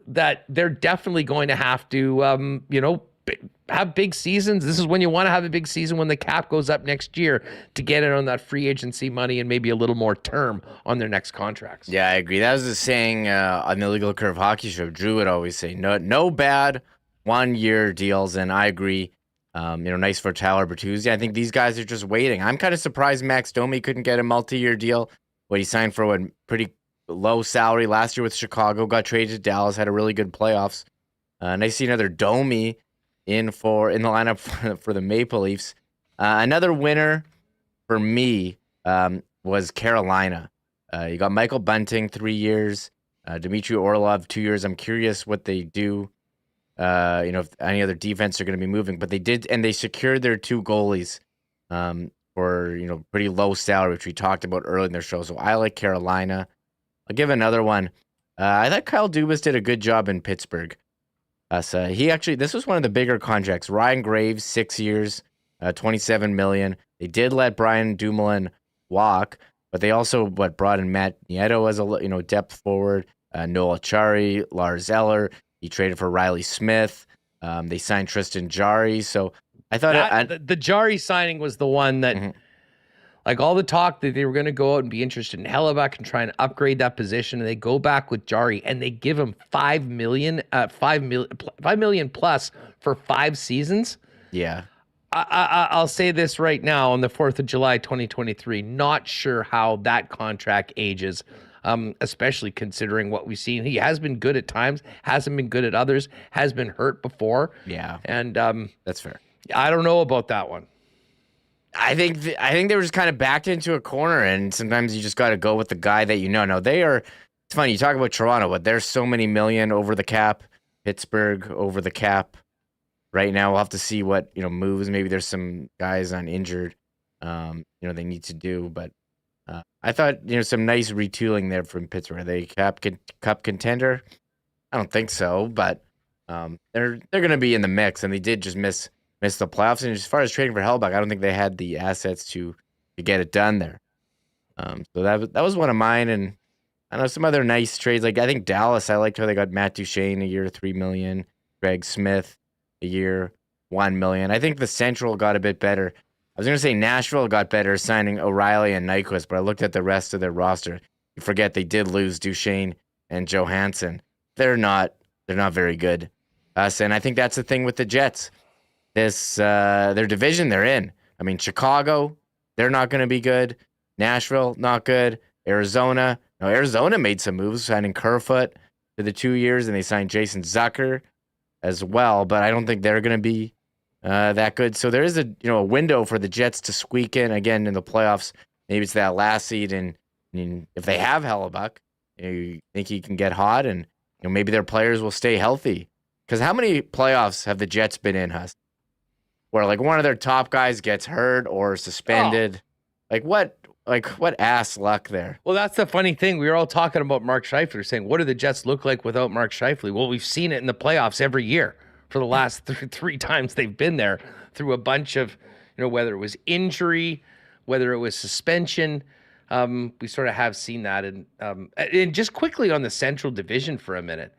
B: that they're definitely going to have to, have big seasons. This is when you want to have a big season, when the cap goes up next year, to get in on that free agency money and maybe a little more term on their next contracts.
C: Yeah, I agree. That was the saying on the Illegal Curve Hockey Show. Drew would always say, no bad 1-year deals, and I agree. Nice for Tyler Bertuzzi. I think these guys are just waiting. I'm kind of surprised Max Domi couldn't get a multi-year deal. What he signed for a pretty low salary last year with Chicago, got traded to Dallas, had a really good playoffs. Nice to see another Domi in the lineup for the Maple Leafs. Another winner for me was Carolina. You got Michael Bunting, 3 years. Dmitry Orlov, 2 years. I'm curious what they do. If any other defense are going to be moving, but they did, and they secured their 2 goalies for pretty low salary, which we talked about early in their show. So I like Carolina. I'll give another one. I thought Kyle Dubas did a good job in Pittsburgh. So this was one of the bigger contracts. Ryan Graves, 6 years, $27 million. They did let Brian Dumoulin walk, But they also brought in Matt Nieto as a depth forward, Noel Achari, Lars Eller. He traded for Riley Smith. They signed Tristan Jarry. So I thought
B: the Jarry signing was the one that, like all the talk that they were going to go out and be interested in Hellebuck and try and upgrade that position, and they go back with Jarry and they give him $5 million plus for 5 seasons.
C: Yeah.
B: I'll say this right now on the 4th of July, 2023. Not sure how that contract ages, especially considering what we've seen. He has been good at times, hasn't been good at others, has been hurt before.
C: Yeah.
B: And
C: that's fair.
B: I don't know about that one.
C: I think they were just kind of backed into a corner, and sometimes you just got to go with the guy that you know. No, they are. It's funny you talk about Toronto, but there's so many million over the cap. Pittsburgh over the cap. Right now, we'll have to see what moves. Maybe there's some guys on injured. They need to do, but I thought some nice retooling there from Pittsburgh. Are they cup contender? I don't think so, but they're going to be in the mix, and they did just miss the playoffs. And as far as trading for Hellebuck, I don't think they had the assets to get it done there. So that was one of mine. And I know some other nice trades. Like I think Dallas, I liked how they got Matt Duchene a year, $3 million. Greg Smith a year, $1 million. I think the Central got a bit better. I was going to say Nashville got better signing O'Reilly and Nyquist, but I looked at the rest of their roster. You forget they did lose Duchene and Johansson. They're not very good. And I think that's the thing with the Jets. Their division they're in. I mean, Chicago, they're not going to be good. Nashville, not good. Arizona made some moves, signing Kerfoot for the 2 years, and they signed Jason Zucker as well. But I don't think they're going to be that good. So there is a window for the Jets to squeak in again in the playoffs. Maybe it's that last seed, and if they have Hellebuck, you think he can get hot, and maybe their players will stay healthy. Because how many playoffs have the Jets been in, Hus? Where like one of their top guys gets hurt or suspended. What ass luck there.
B: Well, that's the funny thing. We were all talking about Mark Scheifele, saying, what do the Jets look like without Mark Scheifele? Well, we've seen it in the playoffs every year for the last three times they've been there, through a bunch of, whether it was injury, whether it was suspension. We sort of have seen that. And just quickly on the Central Division for a minute.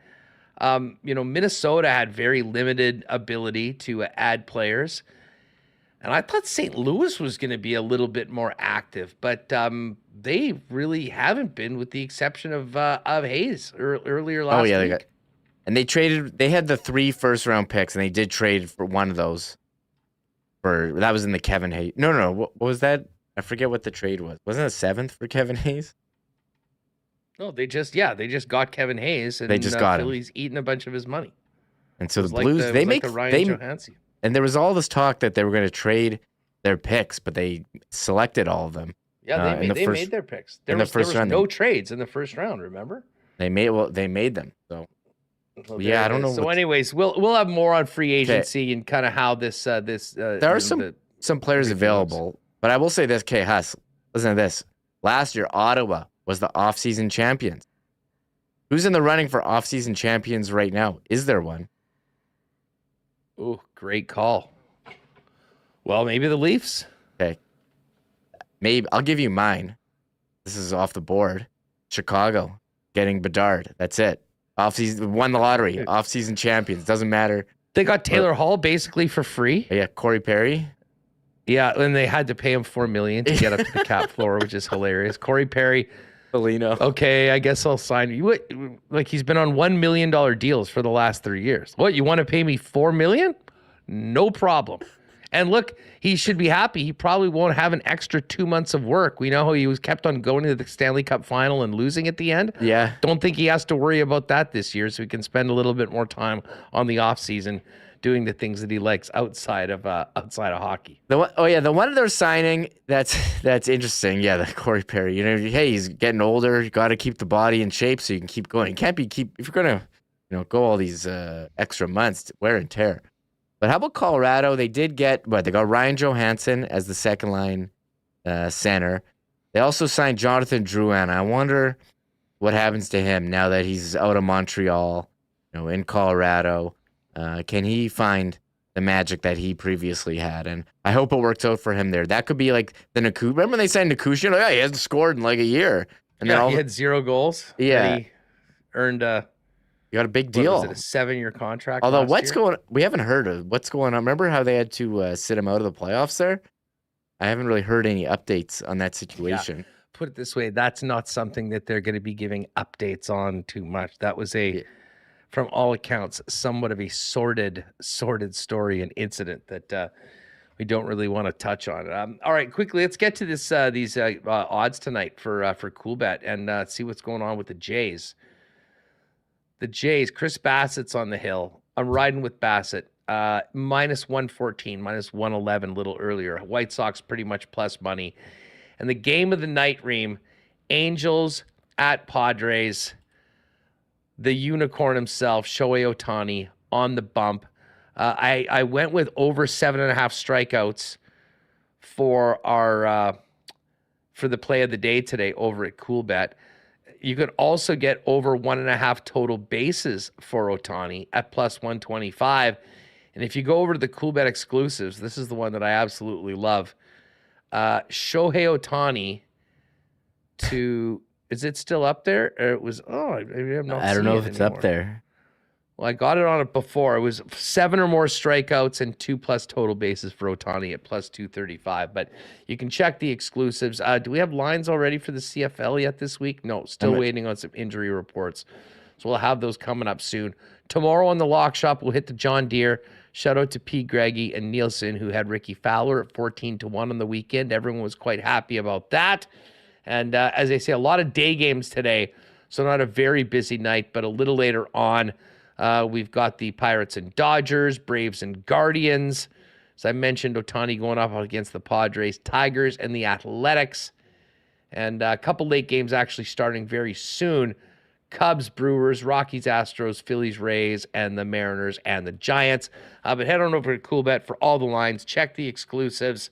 B: Minnesota had very limited ability to add players. And I thought St. Louis was going to be a little bit more active, but they really haven't been, with the exception of Hayes earlier last week.
C: They had the 3 first-round picks, and they did trade for one of those. That was in the Kevin Hayes. No. What was that? I forget what the trade was. Wasn't it a 7th for Kevin Hayes?
B: No, they just got Kevin Hayes, and
C: they just got
B: Philly's eating a bunch of his money.
C: And so the Blues, they
B: Ryan Johansson.
C: And there was all this talk that they were going to trade their picks, but they selected all of them.
B: Yeah, they made their picks. There was no trades in the first round. Remember?
C: They made them. So I don't know.
B: So, anyways, we'll have more on free agency and kind of how this. There
C: are some players available, but I will say this, Huss. Listen to this. Last year, Ottawa was the off-season champions. Who's in the running for off-season champions right now? Is there one?
B: Oh, great call. Well, maybe the Leafs.
C: Okay. Maybe I'll give you mine. This is off the board. Chicago getting Bedard. That's it. Off-season, won the lottery. Off-season champions. Doesn't matter.
B: They got Taylor Hall basically for free.
C: Yeah, Corey Perry.
B: Yeah, and they had to pay him $4 million to get up to the cap floor, which is hilarious. Corey Perry.
C: Felino.
B: Okay, I guess I'll sign you. Like, he's been on $1 million deals for the last 3 years. What, you want to pay me $4 million? No problem. And look, he should be happy. He probably won't have an extra 2 months of work. We know how he was kept on going to the Stanley Cup final and losing at the end.
C: Yeah.
B: Don't think he has to worry about that this year, so he can spend a little bit more time on the off season doing the things that he likes outside of hockey.
C: The one they're signing that's interesting. Yeah, the Corey Perry. Hey, he's getting older. You got to keep the body in shape so you can keep going. You can't if you're gonna go all these extra months, wear and tear. But how about Colorado? They did get they got Ryan Johansson as the second line center. They also signed Jonathan Drouin. I wonder what happens to him now that he's out of Montreal, in Colorado. Can he find the magic that he previously had. And I hope it works out for him there. That could be like the Naku. Remember when they signed Nakush? Like, he hasn't scored in like a year. And then
B: he had 0 goals.
C: Yeah.
B: He earned
C: you got a big deal.
B: Was it a 7-year contract?
C: Although we haven't heard of what's going on. Remember how they had to sit him out of the playoffs there? I haven't really heard any updates on that situation.
B: Yeah. Put it this way, that's not something that they're going to be giving updates on too much. That was from all accounts, somewhat of a sordid story and incident that we don't really want to touch on. All right, quickly, let's get to these odds tonight for Coolbet and see what's going on with the Jays. The Jays, Chris Bassett's on the hill. I'm riding with Bassett. Minus 114, minus 111 a little earlier. White Sox pretty much plus money. And the game of the night, Reem, Angels at Padres. The unicorn himself, Shohei Ohtani, on the bump. I went with over 7.5 strikeouts for our for the play of the day today over at Coolbet. You could also get over 1.5 total bases for Ohtani at plus 125. And if you go over to the Coolbet exclusives, this is the one that I absolutely love. Shohei Ohtani is it still up there? Or it was, I
C: don't know if it's up there.
B: Well, I got it on it before. It was 7 or more strikeouts and 2+ total bases for Ohtani at plus 235. But you can check the exclusives. Do we have lines already for the CFL yet this week? No, still waiting on some injury reports. So we'll have those coming up soon. Tomorrow on the Lock Shop, we'll hit the John Deere. Shout out to P. Greggy and Nielsen, who had Ricky Fowler at 14-1 on the weekend. Everyone was quite happy about that. And as I say, a lot of day games today, so not a very busy night, but a little later on, we've got the Pirates and Dodgers, Braves and Guardians. As I mentioned, Ohtani going up against the Padres, Tigers, and the Athletics. And a couple late games actually starting very soon. Cubs, Brewers, Rockies, Astros, Phillies, Rays, and the Mariners and the Giants. But head on over to Coolbet for all the lines. Check the exclusives,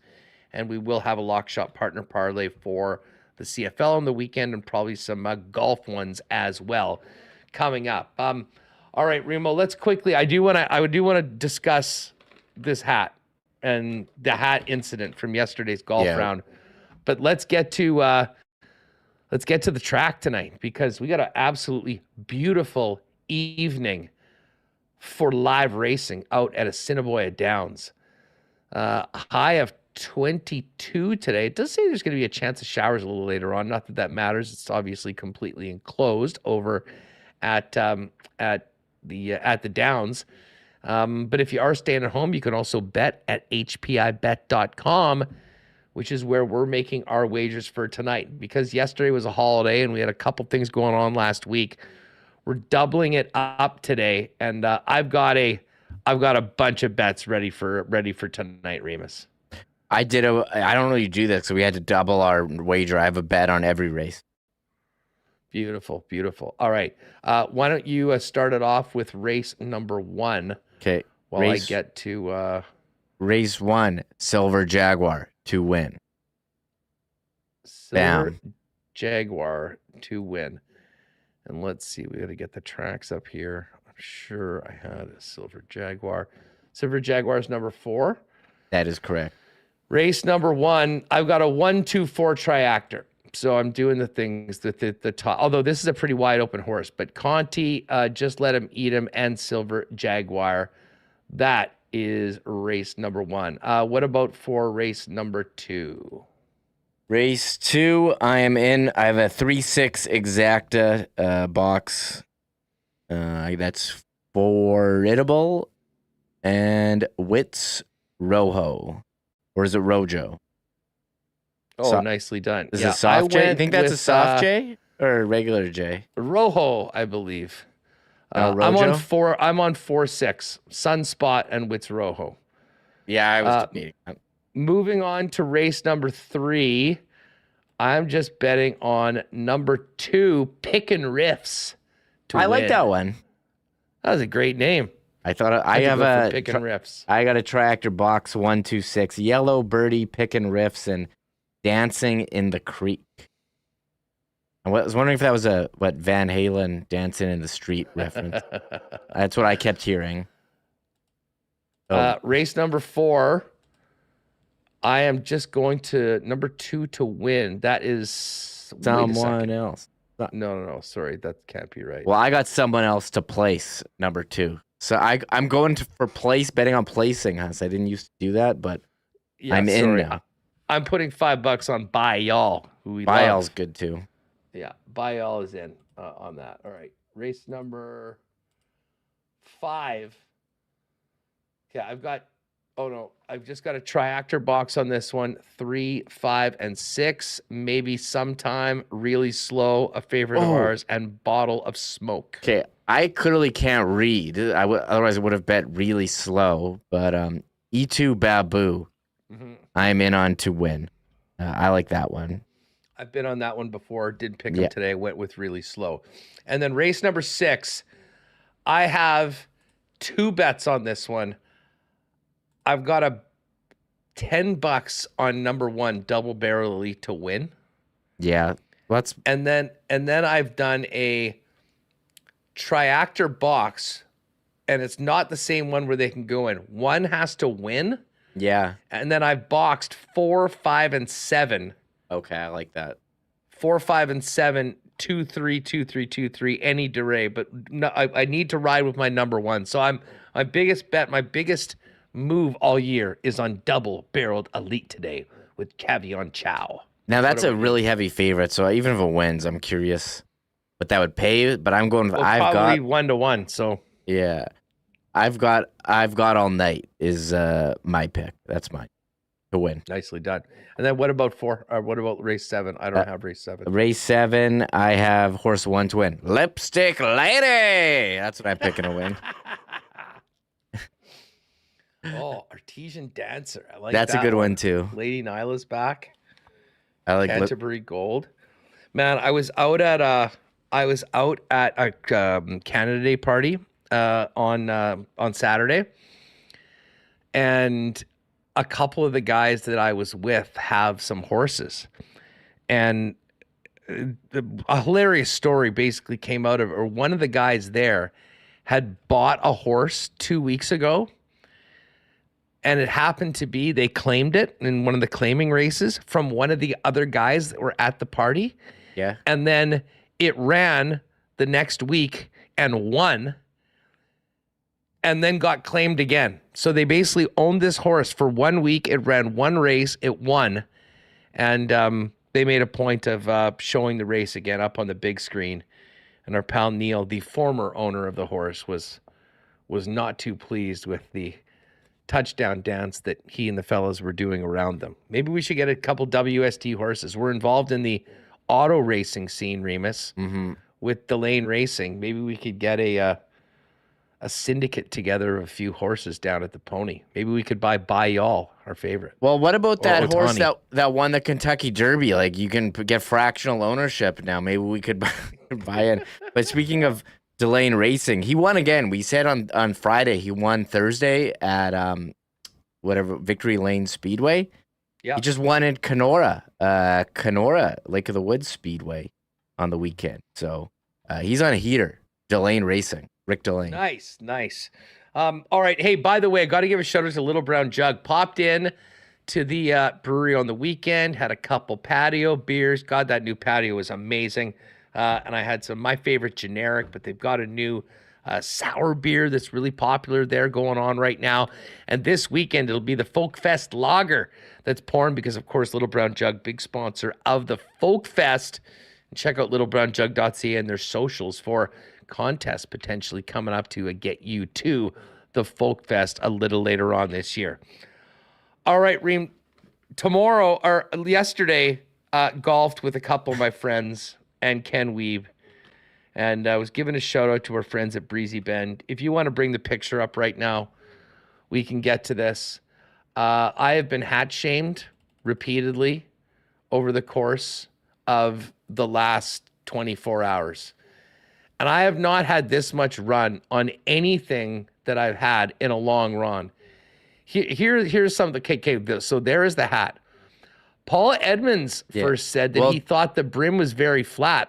B: and we will have a Lock Shop partner parlay for the CFL on the weekend and probably some golf ones as well coming up. All right, Remo, let's quickly. I do want to discuss this hat and the hat incident from yesterday's golf round, but let's get to the track tonight because we got an absolutely beautiful evening for live racing out at Assiniboia Downs. High of 22 today. It does say there's going to be a chance of showers a little later on. Not that that matters. It's obviously completely enclosed over at the Downs. But if you are staying at home, you can also bet at hpibet.com, which is where we're making our wagers for tonight. Because yesterday was a holiday and we had a couple things going on last week. We're doubling it up today, and I've got a bunch of bets ready for tonight, Remis.
C: I don't know you do that, so we had to double our wager. I have a bet on every race.
B: Beautiful, beautiful. All right. Why don't you start it off with race number 1?
C: Okay.
B: While I get to
C: race 1, Silver Jaguar to win.
B: Silver Jaguar to win. And let's see, we got to get the tracks up here. I'm sure I had a Silver Jaguar. Silver Jaguar is number 4.
C: That is correct.
B: Race number 1, I've got a 1-2-4 triactor. So I'm doing the things that the top, although this is a pretty wide open horse, but Conti, Just Let Him Eat Him, and Silver Jaguar. That is race number 1. What about for race number 2?
C: Race 2, I am in. I have a 3-6 exacta box. That's Formidable and Wits Rojo. Or is it Rojo?
B: Oh, nicely done.
C: Is it a soft J? You think that's a soft J or a regular J?
B: Rojo, I believe.
C: Rojo?
B: I'm on 4-6. Sunspot and Wits Rojo.
C: Yeah, I was debating.
B: Moving on to race number 3, I'm just betting on number 2, Pickin' Riffs.
C: I like that one.
B: That was a great name.
C: I thought I have a
B: Pickin' Riffs.
C: I got a tractor box 1-2-6, Yellow Birdie, Pickin' Riffs, and Dancing in the Creek. I was wondering if that was a Van Halen Dancing in the Street reference. That's what I kept hearing.
B: Race number 4. I am just going to number 2 to win. That is
C: Someone else.
B: No. Sorry, that can't be right.
C: Well, I got someone else to place number 2. So I'm going for betting on placing, Huss. I didn't used to do that, but I'm in now.
B: I'm putting $5 on Buy Y'all, who we
C: Buy
B: love.
C: Y'all's good too.
B: Yeah, Buy Y'all is in on that. All right, race number 5. Yeah, I've just got a triactor box on this one. 3, 5, and 6. Maybe sometime really slow, a favorite of ours, and Bottle of Smoke.
C: Okay, I clearly can't read. Otherwise I would have bet really slow. But E2 Babu, I'm in on to win. I like that one.
B: I've been on that one before. Didn't pick him today. Went with really slow. And then race number 6, I have 2 bets on this one. I've got a $10 on number 1 Double Barrel Elite to win.
C: Yeah,
B: and then I've done a triactor box, and it's not the same one where they can go in. One has to win.
C: Yeah.
B: And then I've boxed 4, 5, and 7.
C: Okay, I like that.
B: 4, 5, and 7, 2, 3, 2, 3, 2, 3, any Duray. But no, I need to ride with my number 1. So my biggest move all year is on Double Barreled Elite today with Cavion Chow.
C: Now that's a really heavy favorite. So even if it wins, I'm curious what that would pay. But I'm going.
B: Well, I've got 1-1. So
C: yeah, I've got all night is my pick. That's mine to win.
B: Nicely done. And then what about 4? Or what about race 7? I don't have race 7.
C: Race 7, I have horse 1 to win. Lipstick Lady. That's what I'm picking to win.
B: Oh, Artesian Dancer. I like
C: That's
B: that
C: a good one too.
B: Lady Nyla's back.
C: I like
B: Canterbury Gold. Man, I was out at a Canada Day party on Saturday, and a couple of the guys that I was with have some horses, and a hilarious story basically came out of, or one of the guys there had bought a horse 2 weeks ago. And it happened to be, they claimed it in one of the claiming races from one of the other guys that were at the party.
C: Yeah.
B: And then it ran the next week and won, and then got claimed again. So they basically owned this horse for 1 week. It ran 1 race, it won. And they made a point of showing the race again up on the big screen. And our pal Neil, the former owner of the horse, was not too pleased with the touchdown dance that he and the fellas were doing around them. Maybe we should get a couple WST horses. We're involved in the auto racing scene, Remis, with Delane Racing. Maybe we could get a syndicate together of a few horses down at the Pony. Maybe we could buy Y'all, our favorite.
C: Well, what about that horse that won the Kentucky Derby? Like, you can get fractional ownership now. Maybe we could buy in. But speaking of Delane Racing, he won again. We said on Friday he won Thursday at Victory Lane Speedway. Yeah, he just won in Kenora, Lake of the Woods Speedway on the weekend. So he's on a heater. Delane Racing, Rick Delane.
B: Nice. All right. Hey, by the way, I got to give a shout out to Little Brown Jug. Popped in to the brewery on the weekend. Had a couple patio beers. God, that new patio was amazing. And I had my favorite generic, but they've got a new sour beer that's really popular there going on right now. And this weekend, it'll be the Folk Fest Lager that's pouring because, of course, Little Brown Jug, big sponsor of the Folk Fest. And check out littlebrownjug.ca and their socials for contests potentially coming up to get you to the Folk Fest a little later on this year. All right, Reem, yesterday, golfed with a couple of my friends and Ken Weeb. And I was giving a shout out to our friends at Breezy Bend. If you want to bring the picture up right now, we can get to this. I have been hat shamed repeatedly over the course of the last 24 hours. And I have not had this much run on anything that I've had in a long run. Here's some of the, so there is the hat. Paul Edmonds first said that he thought the brim was very flat.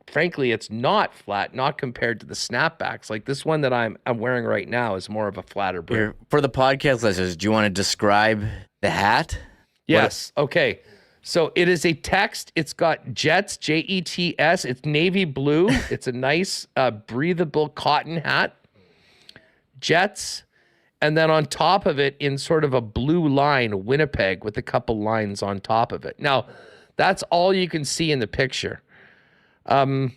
B: frankly, it's not flat, not compared to the snapbacks. Like this one that I'm wearing right now is more of a flatter brim.
C: Here, for the podcast listeners, do you want to describe the hat?
B: Yes. Okay. So it is a text. It's got Jets, Jets. It's navy blue. It's a nice breathable cotton hat. Jets. And then on top of it, in sort of a blue line, Winnipeg with a couple lines on top of it. Now, that's all you can see in the picture.
C: Looks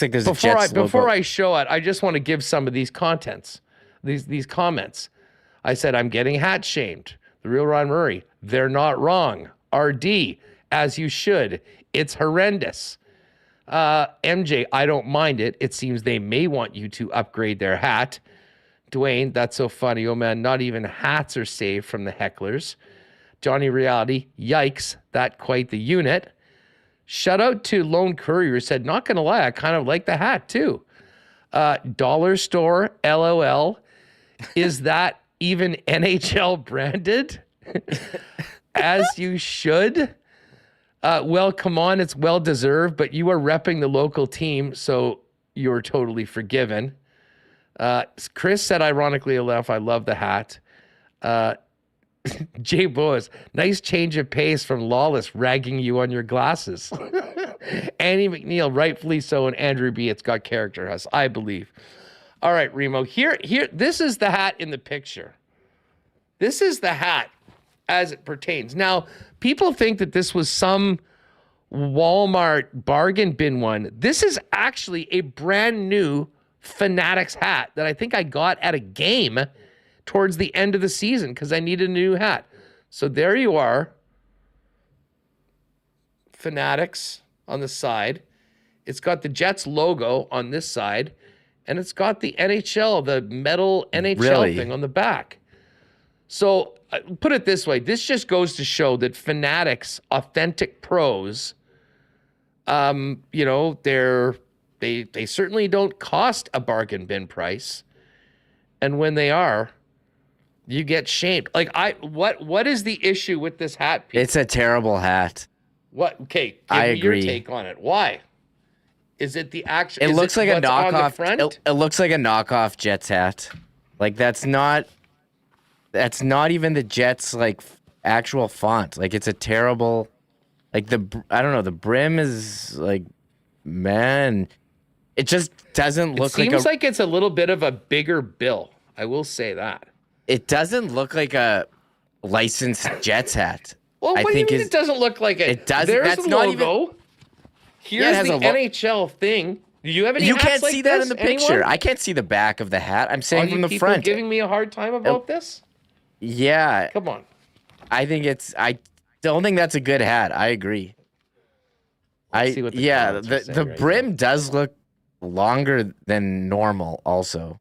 C: like there's a Jets logo.
B: Before I show it, I just want to give some of these contents, these comments. I said, I'm getting hat shamed. The real Ron Murray, they're not wrong. RD, as you should. It's horrendous. MJ, I don't mind it. It seems they may want you to upgrade their hat. Dwayne, that's so funny. Oh man, not even hats are saved from the hecklers. Johnny Reality, yikes, that quite the unit. Shout out to Lone Courier, said, not gonna lie, I kind of like the hat too. Dollar Store, LOL. Is that even NHL branded? As you should. Well, come on, it's well deserved, but you are repping the local team, so you're totally forgiven. Chris said, ironically enough, I love the hat. Jay Boas, nice change of pace from Lawless ragging you on your glasses. Annie McNeil, rightfully so, and Andrew B, it's got character, Huss, I believe. All right, Remo, here, this is the hat in the picture. This is the hat as it pertains. Now, people think that this was some Walmart bargain bin one. This is actually a brand new Fanatics hat that I think I got at a game towards the end of the season because I needed a new hat. So there you are. Fanatics on the side. It's got the Jets logo on this side, and it's got the NHL, the metal NHL thing on the back. So put it this way. This just goes to show that Fanatics, authentic pros, you know, they certainly don't cost a bargain bin price. And when they are, you get shamed. Like what is the issue with this hat, Pete?
C: It's a terrible hat.
B: What? Okay,
C: I agree.
B: Your take on it. Why? Is it the actual?
C: It looks like a knockoff.
B: It
C: looks like a knockoff Jets hat. Like that's not even the Jets like actual font. Like it's a terrible. Like I don't know. The brim is like, man, it just doesn't look like.
B: It seems like it's a little bit of a bigger bill. I will say that.
C: It doesn't look like a licensed Jets hat.
B: Well, what do you mean it doesn't look like it?
C: It doesn't.
B: There's
C: That's
B: the
C: not
B: logo.
C: even.
B: Here's the NHL thing. Do you have any
C: You
B: hats
C: can't
B: like
C: see that
B: this?
C: in the picture.
B: Anyone?
C: I can't see the back of the hat. I'm saying from the
B: people
C: front.
B: Giving me a hard time about this?
C: Yeah.
B: Come on.
C: I think I don't think that's a good hat. I agree. The brim does look longer than normal also.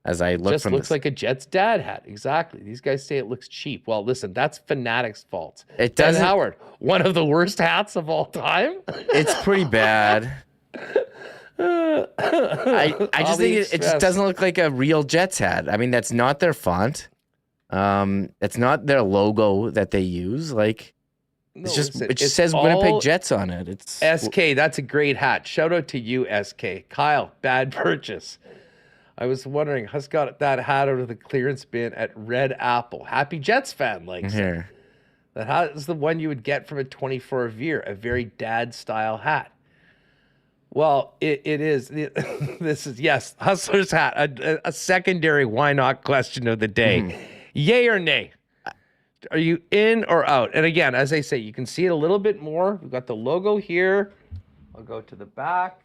C: As I look
B: just
C: from
B: looks like a Jets dad hat. Exactly. These guys say it looks cheap. Well, listen, that's Fanatics' fault.
C: It doesn't.
B: Ben Howard, one of the worst hats of all time.
C: It's pretty bad. I just think it just doesn't look like a real Jets hat. I mean, that's not their font. It's not their logo that they use. Like, it's just it just says Winnipeg Jets on it. It's
B: SK. That's a great hat. Shout out to you, SK. Kyle, bad purchase. I was wondering, Huss got that hat out of the clearance bin at Red Apple. Happy Jets fan likes it. That hat is the one you would get from a 24 Veer, a very dad style hat. Well, it is. This is, yes, Hustler's hat, a secondary why not question of the day. Yay or nay? Are you in or out? And again, as I say, you can see it a little bit more. We've got the logo here. I'll go to the back.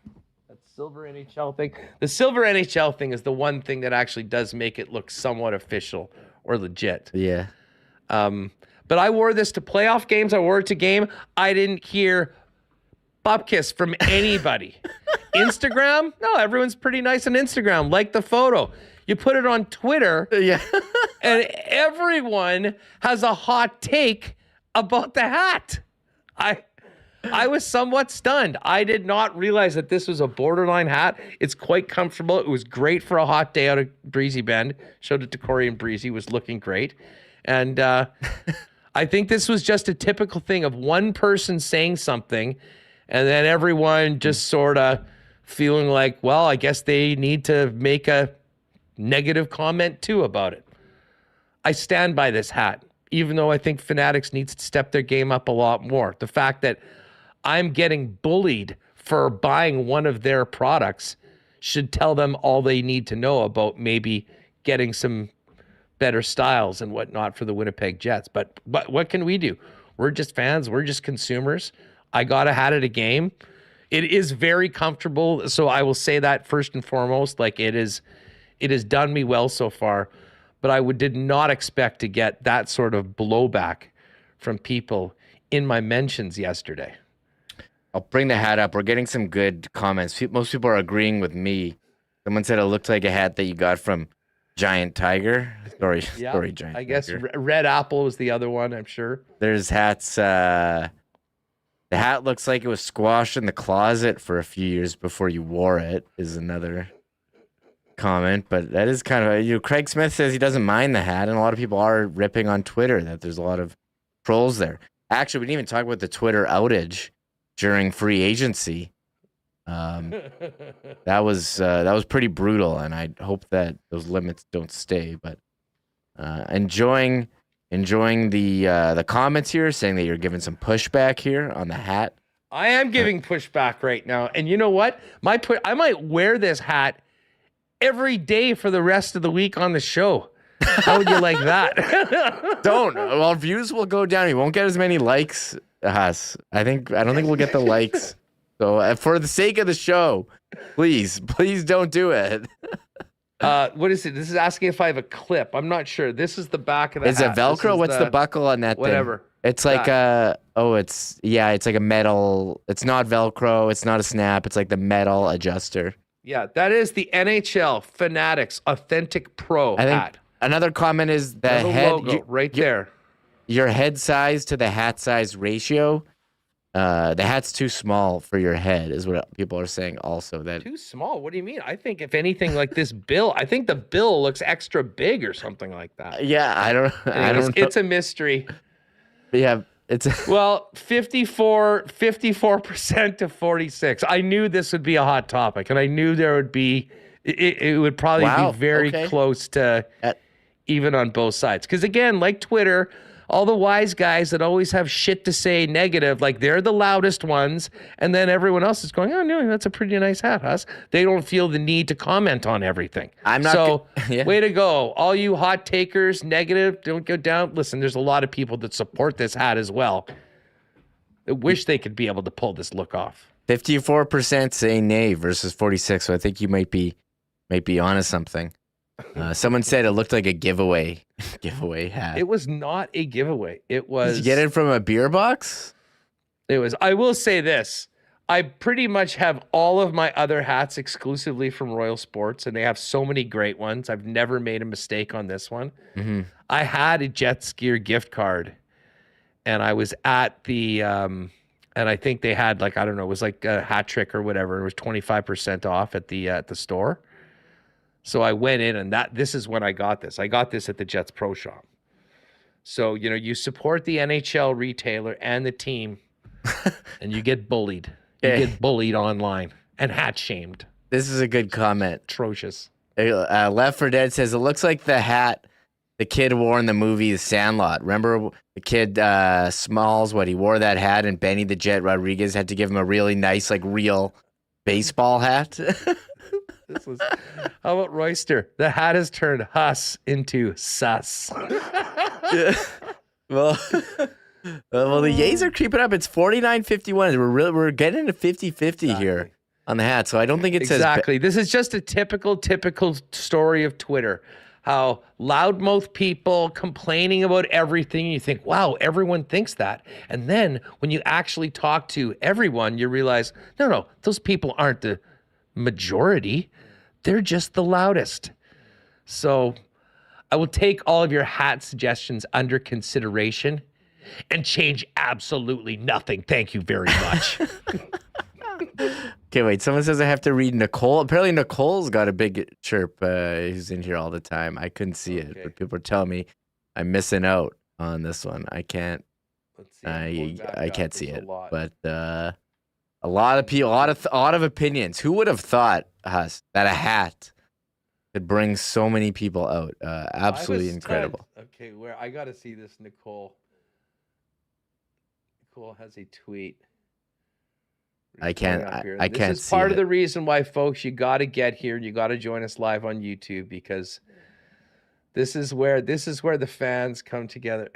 B: That silver NHL thing. The silver NHL thing is the one thing that actually does make it look somewhat official or legit.
C: Yeah.
B: But I wore this to playoff games. I wore it to game. I didn't hear bupkiss from anybody. Instagram? No, everyone's pretty nice on Instagram. Like the photo. You put it on Twitter.
C: Yeah.
B: And everyone has a hot take about the hat. I was somewhat stunned. I did not realize that this was a borderline hat. It's quite comfortable. It was great for a hot day out of Breezy Bend. Showed it to Corey, and Breezy was looking great. And I think this was just a typical thing of one person saying something And then everyone just sort of feeling like, well, I guess they need to make a negative comment too about it. I stand by this hat, even though I think Fanatics needs to step their game up a lot more. The fact that I'm getting bullied for buying one of their products should tell them all they need to know about maybe getting some better styles and whatnot for the Winnipeg Jets. But what can we do? We're just fans. We're just consumers. I got a hat at a game. It is very comfortable. So I will say that first and foremost, like it has done me well so far, but I did not expect to get that sort of blowback from people in my mentions yesterday.
C: I'll bring the hat up. We're getting some good comments. Most people are agreeing with me. Someone said it looked like a hat that you got from Giant Tiger. Story Giant
B: I guess
C: Tiger.
B: Red Apple was the other one, I'm sure.
C: There's hats. The hat looks like it was squashed in the closet for a few years before you wore it, is another comment. But that is kind of, Craig Smith says he doesn't mind the hat, and a lot of people are ripping on Twitter that there's a lot of trolls there. Actually, we didn't even talk about the Twitter outage during free agency. That was pretty brutal, and I hope that those limits don't stay. But enjoying the comments here, saying that you're giving some pushback here on the hat.
B: I am giving pushback right now, and you know what? I might wear this hat every day for the rest of the week on the show. How would you like that?
C: Don't. Well, views will go down. You won't get as many likes. I don't think we'll get the likes. So for the sake of the show, please don't do it.
B: What is it? This is asking if I have a clip. I'm not sure. This is the back of the
C: Is
B: hat.
C: it Velcro? What's the buckle on that
B: whatever.
C: thing? It's like it's like a metal. It's not Velcro. It's not a snap. It's like the metal adjuster.
B: Yeah, that is the NHL Fanatics Authentic Pro hat.
C: Another comment is the head
B: logo right there.
C: Your head size to the hat size ratio. The hat's too small for your head, is what people are saying. Also, that
B: too small. What do you mean? I think if anything, like this bill, I think the bill looks extra big or something like that.
C: Yeah, I don't know.
B: It's a mystery.
C: Yeah,
B: well, 54% to 46. I knew this would be a hot topic, and I knew there would be. It would probably be very close to even on both sides. Because again, like Twitter, all the wise guys that always have shit to say negative, like they're the loudest ones, and then everyone else is going, oh, no, that's a pretty nice hat, Huss. They don't feel the need to comment on everything. Way to go. All you hot takers, negative, don't go down. Listen, there's a lot of people that support this hat as well. I wish they could be able to pull this look off.
C: 54% say nay versus 46, so I think you might be onto something. Someone said it looked like a giveaway hat.
B: It was not a giveaway. It was.
C: Did you get it from a beer box?
B: It was. I will say this. I pretty much have all of my other hats exclusively from Royal Sports, and they have so many great ones. I've never made a mistake on this one. Mm-hmm. I had a Jet Skier gift card, and I was at the, and I think they had it was like a hat trick or whatever. It was 25% off at the store. So I went in, and this is when I got this. I got this at the Jets Pro Shop. So, you support the NHL retailer and the team, and you get bullied. You get bullied online and hat shamed.
C: This is a good comment.
B: Atrocious.
C: Left for Dead says, it looks like the hat the kid wore in the movie The Sandlot. Remember the kid, Smalls, he wore that hat, and Benny the Jet Rodriguez had to give him a really nice, real baseball hat?
B: How about Royster? The hat has turned Huss into sus.
C: Well, the Yays are creeping up. It's 49-51. We're getting to 50-50 here on the hat. So I don't think it says
B: exactly. This is just a typical story of Twitter. How loudmouth people complaining about everything. You think, wow, everyone thinks that. And then when you actually talk to everyone, you realize, no, those people aren't the majority. They're just the loudest. So I will take all of your hat suggestions under consideration and change absolutely nothing. Thank you very much.
C: Okay, wait. Someone says I have to read Nicole. Apparently Nicole's got a big chirp who's in here all the time. I couldn't see it, but people are telling me I'm missing out on this one. I can't.
B: Let's see.
C: I can't see it. But A lot of people, a lot of opinions. Who would have thought, Huss, that a hat could bring so many people out? Absolutely incredible.
B: Okay, where I got to see this, Nicole. Nicole has a tweet.
C: I can't
B: This is part of the reason why, folks, you got to get here. You got to join us live on YouTube, because this is where the fans come together.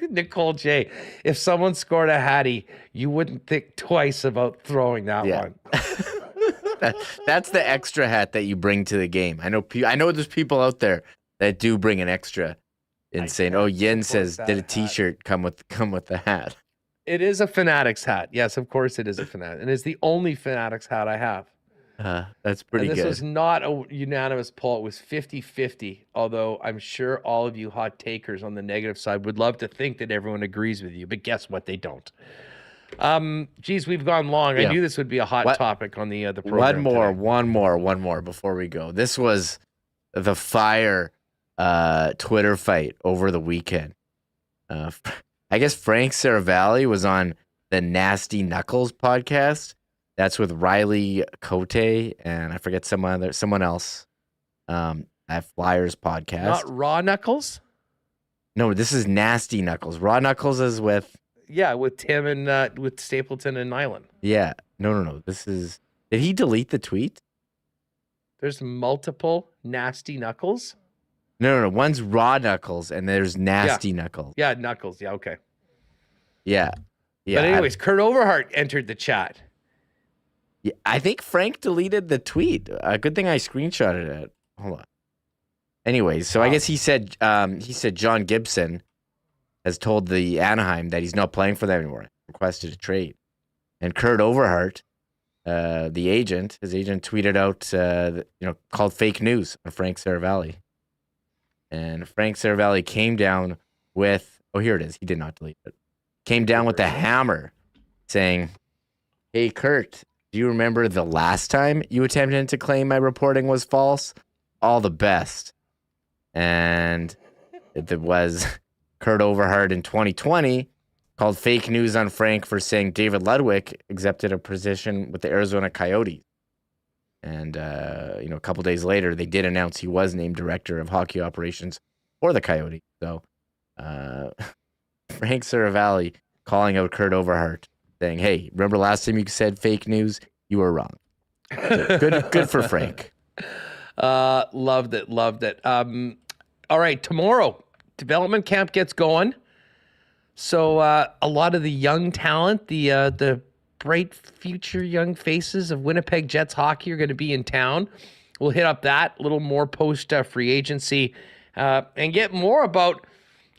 B: Nicole J, if someone scored a hattie, you wouldn't think twice about throwing that one.
C: That's the extra hat that you bring to the game. I know there's people out there that do bring an extra and saying, "Oh, Yin says did a T-shirt come with the hat."
B: It is a Fanatics hat. Yes, of course it is a Fanatics. And it's the only Fanatics hat I have.
C: That's pretty good.
B: This was not a unanimous poll. It was 50-50, although I'm sure all of you hot takers on the negative side would love to think that everyone agrees with you, but guess what? They don't. Geez, we've gone long. Yeah. I knew this would be a hot topic on the program.
C: One more before we go. This was the fire Twitter fight over the weekend. I guess Frank Saravalli was on the Nasty Knuckles podcast. That's with Riley Cote and I forget someone else. At Flyers podcast.
B: Not Raw Knuckles?
C: No, this is Nasty Knuckles. Raw Knuckles is with
B: Tim and with Stapleton and Nyland.
C: Yeah. No. This is. Did he delete the tweet?
B: There's multiple Nasty Knuckles.
C: No. One's Raw Knuckles and there's Nasty Knuckles.
B: Yeah, Knuckles. Yeah, okay.
C: Yeah.
B: But anyways, Kurt Overhart entered the chat.
C: Yeah, I think Frank deleted the tweet. Good thing I screenshotted it. Hold on. Anyways, so I guess he said John Gibson has told the Anaheim that he's not playing for them anymore. Requested a trade, and Kurt Overhart, his agent tweeted out, called fake news on Frank Saravalli, and Frank Saravalli came down with, here it is. He did not delete it. Came down with a hammer, saying, "Hey Kurt, do you remember the last time you attempted to claim my reporting was false? All the best." And it was Kurt Overhart in 2020 called fake news on Frank for saying David Ludwig accepted a position with the Arizona Coyotes. And, a couple days later, they did announce he was named director of hockey operations for the Coyotes. So Frank Saravalli calling out Kurt Overhart, saying, "Hey, remember last time you said fake news? You were wrong." So good for Frank.
B: Loved it. All right, tomorrow development camp gets going. So a lot of the young talent, the bright future young faces of Winnipeg Jets hockey are going to be in town. We'll hit up that a little more post free agency and get more about.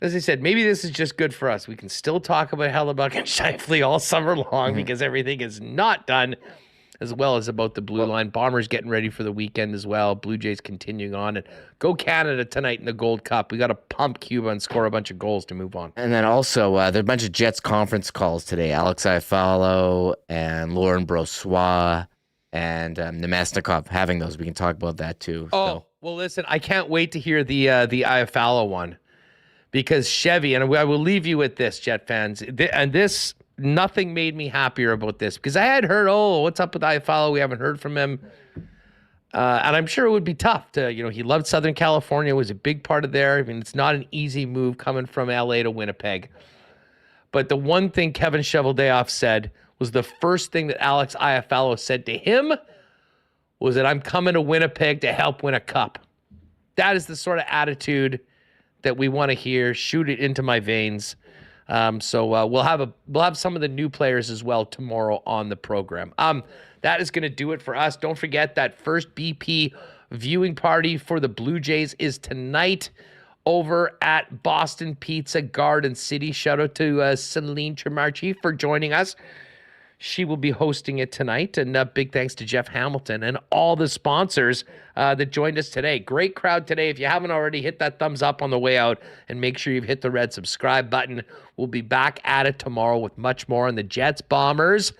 B: As I said, maybe this is just good for us. We can still talk about Hellebuck and Scheifele all summer long because everything is not done, as well as about the blue line. Bombers getting ready for the weekend as well. Blue Jays continuing on. And go Canada tonight in the Gold Cup. We got to pump Cuba and score a bunch of goals to move on.
C: And then also, there are a bunch of Jets conference calls today. Alex Iafallo and Lauren Brossois and Nemesnikov having those. We can talk about that too.
B: Well, listen, I can't wait to hear the Iafallo one. Because Chevy, and I will leave you with this, Jet fans, nothing made me happier about this. Because I had heard, what's up with Iafallo? We haven't heard from him. And I'm sure it would be tough to, he loved Southern California, was a big part of there. I mean, it's not an easy move coming from LA to Winnipeg. But the one thing Kevin Cheveldayoff said was the first thing that Alex Iafallo said to him was that I'm coming to Winnipeg to help win a cup. That is the sort of attitude that we want to hear. Shoot it into my veins. So we'll have some of the new players as well tomorrow on the program. That is going to do it for us. Don't forget that first BP viewing party for the Blue Jays is tonight over at Boston Pizza Garden City. Shout out to Celine Trimarchi for joining us. She will be hosting it tonight. And big thanks to Jeff Hamilton and all the sponsors that joined us today. Great crowd today. If you haven't already, hit that thumbs up on the way out and make sure you've hit the red subscribe button. We'll be back at it tomorrow with much more on the Jets, Bombers,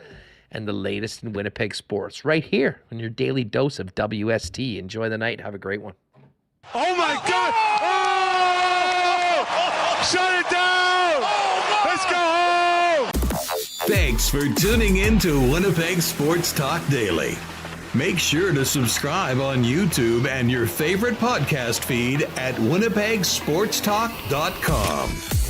B: and the latest in Winnipeg sports right here on your daily dose of WST. Enjoy the night. Have a great one.
H: Oh, my God. Oh! Shut it down. Let's go home.
A: Thanks for tuning in to Winnipeg Sports Talk Daily. Make sure to subscribe on YouTube and your favorite podcast feed at winnipegsportstalk.com.